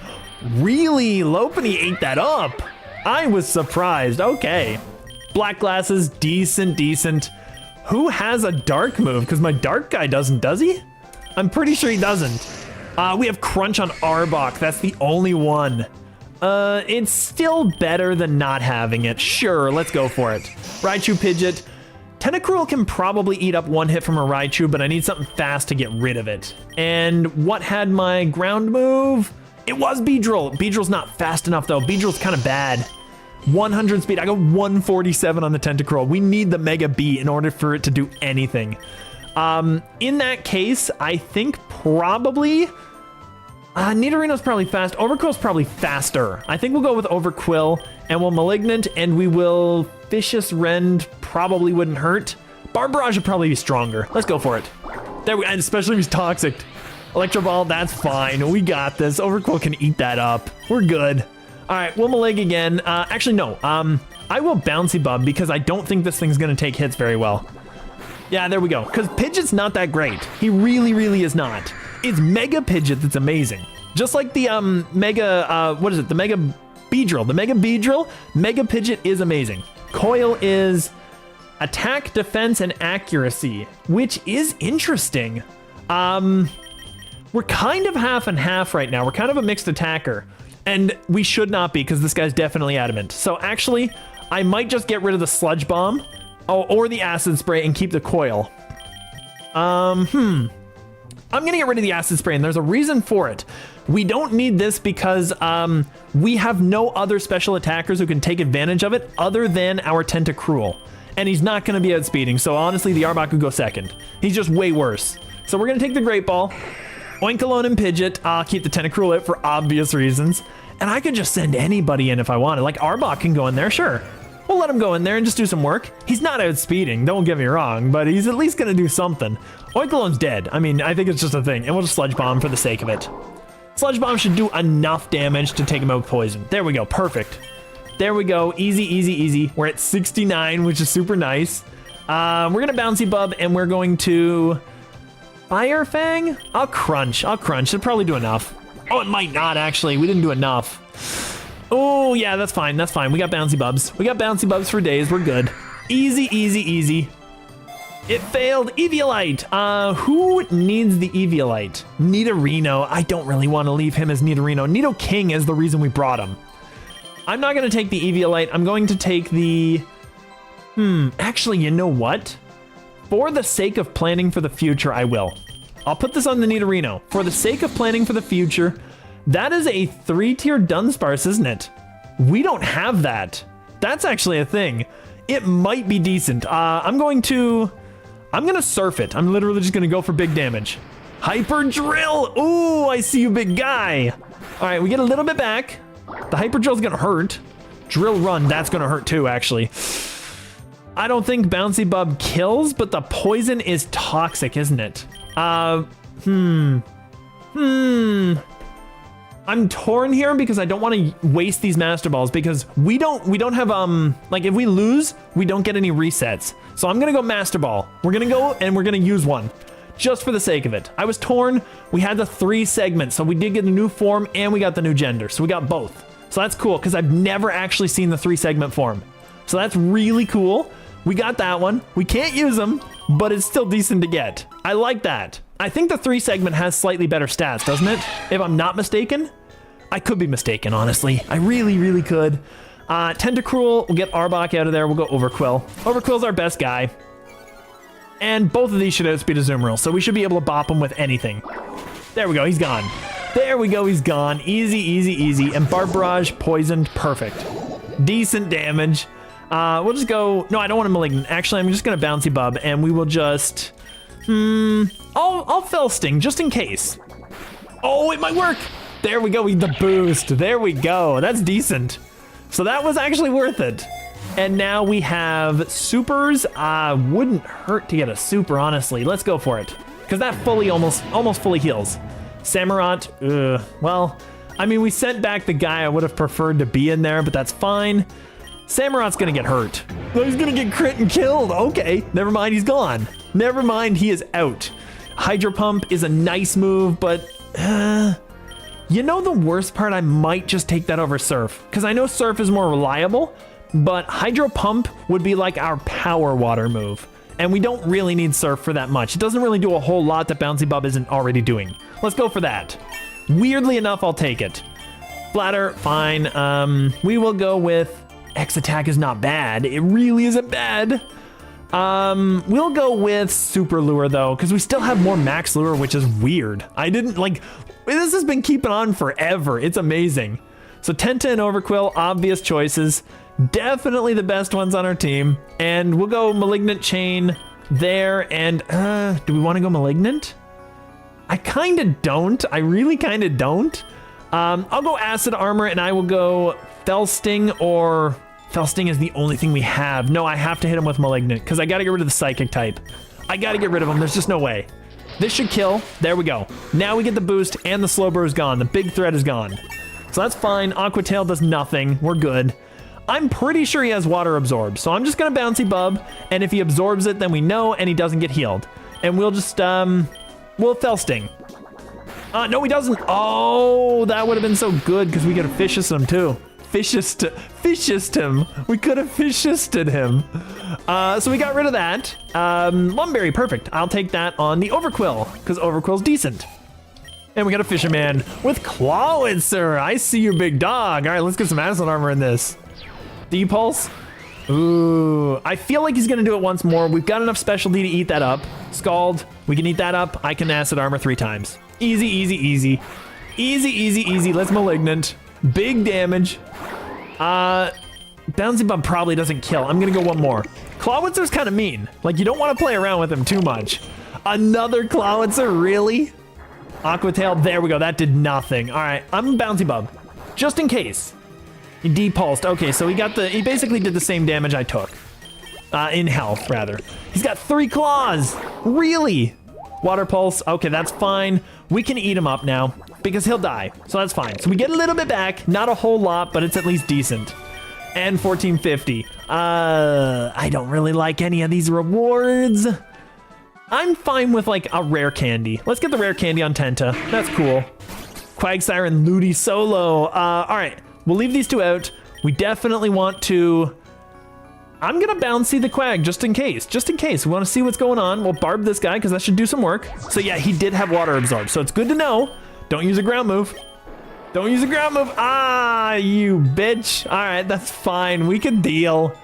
Really? Lopunny ate that up. I was surprised. Okay. Black glasses, decent, decent. Who has a dark move? Because my dark guy doesn't, does he? I'm pretty sure he doesn't. We have Crunch on Arbok. That's the only one. It's still better than not having it. Sure, let's go for it. Raichu Pidgeot. Tentacruel can probably eat up one hit from a Raichu, but I need something fast to get rid of it. And what had my ground move? It was Beedrill. Beedrill's not fast enough, though. Beedrill's kind of bad. 100 speed. I got 147 on the Tentacruel. We need the Mega B in order for it to do anything. In that case, I think probably... Nidorino's probably fast. Overquill's probably faster. I think we'll go with Overquill, and we'll Malignant, and we will Vicious Rend. Probably wouldn't hurt. Barbarage would probably be stronger. Let's go for it. There we, and especially if he's toxic. Electro Ball, that's fine. We got this. Overquill can eat that up. We're good. All right, we'll Malig again. Actually, no. I will Bouncy Bub because I don't think this thing's gonna take hits very well. Yeah, there we go. Because Pidgeot's not that great. He really, really is not. It's Mega Pidgeot that's amazing. Just like the Mega, what is it? The Mega Beedrill. The Mega Beedrill, Mega Pidgeot is amazing. Coil is attack, defense, and accuracy, which is interesting. We're kind of half and half right now. We're kind of a mixed attacker. And we should not be because this guy's definitely adamant. So actually, I might just get rid of the Sludge Bomb or the Acid Spray and keep the Coil. I'm gonna get rid of the Acid Spray, and there's a reason for it. We don't need this because we have no other special attackers who can take advantage of it other than our Tentacruel. And he's not gonna be outspeeding, so honestly, the Arbok could go second. He's just way worse. So we're gonna take the Great Ball, Oinkologne and Pidgeot. I'll keep the Tentacruel out for obvious reasons. And I could just send anybody in if I wanted. Like Arbok can go in there, sure. We'll let him go in there and just do some work. He's not outspeeding, don't get me wrong, but he's at least gonna do something. Oinkologne's dead. I mean, I think it's just a thing, and we'll just Sludge Bomb for the sake of it. Sludge Bomb should do enough damage to take him out with poison. There we go, perfect. There we go, easy, easy, easy. We're at 69, which is super nice. We're gonna Bouncy Bub, and we're going to Fire Fang? I'll Crunch. It'll probably do enough. Oh, it might not, actually. We didn't do enough. Oh, yeah, that's fine. That's fine. We got bouncy bubs. We got bouncy bubs for days. We're good. Easy, easy, easy. It failed. Eviolite. Who needs the Eviolite? Nidorino. I don't really want to leave him as Nidorino. Nidoking is the reason we brought him. I'm not going to take the Eviolite. I'm going to take the... Actually, you know what? For the sake of planning for the future, I will. I'll put this on the Nidorino. For the sake of planning for the future... That is a 3-tier Dunsparce, isn't it? We don't have that. That's actually a thing. It might be decent. I'm gonna surf it. I'm literally just gonna go for big damage. Hyper Drill. Ooh, I see you, big guy. All right, we get a little bit back. The Hyper Drill's gonna hurt. Drill Run, that's gonna hurt too, actually. I don't think Bouncy Bub kills, but the poison is toxic, isn't it? I'm torn here because I don't want to waste these Master Balls because we don't have, like if we lose, we don't get any resets. So I'm going to go Master Ball. We're going to go and we're going to use one just for the sake of it. I was torn. We had the 3 segments. So we did get the new form and we got the new gender. So we got both. So that's cool because I've never actually seen the 3-segment form. So that's really cool. We got that one. We can't use them, but it's still decent to get. I like that. I think the 3-segment has slightly better stats, doesn't it? If I'm not mistaken. I could be mistaken, honestly. I really, really could. Tentacruel, we'll get Arbok out of there. We'll go Overquill. Overquill's our best guy. And both of these should outspeed Azumarill, so we should be able to bop him with anything. There we go, he's gone. There we go, he's gone. Easy, easy, easy. And Barbarage poisoned, perfect. Decent damage. We'll just go... No, I don't want to Malignant. Actually, I'm just going to Bouncy Bub, and we will just... I'll Fell Sting, just in case. Oh, it might work! There we go, the boost. There we go. That's decent. So that was actually worth it. And now we have supers. Wouldn't hurt to get a super, honestly. Let's go for it. Because that fully almost fully heals. Samurott, well, I mean, we sent back the guy I would have preferred to be in there, but that's fine. Samurott's gonna get hurt. Oh, he's gonna get crit and killed. Okay, never mind, he's gone. Never mind, he is out. Hydro Pump is a nice move, but you know the worst part? I might just take that over Surf, because I know Surf is more reliable, but Hydro Pump would be like our power water move, and we don't really need Surf for that much. It doesn't really do a whole lot that Bouncy Bub isn't already doing. Let's go for that. Weirdly enough, I'll take it. Flatter, fine. We will go with X Attack is not bad. It really isn't bad. We'll go with Super Lure though, because we still have more Max Lure, which is weird. I didn't like, this has been keeping on forever. It's amazing. So Tenta and Overquill, obvious choices. Definitely the best ones on our team. And we'll go Malignant Chain there. And do we want to go Malignant? I kind of don't. I really kind of don't. I'll go Acid Armor and I will go Fell Sting, or Fell Sting is the only thing we have. No, I have to hit him with Malignant because I got to get rid of the Psychic type. I got to get rid of him. There's just no way. This should kill. There we go. Now we get the boost and the Slowbro is gone. The big threat is gone. So that's fine. Aqua Tail does nothing. We're good. I'm pretty sure he has Water Absorb. So I'm just going to Bouncy Bub. And if he absorbs it, then we know and he doesn't get healed. And we'll just, we'll Fell Sting. No, he doesn't. Oh, that would have been so good because we could have Fishist him too. Fishist him. We could have Fishisted him. So we got rid of that. Lumberry, perfect. I'll take that on the Overquill because Overquill's decent. And we got a Fisherman with Clawitzer. I see you, big dog. All right, let's get some Acid Armor in this. D-Pulse. Ooh, I feel like he's going to do it once more. We've got enough specialty to eat that up. Scald, we can eat that up. I can Acid Armor 3 times. Easy, easy, easy. Easy, easy, easy. Let's Malignant. Big damage. Bouncy Bub probably doesn't kill. I'm going to go one more. Clawitzer's kind of mean. Like, you don't want to play around with him too much. Another Clawitzer, really? Aqua Tail, there we go. That did nothing. All right, I'm Bouncy Bub. Just in case. He depulsed. Okay, so he basically did the same damage I took. In health, rather. He's got 3 claws. Really? Water Pulse. Okay, that's fine. We can eat him up now because he'll die. So that's fine. So we get a little bit back. Not a whole lot, but it's at least decent. And 1450. I don't really like any of these rewards. I'm fine with like a rare candy. Let's get the rare candy on Tenta. That's cool. Quagsire and Ludi solo. All right. We'll leave these two out. We definitely want to... I'm going to bouncy the Quag just in case. Just in case. We want to see what's going on. We'll barb this guy because that should do some work. So yeah, he did have water absorb. So it's good to know. Don't use a ground move. Don't use a ground move. Ah, you bitch. All right, that's fine. We can deal.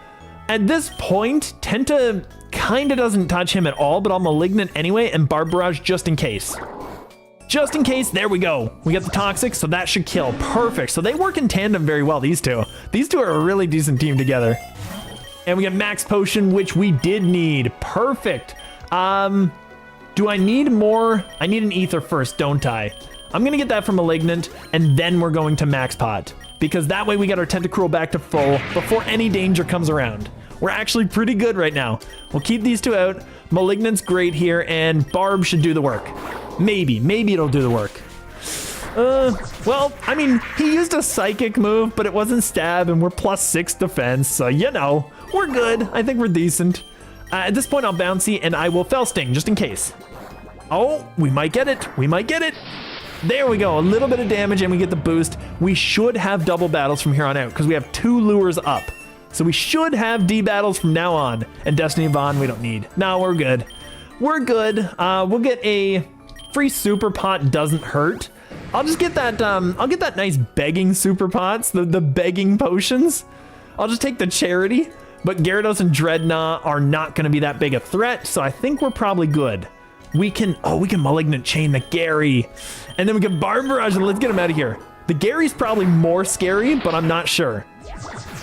At this point, Tenta kind of doesn't touch him at all, but I'll Malignant anyway and Barb Barrage just in case. Just in case, there we go. We got the Toxic, so that should kill. Perfect. So they work in tandem very well, these two. These two are a really decent team together. And we got Max Potion, which we did need. Perfect. Do I need more? I need an Ether first, don't I? I'm gonna get that from Malignant, and then we're going to Max Pot. Because that way we get our Tentacruel back to full before any danger comes around. We're actually pretty good right now. We'll keep these two out. Malignant's great here, and Barb should do the work. Maybe it'll do the work. Well, I mean, he used a Psychic move, but it wasn't Stab, and we're +6 defense, so you know, we're good. I think we're decent. At this point, I'll Bouncy, and I will Fell Sting, just in case. Oh, we might get it. We might get it. There we go. A little bit of damage, and we get the boost. We should have double battles from here on out, because we have 2 lures up. So we should have D battles from now on. And Destiny Vaughn, we don't need. No, we're good. We're good. We'll get a free Super Pot, doesn't hurt. I'll just get that, I'll get that nice begging Super Pots, the begging potions. I'll just take the charity. But Gyarados and Dreadnought are not going to be that big a threat, so I think we're probably good. We can Malignant Chain the Gary. And then we can Barb Barrage, and let's get him out of here. The Gary's probably more scary, but I'm not sure.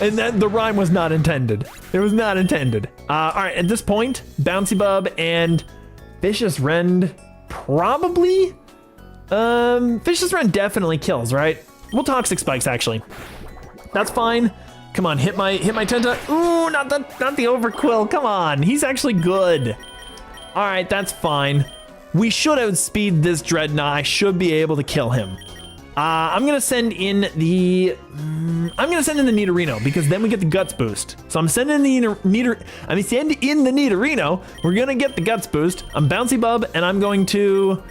And that the rhyme was not intended. It was not intended. All right, at this point, Bouncy Bub and Vicious Rend probably... Vicious Rend definitely kills, right? We'll Toxic Spikes, actually. That's fine. Come on, hit my Tenta. Ooh, not the Overquill. Come on, he's actually good. All right, that's fine. We should outspeed this Dreadnought. I should be able to kill him. I'm gonna send in the Nidorino because then we get the Guts boost. So I'm sending the Nidorino. We're gonna get the Guts boost. I'm Bouncy Bub, and I'm going to,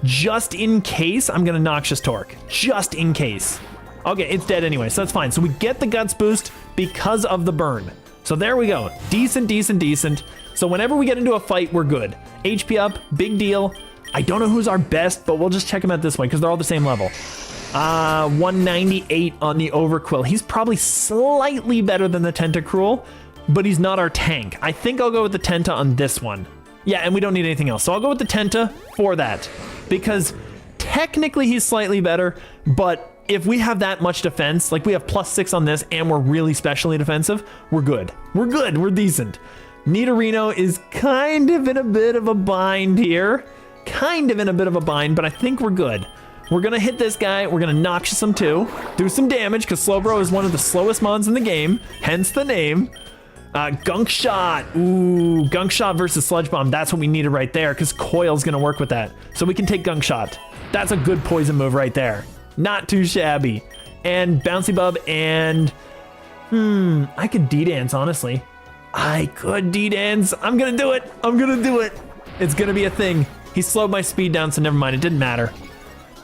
just in case, I'm gonna Noxious Torque. Just in case. Okay, it's dead anyway, so that's fine. So we get the Guts boost because of the burn. So there we go. Decent, decent, decent. So whenever we get into a fight, we're good. HP up, big deal. I don't know who's our best, but we'll just check them out this way because they're all the same level. 198 on the Overquill. He's probably slightly better than the Tentacruel, but he's not our tank. I think I'll go with the Tenta on this one. Yeah, and we don't need anything else. So I'll go with the Tenta for that because technically he's slightly better, but if we have that much defense, like we have +6 on this and we're really specially defensive, we're good. We're good. We're decent. Nidorino is kind of in a bit of a bind here. Kind of in a bit of a bind, but I think we're good. We're gonna hit this guy. We're gonna Noxious him too. Do some damage, because Slowbro is one of the slowest mons in the game, hence the name. Gunk Shot. Ooh, Gunk Shot versus Sludge Bomb. That's what we needed right there, because Coil's gonna work with that. So we can take Gunk Shot. That's a good poison move right there. Not too shabby. And Bouncy Bub and... I could D-Dance, honestly. I could D-Dance. I'm gonna do it. I'm gonna do it. It's gonna be a thing. He slowed my speed down, so never mind. It didn't matter.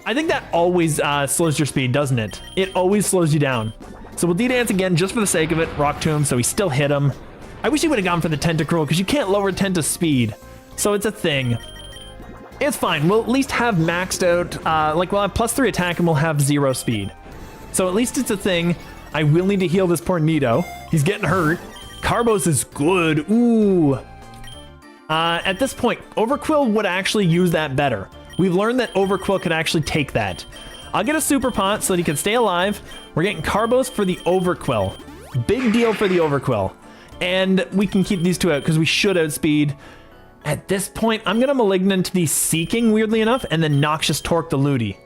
I think that always slows your speed, doesn't it? It always slows you down. So we'll D-Dance again just for the sake of it. Rock Tomb, so he still hit him. I wish he would have gone for the Tentacruel, because you can't lower Tenta's speed. So it's a thing. It's fine. We'll at least have maxed out, we'll have +3 attack and we'll have 0 speed. So at least it's a thing. I will need to heal this poor Nido. He's getting hurt. Carbos is good. Ooh. At this point, Overquill would actually use that better. We've learned that Overquill could actually take that. I'll get a Super Pot so that he can stay alive. We're getting Carbos for the Overquill. Big deal for the Overquill. And we can keep these two out because we should outspeed. At this point, I'm going to Malignant the Seeking, weirdly enough, and then Noxious Torque the Ludi.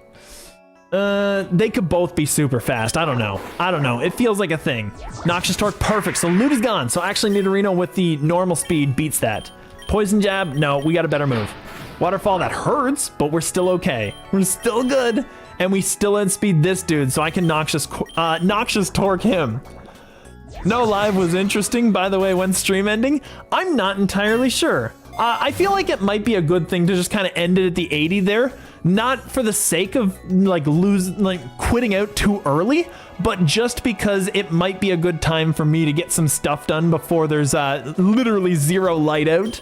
They could both be super fast. I don't know. I don't know. It feels like a thing. Noxious Torque, perfect. So Ludi's gone. So actually Nidorino with the normal speed beats that. Poison Jab, no, we got a better move. Waterfall, that hurts, but we're still okay. We're still good. And we still outspeed this dude, so I can Noxious Torque him. No Live was interesting, by the way, when stream ending. I'm not entirely sure. I feel like it might be a good thing to just kind of end it at the 80 there. Not for the sake of like quitting out too early, but just because it might be a good time for me to get some stuff done before there's literally zero light out.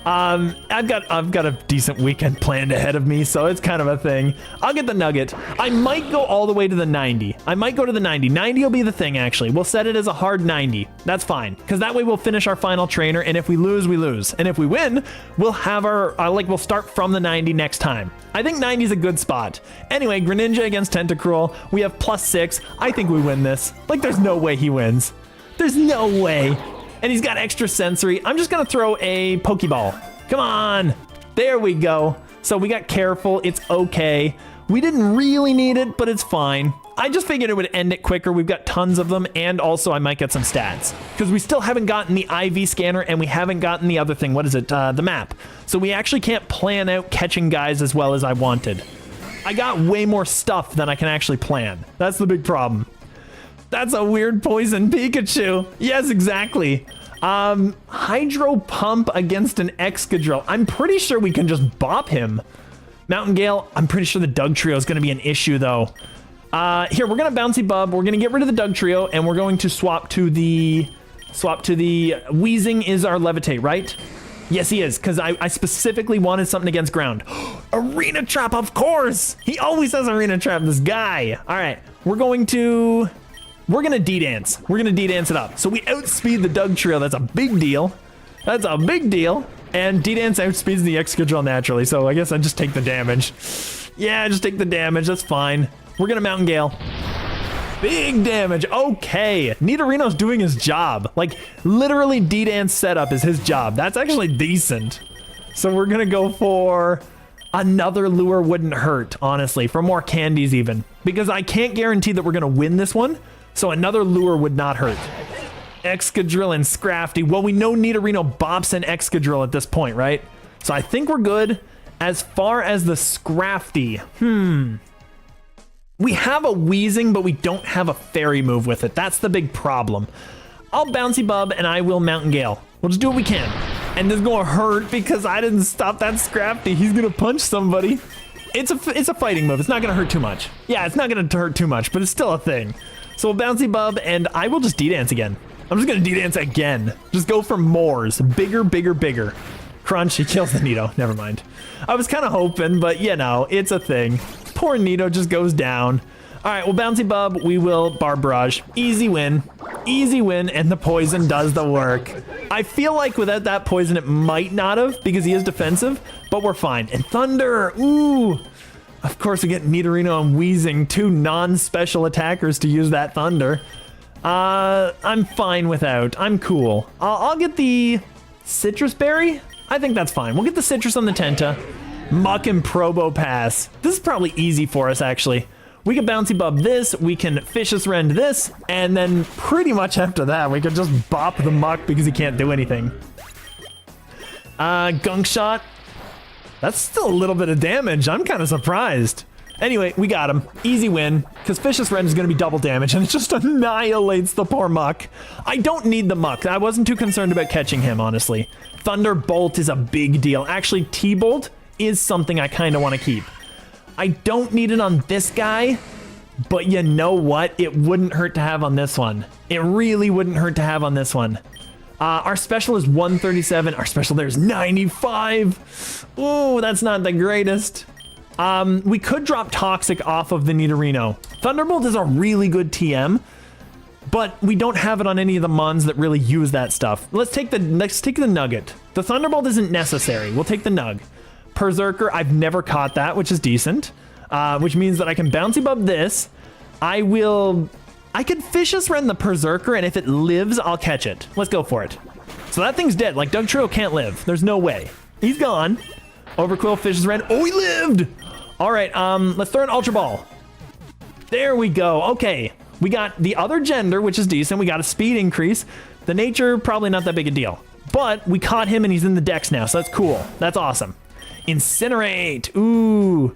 I've got a decent weekend planned ahead of me, so it's kind of a thing. I'll get the nugget. I might go all the way to the 90. I might go to the 90. 90 will be the thing, actually. We'll set it as a hard 90. That's fine, because that way we'll finish our final trainer, and if we lose, we lose. And if we win, we'll have our, we'll start from the 90 next time. I think 90 is a good spot. Anyway, Greninja against Tentacruel. We have +6. I think we win this. Like, there's no way he wins. There's no way. And he's got extra sensory. I'm just gonna throw a Pokeball. Come on. There we go. So we got careful. It's okay. We didn't really need it, but it's fine. I just figured it would end it quicker. We've got tons of them, and also I might get some stats. Because we still haven't gotten the IV scanner, and we haven't gotten the other thing. What is it? The map. So we actually can't plan out catching guys as well as I wanted. I got way more stuff than I can actually plan. That's the big problem. That's a weird poison Pikachu. Yes, exactly. Hydro Pump against an Excadrill. I'm pretty sure we can just bop him. Mountain Gale, I'm pretty sure the Doug Trio is going to be an issue, though. Here, we're going to Bouncy Bub. We're going to get rid of the Doug Trio, and we're going to swap to the Weezing is our Levitate, right? Yes, he is, because I specifically wanted something against ground. Arena Trap, of course! He always has Arena Trap, this guy. All right, we're going to D-Dance. We're going to D-Dance it up. So we outspeed the Doug Trio. That's a big deal. That's a big deal. And D-Dance outspeeds the Excadrill naturally, so I guess I just take the damage. Yeah, just take the damage. That's fine. We're going to Mountain Gale. Big damage. Okay. Nidorino's doing his job. Like, literally D-Dance setup is his job. That's actually decent. So we're going to go for another lure wouldn't hurt, honestly, for more candies even. Because I can't guarantee that we're going to win this one. So another lure would not hurt. Excadrill and Scrafty. Well, we know Nidorino bops an Excadrill at this point, right? So I think we're good. As far as the Scrafty, we have a Weezing, but we don't have a fairy move with it. That's the big problem. I'll Bouncy Bub and I will Mountain Gale. We'll just do what we can. And this is gonna hurt because I didn't stop that Scrafty. He's gonna punch somebody. It's a fighting move. It's not gonna hurt too much. Yeah, it's not gonna hurt too much, but it's still a thing. So we'll Bouncy Bub and I will just D-Dance again. I'm just gonna D-Dance again. Just go for mores. Bigger, bigger, bigger. Crunch, he kills the Nido. Never mind. I was kind of hoping, but you know, it's a thing. Poor Nido just goes down. All right, well, Bouncy Bub, we will Barb Barrage. Easy win. Easy win, and the poison does the work. I feel like without that poison, it might not have, because he is defensive, but we're fine. And Thunder, ooh. Of course, we get Nidorino and Weezing, two non-special attackers to use that Thunder. I'm fine without. I'm cool. I'll get the Citrus Berry. I think that's fine. We'll get the Citrus on the Tenta. Muck and Probo Pass. This is probably easy for us, actually. We can Bouncy Bub this, we can Vicious Rend this, and then pretty much after that, we could just bop the Muck because he can't do anything. Gunk Shot. That's still a little bit of damage. I'm kind of surprised. Anyway, we got him. Easy win, because Vicious Rend is going to be double damage, and it just annihilates the poor Muck. I don't need the Muck. I wasn't too concerned about catching him, honestly. Thunderbolt is a big deal. Actually, T-Bolt is something I kind of want to keep. I don't need it on this guy, but you know what? It wouldn't hurt to have on this one. It really wouldn't hurt to have on this one. Our special is 137. Our special there is 95. Ooh, that's not the greatest. We could drop Toxic off of the Nidorino. Thunderbolt is a really good TM, but we don't have it on any of the mons that really use that stuff. Let's take the Nugget. The Thunderbolt isn't necessary. We'll take the Nug. Berserker, I've never caught that, which is decent. Which means that I can Bouncy Bub this. I could Vicious Rend the Berserker, and if it lives, I'll catch it. Let's go for it. So that thing's dead. Like, Doug Trio can't live. There's no way. He's gone. Overquill, Vicious Rend. Oh, he lived! All right, let's throw an Ultra Ball. There we go. Okay, we got the other gender, which is decent. We got a speed increase. The nature, probably not that big a deal. But we caught him, and he's in the Dex now, so that's cool. That's awesome. Incinerate. Ooh.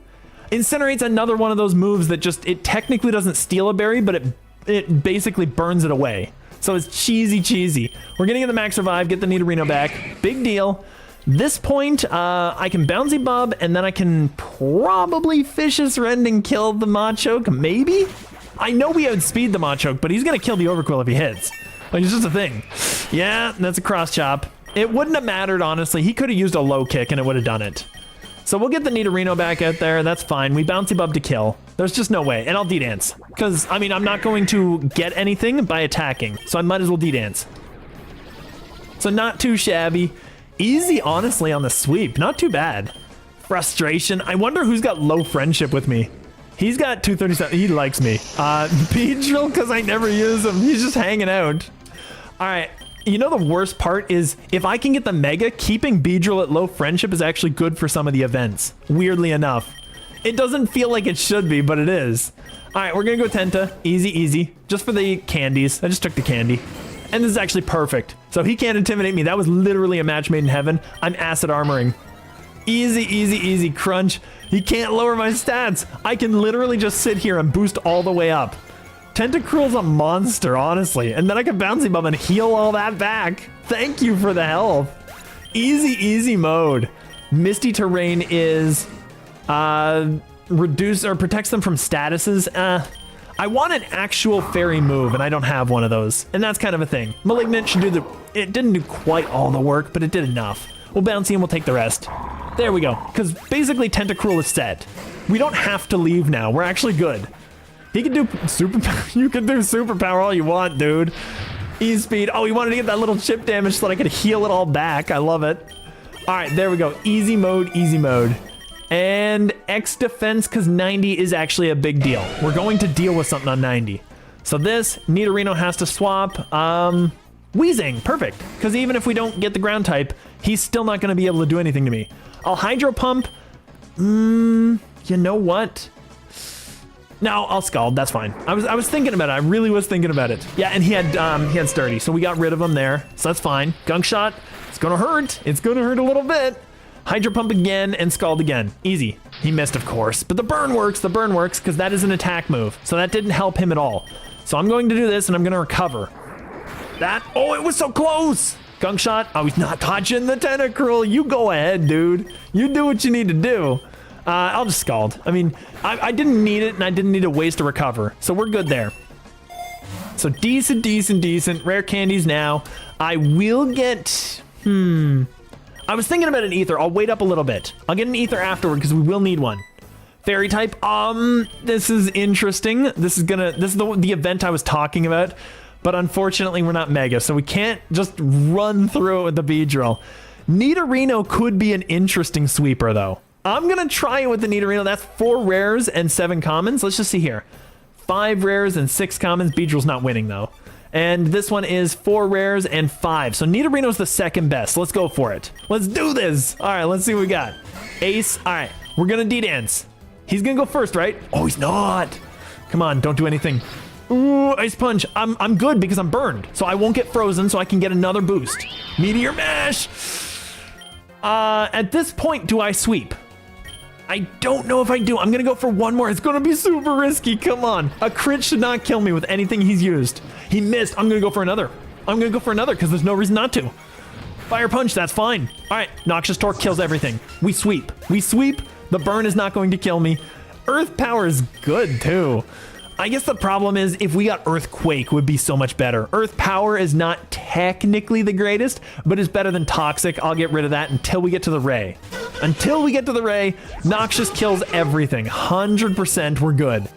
Incinerate's another one of those moves that just, it technically doesn't steal a berry, but it basically burns it away. So it's cheesy. We're gonna get the Max Revive, get the Nidorino back. Big deal. This point, I can Bouncy Bob, and then I can probably Vicious Rend and kill the Machoke, maybe? I know we outspeed the Machoke, but he's gonna kill the Overquill if he hits. Like, it's just a thing. Yeah, that's a cross chop. It wouldn't have mattered, honestly. He could have used a low kick and it would have done it. So we'll get the Nidorino back out there. That's fine. We Bouncy Bob to kill. There's just no way. And I'll D-Dance. Because, I mean, I'm not going to get anything by attacking. So I might as well D-Dance. So not too shabby. Easy, honestly, on the sweep. Not too bad. Frustration. I wonder who's got low friendship with me. He's got 237. He likes me. Beedrill, because I never use him. He's just hanging out. All right. You know the worst part is if I can get the Mega, keeping Beedrill at low friendship is actually good for some of the events. Weirdly enough. It doesn't feel like it should be, but it is. All right, we're going to go Tenta. Easy, easy. Just for the candies. I just took the candy. And this is actually perfect. So he can't intimidate me. That was literally a match made in heaven. I'm acid armoring. Easy, easy, easy. Crunch. He can't lower my stats. I can literally just sit here and boost all the way up. Tentacruel's a monster, honestly. And then I can Bouncy Bob and heal all that back. Thank you for the health. Easy, easy mode. Misty Terrain is reduce or protects them from statuses. I want an actual fairy move, and I don't have one of those. And that's kind of a thing. Malignant should do the... It didn't do quite all the work, but it did enough. We'll Bouncy and we'll take the rest. There we go. Because basically Tentacruel is set. We don't have to leave now. We're actually good. He can do superpower. You can do superpower all you want, dude. E-speed. Oh, he wanted to get that little chip damage so that I could heal it all back. I love it. All right, there we go. Easy mode, easy mode. And X defense, because 90 is actually a big deal. We're going to deal with something on 90. So this, Nidorino has to swap. Weezing, perfect. Because even if we don't get the ground type, he's still not going to be able to do anything to me. I'll Hydro Pump. You know what? No, I'll Scald. That's fine. I was thinking about it. I really was thinking about it. Yeah, and he had Sturdy, so we got rid of him there. So that's fine. Gunk Shot. It's gonna hurt. It's gonna hurt a little bit. Hydro Pump again and Scald again. Easy. He missed, of course, but the burn works. The burn works because that is an attack move. So that didn't help him at all. So I'm going to do this and I'm gonna recover. That. Oh, it was so close. Gunk Shot. Oh, he's not touching the Tentacruel. You go ahead, dude. You do what you need to do. I'll just Scald. I mean, I didn't need it, and I didn't need to waste a recover. So we're good there. So decent, decent, decent. Rare candies now. I will get... I was thinking about an Ether. I'll wait up a little bit. I'll get an Ether afterward, because we will need one. Fairy type. This is interesting. This is the event I was talking about. But unfortunately, we're not Mega, so we can't just run through it with the Beedrill. Nidorino could be an interesting sweeper, though. I'm going to try it with the Nidorino. That's 4 rares and 7 commons. Let's just see here. 5 rares and 6 commons. Beedrill's not winning, though. And this one is 4 rares and 5. So Nidorino's the second best. Let's go for it. Let's do this. All right, let's see what we got. Ace. All right, we're going to D-Dance. He's going to go first, right? Oh, he's not. Come on, don't do anything. Ooh, Ice Punch. I'm good because I'm burned. So I won't get frozen, so I can get another boost. Meteor Mash. At this point, do I sweep? I don't know if I do. I'm going to go for one more. It's going to be super risky. Come on. A crit should not kill me with anything he's used. He missed. I'm going to go for another. I'm going to go for another because there's no reason not to. Fire Punch. That's fine. All right. Noxious Torque kills everything. We sweep. We sweep. The burn is not going to kill me. Earth Power is good too. I guess the problem is if we got Earthquake would be so much better. Earth Power is not technically the greatest, but it's better than Toxic. I'll get rid of that until we get to the Ray. Until we get to the Ray, Noxious kills everything. 100% we're good.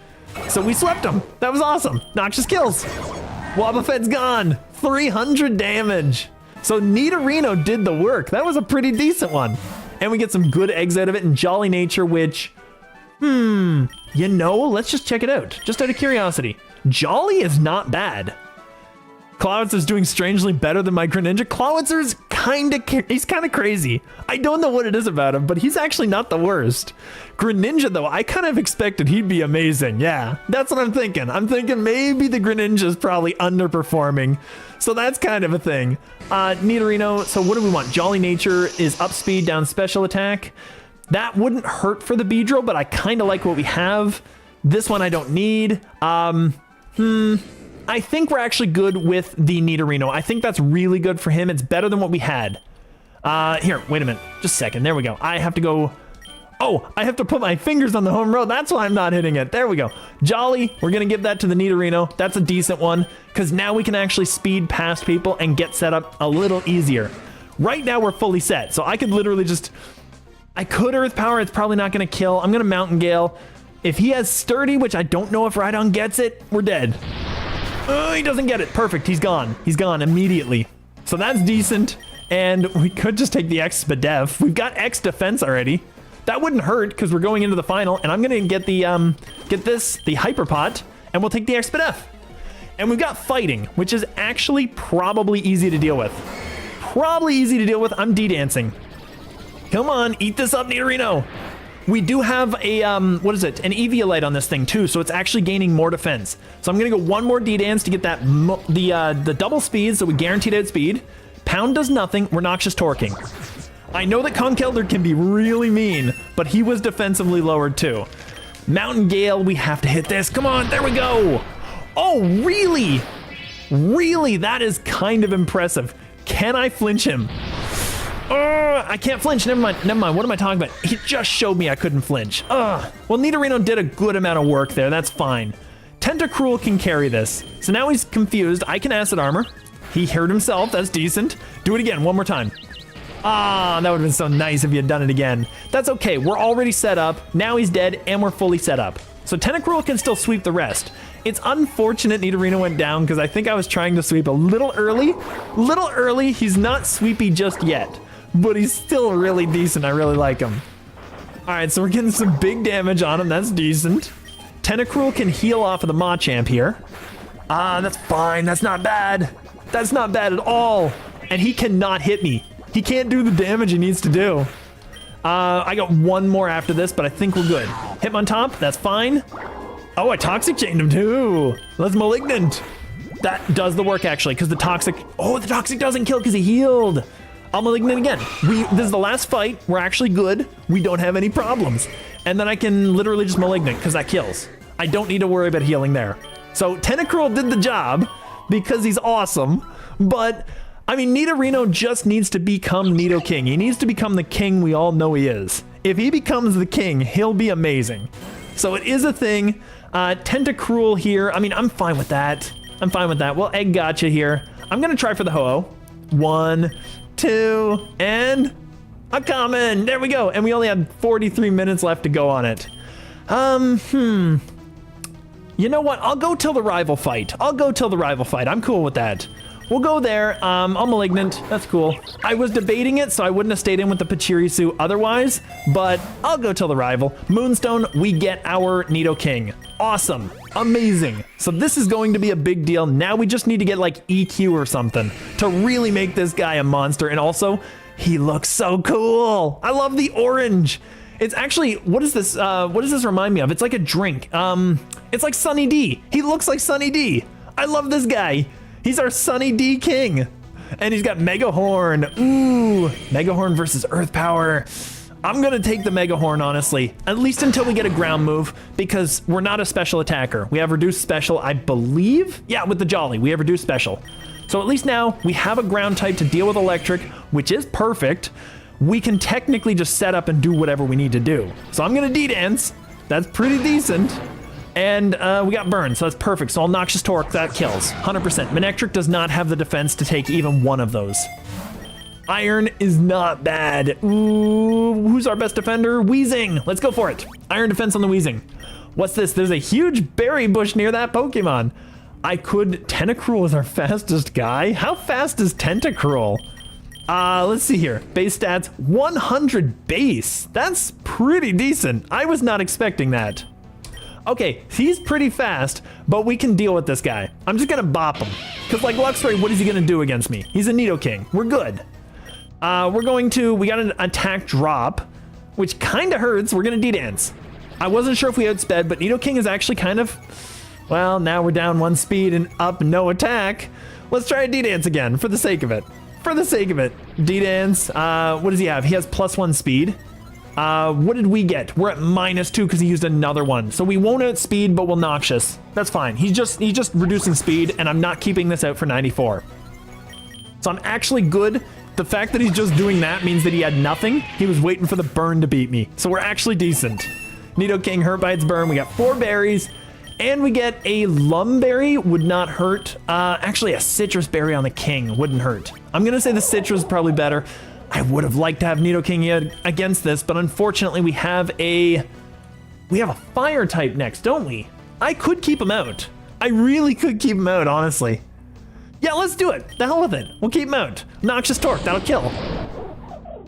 So we swept him. That was awesome. Noxious kills. Wobbuffet's gone. 300 damage. So Nidorino did the work. That was a pretty decent one. And we get some good eggs out of it and Jolly Nature, which... you know, let's just check it out. Just out of curiosity. Jolly is not bad. Clawitzer's doing strangely better than my Greninja. Clawitzer's he's kind of crazy. I don't know what it is about him, but he's actually not the worst. Greninja, though, I kind of expected he'd be amazing. Yeah, that's what I'm thinking. I'm thinking maybe the Greninja's probably underperforming. So that's kind of a thing. Nidorino, so what do we want? Jolly Nature is up speed, down special attack. That wouldn't hurt for the Beedrill, but I kind of like what we have. This one I don't need. I think we're actually good with the Nidorino. I think that's really good for him. It's better than what we had. Here, wait a minute. Just a second. There we go. I have to go. Oh, I have to put my fingers on the home road. That's why I'm not hitting it. There we go. Jolly. We're going to give that to the Nidorino. That's a decent one because now we can actually speed past people and get set up a little easier. Right now, we're fully set. So I could literally just... I could Earth Power. It's probably not going to kill. I'm going to Mountain Gale. If he has Sturdy, which I don't know if Rhydon gets it, we're dead. Oh, he doesn't get it. Perfect. He's gone. He's gone immediately. So that's decent. And we could just take the X Spadef. We've got X defense already. That wouldn't hurt because we're going into the final. And I'm going to get the the Hyper Pot, and we'll take the X Spadef. And we've got Fighting, which is actually probably easy to deal with. Probably easy to deal with. I'm D-dancing. Come on, eat this up, Nidorino. We do have a, what is it? An Eviolite on this thing too, so it's actually gaining more defense. So I'm gonna go one more D-dance to get that, the double speed, so we guaranteed outspeed. Pound does nothing, we're Noxious Torquing. I know that Conkeldurr can be really mean, but he was defensively lowered too. Mountain Gale, we have to hit this. Come on, there we go. Oh, really? Really? That is kind of impressive. Can I flinch him? I can't flinch. Never mind. Never mind. What am I talking about? He just showed me I couldn't flinch. Well, Nidorino did a good amount of work there. That's fine. Tentacruel can carry this. So now he's confused. I can Acid Armor. He hurt himself. That's decent. Do it again. One more time. That would have been so nice if you had done it again. That's okay. We're already set up. Now he's dead, and we're fully set up. So Tentacruel can still sweep the rest. It's unfortunate Nidorino went down because I think I was trying to sweep a little early. Little early. He's not sweepy just yet. But he's still really decent. I really like him. All right, so we're getting some big damage on him. That's decent. Tentacruel can heal off of the Machamp here. That's fine. That's not bad. That's not bad at all. And he cannot hit me. He can't do the damage he needs to do. I got one more after this, but I think we're good. Hitmontop, that's fine. Oh, I Toxic Chained him too. Let's Malignant. That does the work actually, because the Toxic... Oh, the Toxic doesn't kill because he healed. I'll Malignant again. This is the last fight. We're actually good. We don't have any problems. And then I can literally just Malignant because that kills. I don't need to worry about healing there. So Tentacruel did the job because he's awesome. But, I mean, Nidorino just needs to become Nidoking. He needs to become the king we all know he is. If he becomes the king, he'll be amazing. So it is a thing. Tentacruel here. I mean, I'm fine with that. I'm fine with that. Well, Egg Gotcha here. I'm going to try for the Ho-Oh. 1, 2, and a common. There we go. And we only had 43 minutes left to go on it. You know what? I'll go till the rival fight. I'm cool with that. We'll go there. I'm Malignant. That's cool. I was debating it, so I wouldn't have stayed in with the Pachirisu otherwise, but I'll go till the rival. Moonstone, we get our Nidoking. Awesome. Amazing. So this is going to be a big deal. Now we just need to get like EQ or something to really make this guy a monster. And also, he looks so cool. I love the orange. It's actually, what does this remind me of? It's like a drink. It's like Sunny D. He looks like Sunny D. I love this guy. He's our Sunny D King. And he's got Mega Horn. Ooh, Mega Horn versus Earth Power. I'm gonna take the Mega Horn, honestly. At least until we get a ground move, because we're not a special attacker. We have reduced special, I believe? Yeah, with the Jolly, we have reduced special. So at least now, we have a ground type to deal with electric, which is perfect. We can technically just set up and do whatever we need to do. So I'm gonna D-Dance. That's pretty decent. And we got Burn, so that's perfect. So I'll Noxious Torque, that kills, 100%. Manectric does not have the defense to take even one of those. Iron is not bad. Ooh, who's our best defender? Weezing, let's go for it. Iron defense on the Weezing. What's this? There's a huge berry bush near that Pokemon. Tentacruel is our fastest guy. How fast is Tentacruel? Let's see here. Base stats, 100 base. That's pretty decent. I was not expecting that. Okay, he's pretty fast, but we can deal with this guy. I'm just gonna bop him. Because like Luxray, what is he gonna do against me? He's a Nidoking. We're good. We got an attack drop, which kind of hurts. We're gonna D-Dance. I wasn't sure if we outsped, but Nidoking is actually kind of, well, now we're down 1 speed and up no attack. Let's try a D-Dance again for the sake of it. D-Dance, what does he have? He has +1 speed. What did we get? We're at -2 because he used another one. So we won't outspeed, but we'll Noxious. That's fine. He's just reducing speed, and I'm not keeping this out for 94. So I'm actually good the fact that he's just doing that means that he had nothing. He was waiting for the burn to beat me. So we're actually decent. Nidoking hurt by its burn. We got 4 berries. And we get a lumberry, would not hurt. Actually, a citrus berry on the king wouldn't hurt. I'm gonna say the citrus is probably better. I would have liked to have Nidoking against this, but unfortunately we have a fire type next, don't we? I could keep him out. I really could keep him out, honestly. Yeah, let's do it. The hell with it. We'll keep him out. Noxious Torque, that'll kill.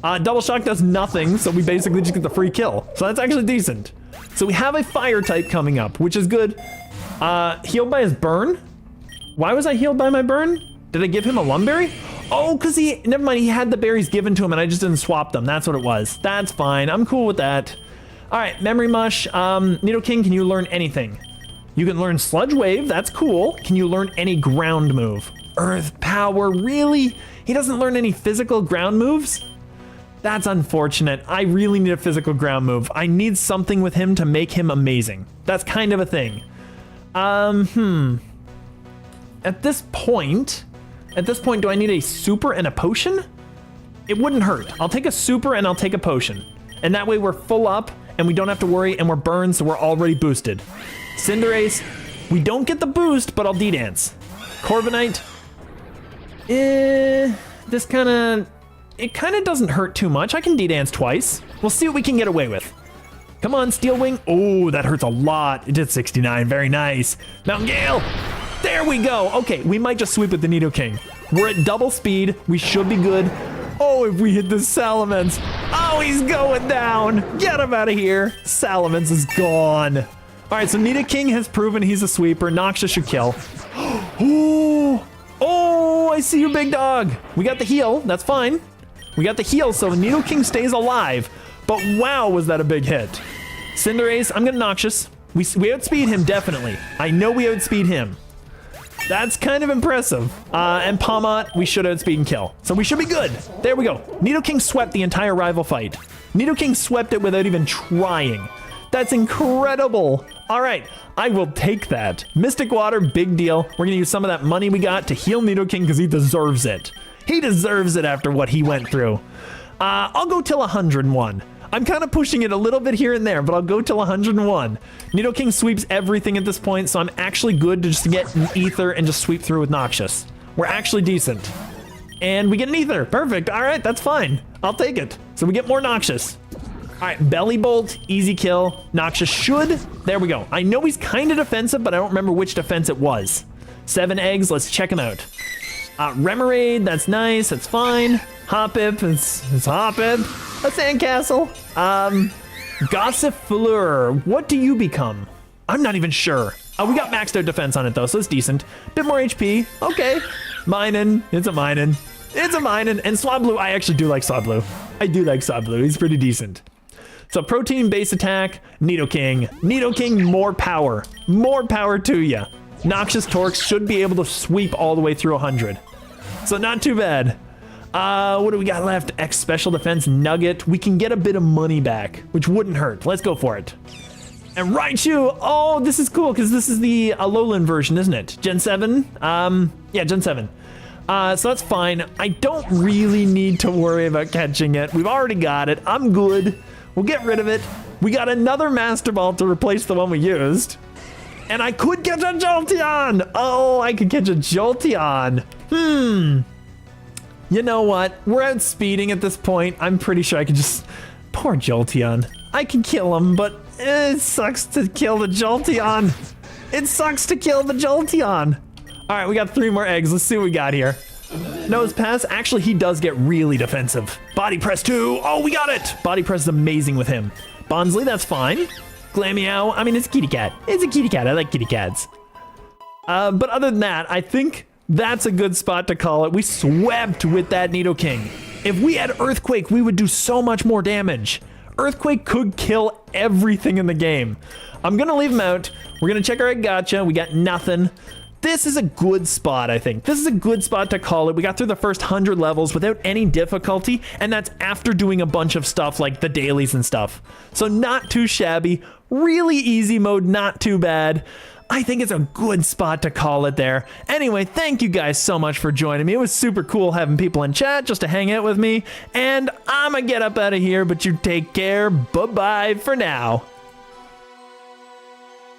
Double Shock does nothing, so we basically just get the free kill. So that's actually decent. So we have a fire type coming up, which is good. Healed by his burn? Why was I healed by my burn? Did I give him a lumberry? Oh, because never mind, he had the berries given to him and I just didn't swap them. That's what it was. That's fine. I'm cool with that. All right, Memory Mush. Nidoking, can you learn anything? You can learn Sludge Wave. That's cool. Can you learn any ground move? Earth Power, really? He doesn't learn any physical ground moves? That's unfortunate. I really need a physical ground move. I need something with him to make him amazing. That's kind of a thing. At this point, do I need a super and a potion? It wouldn't hurt. I'll take a super and I'll take a potion. And that way we're full up and we don't have to worry and we're burned, so we're already boosted. Cinderace, we don't get the boost, but I'll D-Dance. Corviknight, it kind of doesn't hurt too much. I can D-Dance twice. We'll see what we can get away with. Come on, Steel Wing. Oh, that hurts a lot. It did 69. Very nice. Mountain Gale. There we go. Okay, we might just sweep with the Nidoking. We're at double speed. We should be good. Oh, if we hit the Salamence. Oh, he's going down. Get him out of here. Salamence is gone. All right, so Nidoking has proven he's a sweeper. Noxious should kill. Oh, I see you, big dog. We got the heal. That's fine. We got the heal, so the Nidoking stays alive. But wow, was that a big hit. Cinderace, I'm gonna Noxious. We outspeed him, definitely. I know we outspeed him. That's kind of impressive. And Palmot, we should outspeed and kill. So we should be good. There we go. Nidoking swept the entire rival fight. Nidoking swept it without even trying. That's incredible. All right, I will take that. Mystic Water, big deal. We're gonna use some of that money we got to heal Nidoking because he deserves it. He deserves it after what he went through. I'll go till 101. I'm kind of pushing it a little bit here and there, but I'll go till 101. Nidoking sweeps everything at this point, so I'm actually good to just get an Ether and just sweep through with Noxious. We're actually decent. And we get an Ether. Perfect. All right, that's fine. I'll take it. So we get more Noxious. All right, Belly Bolt, easy kill. Noxious should. There we go. I know he's kind of defensive, but I don't remember which defense it was. 7 eggs. Let's check him out. Remoraid, that's nice. That's fine. Hoppip, it's Hoppip. A Sandcastle. Gossifleur, what do you become? I'm not even sure. We got maxed out defense on it though, so it's decent. Bit more HP. Okay. Minin. It's a Minin. It's a Minin. And Swablu, I actually do like Swablu. I do like Swablu. He's pretty decent. So protein base attack, Nidoking. Nidoking, more power. More power to ya. Noxious Torque should be able to sweep all the way through 100. So not too bad. What do we got left? X Special Defense Nugget. We can get a bit of money back, which wouldn't hurt. Let's go for it. And Raichu. Oh, this is cool because this is the Alolan version, isn't it? Gen 7? Yeah, Gen 7. So that's fine. I don't really need to worry about catching it. We've already got it. I'm good. We'll get rid of it. We got another Master Ball to replace the one we used. And I could catch a Jolteon. Oh, I could catch a Jolteon. You know what? We're outspeeding at this point. I'm pretty sure I could just... Poor Jolteon. I can kill him, but it sucks to kill the Jolteon. It sucks to kill the Jolteon. All right, we got 3 more eggs. Let's see what we got here. Nose Pass. Actually, he does get really defensive. Body Press 2. Oh, we got it. Body Press is amazing with him. Bonsley, that's fine. Glameow. I mean, it's a kitty cat. It's a kitty cat. I like kitty cats. But other than that, I think that's a good spot to call it. We swept with that Nidoking. If we had Earthquake, we would do so much more damage. Earthquake could kill everything in the game. I'm going to leave him out. We're going to check our egg gotcha. We got nothing. This is a good spot, I think. This is a good spot to call it. We got through the first 100 levels without any difficulty, and that's after doing a bunch of stuff like the dailies and stuff. So not too shabby. Really easy mode, not too bad. I think it's a good spot to call it there. Anyway, thank you guys so much for joining me. It was super cool having people in chat just to hang out with me. And I'm gonna get up out of here, but you take care. Bye-bye for now.